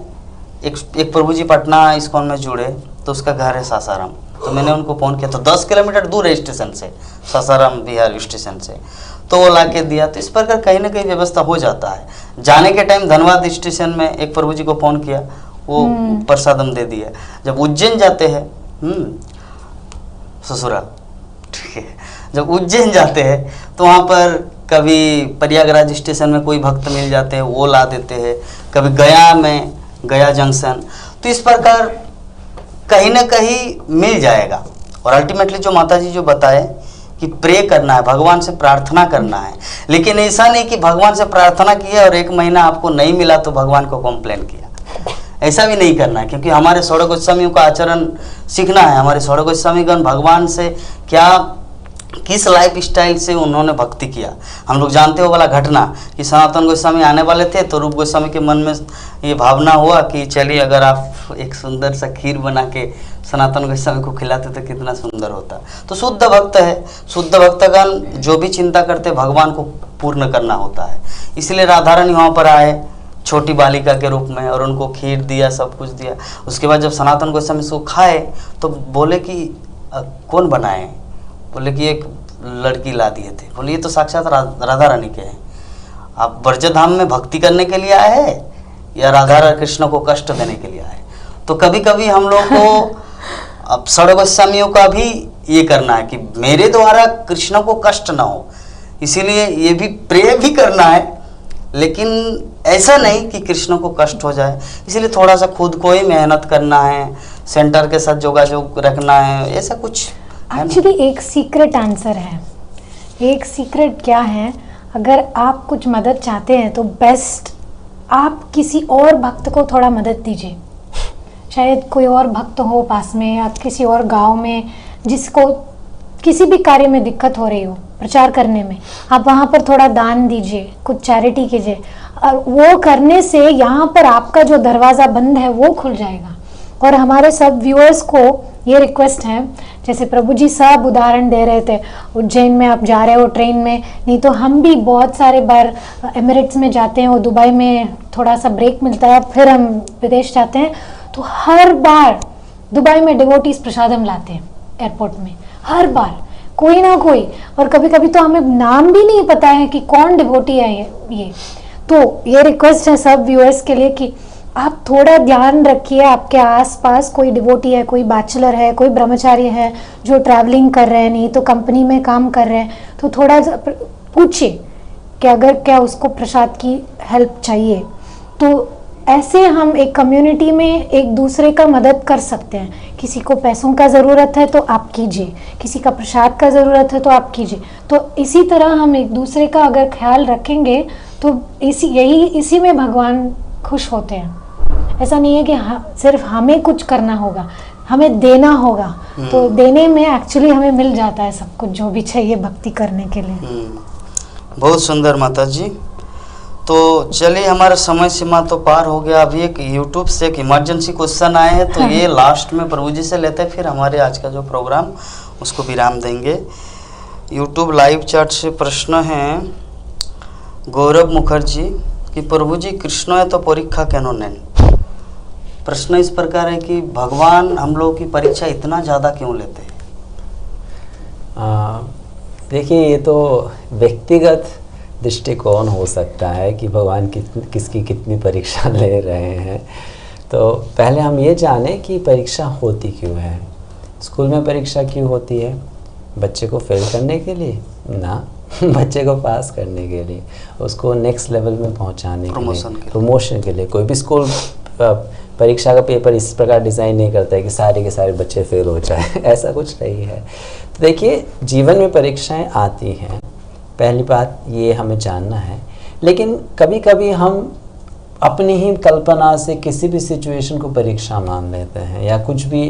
एक प्रभु जी पटना इस्कॉन में जुड़े, तो उसका घर है सासाराम, तो मैंने उनको फ़ोन किया, तो 10 किलोमीटर दूर है स्टेशन से, सासाराम बिहार स्टेशन से, तो वो ला के दिया। तो इस प्रकार कहीं ना कहीं व्यवस्था हो जाता है। जाने के टाइम धनबाद स्टेशन में एक प्रभु जी को फ़ोन किया, वो प्रसादम दे दिया। जब उज्जैन जाते हैं, ससुराल, ठीक है, जब उज्जैन जाते हैं तो वहाँ पर कभी प्रयागराज स्टेशन में कोई भक्त मिल जाते हैं, वो ला देते हैं, कभी गया में, गया जंक्शन, तो इस प्रकार कहीं ना कहीं मिल जाएगा। और अल्टीमेटली जो माता जी जो बताए कि प्रे करना है, भगवान से प्रार्थना करना है, लेकिन ऐसा नहीं कि भगवान से प्रार्थना किया और 1 महीना आपको नहीं मिला तो भगवान को कंप्लेन किया, ऐसा भी नहीं करना है। क्योंकि हमारे षोडश गोस्वामियों का आचरण सीखना है। हमारे षोडश गोस्वामीगण भगवान से क्या, किस लाइफ स्टाइल से उन्होंने भक्ति किया। हम लोग जानते हो वाला घटना कि सनातन गोस्वामी आने वाले थे, तो रूप गोस्वामी के मन में ये भावना हुआ कि चलिए अगर आप एक सुंदर सा खीर बना के सनातन गोस्वामी को खिलाते तो कितना सुंदर होता। तो शुद्ध भक्त है, शुद्ध भक्तगण जो भी चिंता करते भगवान को पूर्ण करना होता है। इसलिए राधा रानी वहाँ पर आए छोटी बालिका के रूप में, और उनको खीर दिया, सब कुछ दिया। उसके बाद जब सनातन गोस्वामी उसको खाए तो बोले कि कौन बनाए, बोले कि एक लड़की ला दिए थे। बोले ये तो साक्षात राधा रानी के हैं, आप ब्रजधाम में भक्ति करने के लिए आए हैं या राधा कृष्ण को कष्ट देने के लिए आए। तो कभी कभी हम लोग को अब षोडश गोस्वामियों का भी ये करना है कि मेरे द्वारा कृष्ण को कष्ट ना हो, इसीलिए ये भी प्रे भी करना है, लेकिन ऐसा नहीं कि कृष्ण को कष्ट हो जाए। इसलिए थोड़ा सा खुद को ही मेहनत करना है, सेंटर के साथ जोगाजोग रखना है, ऐसा कुछ। एक्चुअली एक सीक्रेट आंसर है। एक सीक्रेट क्या है, अगर आप कुछ मदद चाहते हैं तो बेस्ट आप किसी और भक्त को थोड़ा मदद दीजिए। शायद कोई और भक्त हो पास में या किसी और गांव में जिसको किसी भी कार्य में दिक्कत हो रही हो प्रचार करने में, आप वहाँ पर थोड़ा दान दीजिए, कुछ चैरिटी कीजिए, और वो करने से यहाँ पर आपका जो दरवाज़ा बंद है वो खुल जाएगा। और हमारे सब व्यूअर्स को ये रिक्वेस्ट है, जैसे प्रभु जी सब उदाहरण दे रहे थे, उज्जैन में आप जा रहे हो ट्रेन में, नहीं तो हम भी बहुत सारे बार एमिरेट्स में जाते हैं, वो दुबई में थोड़ा सा ब्रेक मिलता है, फिर हम विदेश जाते हैं, तो हर बार दुबई में डिवोटीज प्रसादम लाते हैं एयरपोर्ट में, हर बार कोई ना कोई। और कभी कभी तो हमें नाम भी नहीं पता है कि कौन डिवोटी है ये। तो ये रिक्वेस्ट है सब व्यूअर्स के लिए कि आप थोड़ा ध्यान रखिए, आपके आसपास कोई डिवोटी है, कोई बैचलर है, कोई ब्रह्मचारी है जो ट्रैवलिंग कर रहे हैं, नहीं तो कंपनी में काम कर रहे हैं, तो थोड़ा पूछिए कि अगर क्या उसको प्रसाद की हेल्प चाहिए। तो ऐसे हम एक कम्युनिटी में एक दूसरे का मदद कर सकते हैं। किसी को पैसों का ज़रूरत है तो आप कीजिए, किसी का प्रसाद का ज़रूरत है तो आप कीजिए। तो इसी तरह हम एक दूसरे का अगर ख्याल रखेंगे तो इसी में भगवान खुश होते हैं। ऐसा नहीं है कि सिर्फ हमें कुछ करना होगा, हमें देना होगा। तो देने में एक्चुअली हमें मिल जाता है सब कुछ जो भी चाहिए भक्ति करने के लिए। बहुत सुंदर माता जी। तो चलिए, हमारा समय सीमा तो पार हो गया। अभी एक यूट्यूब से एक इमरजेंसी क्वेश्चन आए हैं, तो ये लास्ट में प्रभु जी से लेते हैं, फिर हमारे आज का जो प्रोग्राम उसको विराम देंगे। यूट्यूब लाइव चैट से प्रश्न है गौरव मुखर्जी कि प्रभु जी कृष्ण है तो परीक्षा क्यों नहीं। प्रश्न इस प्रकार है कि भगवान हम लोगों की परीक्षा इतना ज़्यादा क्यों लेते हैं? देखिए, ये तो व्यक्तिगत दृष्टिकोण हो सकता है कि भगवान किसकी कितनी परीक्षा ले रहे हैं। तो पहले हम ये जानें कि परीक्षा होती क्यों है। स्कूल में परीक्षा क्यों होती है? बच्चे को फेल करने के लिए ना, बच्चे को पास करने के लिए, उसको नेक्स्ट लेवल में पहुंचाने के लिए, प्रमोशन के लिए। कोई भी स्कूल परीक्षा का पेपर इस प्रकार डिज़ाइन नहीं करता है कि सारे के सारे बच्चे फेल हो जाए ऐसा कुछ नहीं है। तो देखिए, जीवन में परीक्षाएं आती हैं, पहली बात ये हमें जानना है। लेकिन कभी कभी हम अपनी ही कल्पना से किसी भी सिचुएशन को परीक्षा मान लेते हैं या कुछ भी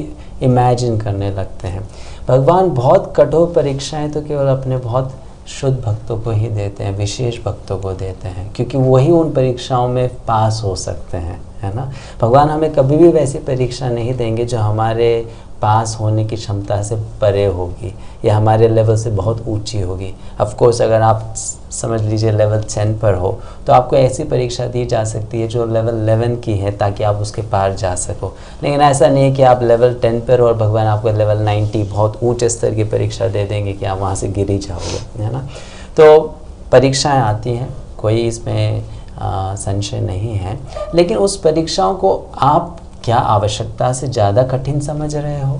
इमेजिन करने लगते हैं। भगवान बहुत कठोर परीक्षाएं तो केवल अपने बहुत शुद्ध भक्तों को ही देते हैं, विशेष भक्तों को देते हैं, क्योंकि वही उन परीक्षाओं में पास हो सकते हैं, है ना। भगवान हमें कभी भी वैसी परीक्षा नहीं देंगे जो हमारे पास होने की क्षमता से परे होगी या हमारे लेवल से बहुत ऊंची होगी। ऑफ कोर्स अगर आप समझ लीजिए लेवल 10 पर हो तो आपको ऐसी परीक्षा दी जा सकती है जो लेवल 11 की है ताकि आप उसके पार जा सको। लेकिन ऐसा नहीं है कि आप लेवल 10 पर हो और भगवान आपको लेवल 90 बहुत ऊंचे स्तर की परीक्षा दे देंगे कि आप वहाँ से गिर ही जाओगे, है ना। तो परीक्षाएँ आती हैं, कोई इसमें संशय नहीं है। लेकिन उस परीक्षाओं को आप क्या आवश्यकता से ज़्यादा कठिन समझ रहे हो?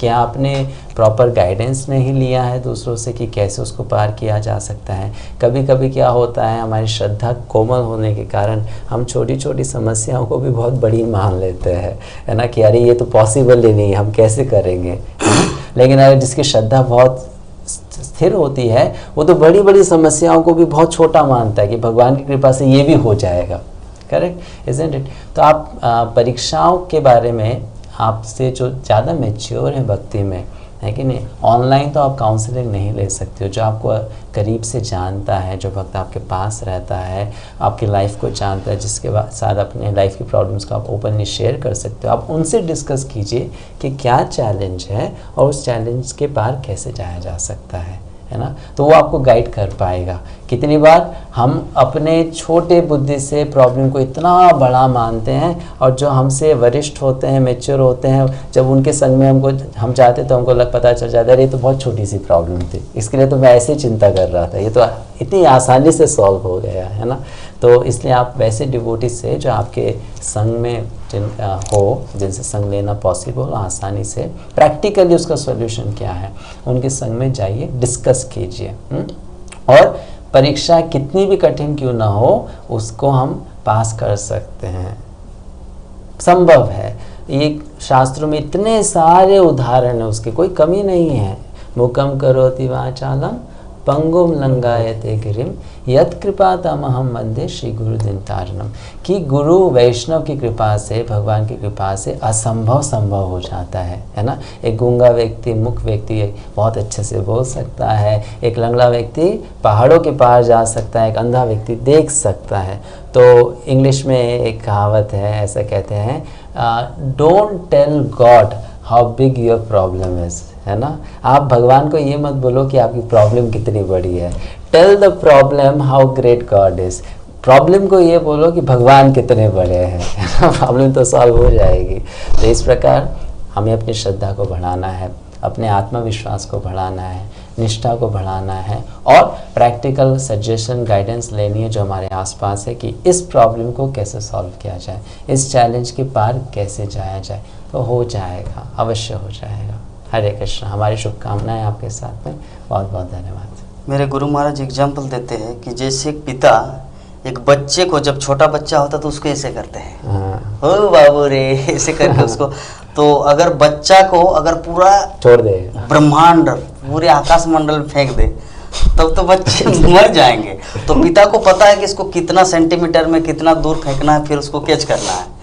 क्या आपने प्रॉपर गाइडेंस नहीं लिया है दूसरों से कि कैसे उसको पार किया जा सकता है? कभी कभी क्या होता है, हमारी श्रद्धा कोमल होने के कारण हम छोटी छोटी समस्याओं को भी बहुत बड़ी मान लेते हैं, है ना, कि अरे ये तो पॉसिबल ही नहीं, हम कैसे करेंगे। लेकिन अगर जिसकी श्रद्धा बहुत स्थिर होती है वो तो बड़ी बड़ी समस्याओं को भी बहुत छोटा मानता है कि भगवान की कृपा से ये भी हो जाएगा। Correct, isn't it? तो आप परीक्षाओं के बारे में आपसे जो ज़्यादा मैच्योर है भक्ति में, है कि नहीं, ऑनलाइन तो आप काउंसलिंग नहीं ले सकते हो। जो आपको करीब से जानता है, जो भक्त आपके पास रहता है, आपकी लाइफ को जानता है, जिसके साथ अपने लाइफ की प्रॉब्लम्स को आप ओपनली शेयर कर सकते हो, आप उनसे डिस्कस कीजिए कि क्या चैलेंज है और उस चैलेंज के पार कैसे जाया जा सकता है ना। तो वो आपको गाइड कर पाएगा। कितनी बार हम अपने छोटे बुद्धि से प्रॉब्लम को इतना बड़ा मानते हैं और जो हमसे वरिष्ठ होते हैं, मैच्योर होते हैं, जब उनके संग में हम जाते तो हमको पता चल जाता है ये तो बहुत छोटी सी प्रॉब्लम थी, इसके लिए तो मैं ऐसे ही चिंता कर रहा था, ये तो इतनी आसानी से सॉल्व हो गया, है ना। तो इसलिए आप वैसे डिवोटी से जो आपके संग में जिनसे संग लेना पॉसिबल हो, आसानी से प्रैक्टिकली उसका सॉल्यूशन क्या है उनके संग में जाइए, डिस्कस कीजिए। और परीक्षा कितनी भी कठिन क्यों ना हो उसको हम पास कर सकते हैं, संभव है। ये शास्त्रों में इतने सारे उदाहरण है, उसकी कोई कमी नहीं है। मुकम करोति वाचालम पंगुम लंगायते गिरिम यत् कृपा तमहम वंदे श्री गुरु दिनतारणम, कि गुरु वैष्णव की कृपा से, भगवान की कृपा से असंभव संभव हो जाता है ना। एक गूंगा व्यक्ति, मूक व्यक्ति बहुत अच्छे से बोल सकता है, एक लंगड़ा व्यक्ति पहाड़ों के पार जा सकता है, एक अंधा व्यक्ति देख सकता है। तो इंग्लिश में एक कहावत है, ऐसा कहते हैं, don't tell God how big your problem is, है ना। आप भगवान को ये मत बोलो कि आपकी प्रॉब्लम कितनी बड़ी है, tell the problem how great God is. Problem को ये बोलो कि भगवान कितने बड़े हैं, प्रॉब्लम तो सॉल्व हो जाएगी। तो इस प्रकार हमें अपनी श्रद्धा को बढ़ाना है, अपने आत्मविश्वास को बढ़ाना है, निष्ठा को बढ़ाना है और प्रैक्टिकल सजेशन गाइडेंस लेनी है जो हमारे आसपास है कि इस प्रॉब्लम को कैसे सॉल्व किया जाए, इस चैलेंज के पार कैसे जाया जाए। तो हो जाएगा, अवश्य हो जाएगा। हरे कृष्ण। हमारी शुभकामनाएं आपके साथ में। बहुत बहुत धन्यवाद। मेरे गुरु महाराज एग्जाम्पल देते हैं कि जैसे एक पिता एक बच्चे को, जब छोटा बच्चा होता तो उसको ऐसे करते हैं, ओ बाबू रे, ऐसे करके उसको। तो अगर बच्चा को अगर पूरा छोड़ दे, ब्रह्मांड पूरे आकाश मंडल फेंक दे तब तो बच्चे मर जाएंगे। तो पिता को पता है कि इसको कितना सेंटीमीटर में कितना दूर फेंकना है, फिर उसको कैच करना है।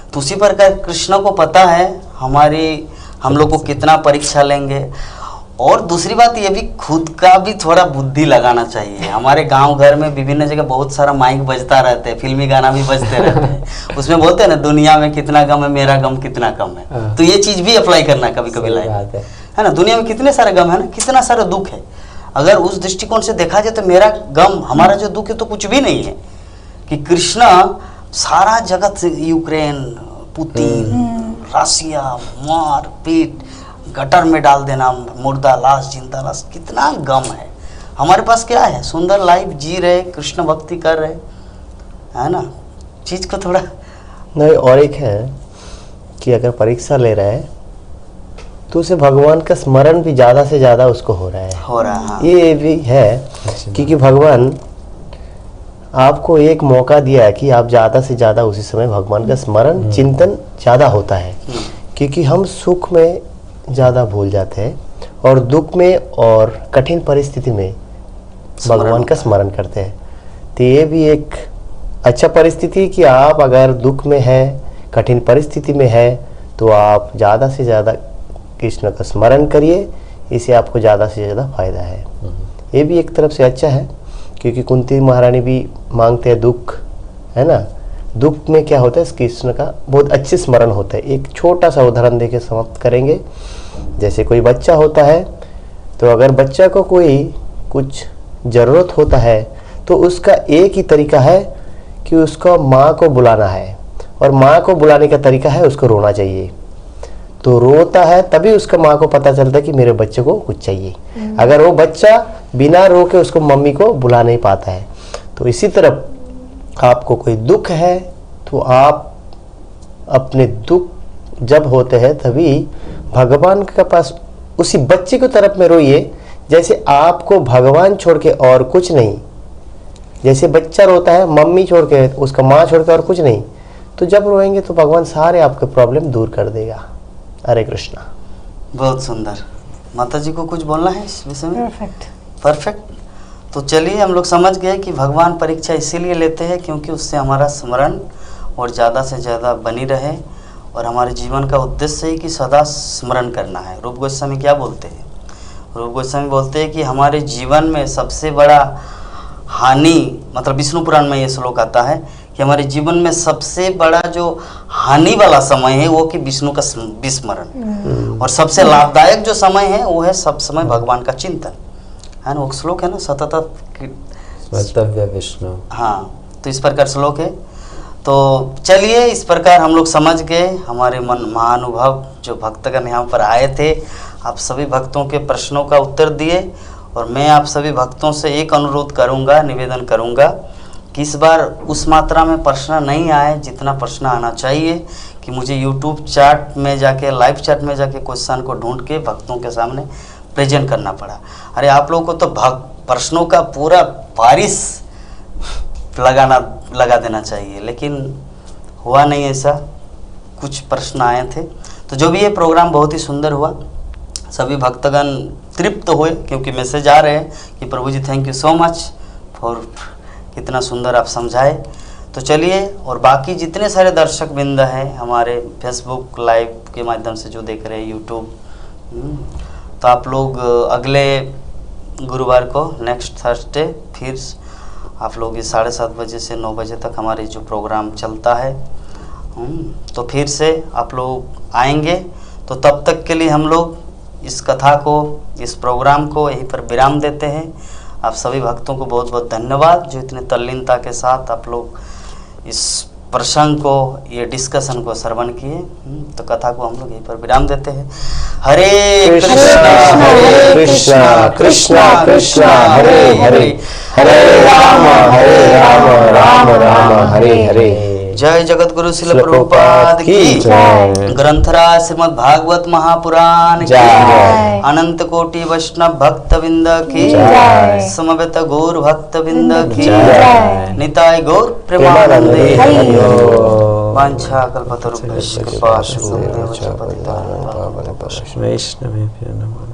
तो उसी प्रकार कृष्ण को पता है हम लोग को कितना परीक्षा लेंगे। और दूसरी बात ये भी, खुद का भी थोड़ा बुद्धि लगाना चाहिए। हमारे गांव घर में विभिन्न जगह बहुत सारा माइक बजता रहता है, फिल्मी गाना भी बजते रहते हैं। उसमें बोलते हैं ना, दुनिया में कितना गम है, मेरा गम कितना कम है। तो ये चीज भी अप्लाई करना है कभी कभी लाइफ, है ना। दुनिया में कितने सारे गम है ना, कितना सारा दुख है। अगर उस दृष्टिकोण से देखा जाए तो मेरा गम, हमारा जो दुख है तो कुछ भी नहीं है। कि कृष्ण सारा जगत, यूक्रेन, पुतिन, रसिया, मार पीट, गटर में डाल देना, मुर्दा लाश, जिंदा लाश, कितना गम है। हमारे पास क्या है, सुंदर लाइफ जी रहे, कृष्ण भक्ति कर रहे, है ना। चीज को थोड़ा नहीं। और एक है कि अगर परीक्षा ले रहा है तो उसे भगवान का स्मरण भी ज़्यादा से ज़्यादा उसको हो रहा है। हाँ। ये भी है क्योंकि भगवान आपको एक मौका दिया है कि आप ज़्यादा से ज़्यादा उसी समय भगवान का स्मरण, चिंतन ज़्यादा होता है। क्योंकि हम सुख में ज़्यादा भूल जाते हैं और दुख में और कठिन परिस्थिति में भगवान का स्मरण करते हैं। तो ये भी एक अच्छा परिस्थिति कि आप अगर दुख में है, कठिन परिस्थिति में है, तो आप ज़्यादा से ज़्यादा कृष्ण का स्मरण करिए, इससे आपको ज़्यादा से ज़्यादा फायदा है। ये भी एक तरफ से अच्छा है, क्योंकि कुंती महारानी भी मांगते हैं दुख, है ना। दुख में क्या होता है, कृष्ण का बहुत अच्छे स्मरण होता है। एक छोटा सा उदाहरण देके समाप्त करेंगे। जैसे कोई बच्चा होता है, तो अगर बच्चा को कोई कुछ ज़रूरत होता है, तो उसका एक ही तरीका है कि उसको माँ को बुलाना है, और माँ को बुलाने का तरीका है उसको रोना चाहिए। तो रोता है तभी उसका माँ को पता चलता है कि मेरे बच्चे को कुछ चाहिए। अगर वो बच्चा बिना रो के उसको मम्मी को बुला नहीं पाता है। तो इसी तरह आपको कोई दुख है, तो आप अपने दुख जब होते हैं तभी भगवान के पास उसी बच्चे की तरफ में रोइए, जैसे आपको भगवान छोड़ के और कुछ नहीं। जैसे बच्चा रोता है मम्मी छोड़ के, उसका माँ छोड़ के और कुछ नहीं, तो जब रोएंगे तो भगवान सारे आपके प्रॉब्लम दूर कर देगा। हरे कृष्णा। बहुत सुंदर। माता जी को कुछ बोलना है इस विषय में? परफेक्ट। तो चलिए, हम लोग समझ गए कि भगवान परीक्षा इसीलिए लेते हैं क्योंकि उससे हमारा स्मरण और ज़्यादा से ज़्यादा बनी रहे, और हमारे जीवन का उद्देश्य है कि सदा स्मरण करना है। रूप गोस्वामी क्या बोलते हैं? रूप गोस्वामी बोलते हैं कि हमारे जीवन में सबसे बड़ा हानि, मतलब विष्णु पुराण में ये श्लोक आता है कि हमारे जीवन में सबसे बड़ा जो हानि वाला समय है वो कि विष्णु का विस्मरण, और सबसे लाभदायक जो समय है वो है सब समय भगवान का चिंतन, है ना। वो श्लोक है ना, सतत स्मर्तव्य विष्णु। हाँ, तो इस प्रकार श्लोक है। तो चलिए, इस प्रकार हम लोग समझ गए। हमारे मन महानुभव जो भक्तगण यहाँ पर आए थे, आप सभी भक्तों के प्रश्नों का उत्तर दिए, और मैं आप सभी भक्तों से एक अनुरोध करूँगा, निवेदन करूँगा कि इस बार उस मात्रा में प्रश्न नहीं आए जितना प्रश्न आना चाहिए, कि मुझे यूट्यूब चैट में जाके, लाइव चैट में जाके क्वेश्चन को ढूंढ के भक्तों के सामने प्रेजेंट करना पड़ा। अरे आप लोगों को तो प्रश्नों का पूरा बारिश लगा देना चाहिए, लेकिन हुआ नहीं ऐसा। कुछ प्रश्न आए थे। तो जो भी ये प्रोग्राम बहुत ही सुंदर हुआ, सभी भक्तगण तृप्त हुए, क्योंकि मैसेज आ रहे हैं कि Prabhu ji thank you so much for, कितना सुंदर आप समझाए। तो चलिए, और बाकी जितने सारे दर्शक बिंद हैं हमारे फेसबुक लाइव के माध्यम से जो देख रहे हैं, यूट्यूब, तो आप लोग अगले गुरुवार को, नेक्स्ट थर्सडे, फिर आप लोग ये 7:30 बजे से 9 बजे तक हमारे जो प्रोग्राम चलता है, तो फिर से आप लोग आएंगे। तो तब तक के लिए हम लोग इस कथा को, इस प्रोग्राम को यहीं पर विराम देते हैं। आप सभी भक्तों को बहुत बहुत धन्यवाद जो इतने तल्लीनता के साथ आप लोग इस प्रसंग को, ये डिस्कशन को श्रवण किए। तो कथा को हम लोग यहीं पर विराम देते हैं। हरे कृष्णा हरे कृष्णा कृष्णा कृष्णा हरे हरे, हरे राम राम राम हरे हरे। जय जगत गुरु श्रील प्रभुपाद की जय। ग्रंथराज श्रीमद् भागवत महापुराण की जय। अनंत कोटि वैष्णव भक्त विंद की जय। समवेत गौर भक्त विंद की जय। निताय गौर प्रेमानंदे। वांछा कल्पतरुभ्यश्च कृपा सिंधुभ्यो च पतितानां पावनेभ्यो। वैष्णवेभ्यो नमः।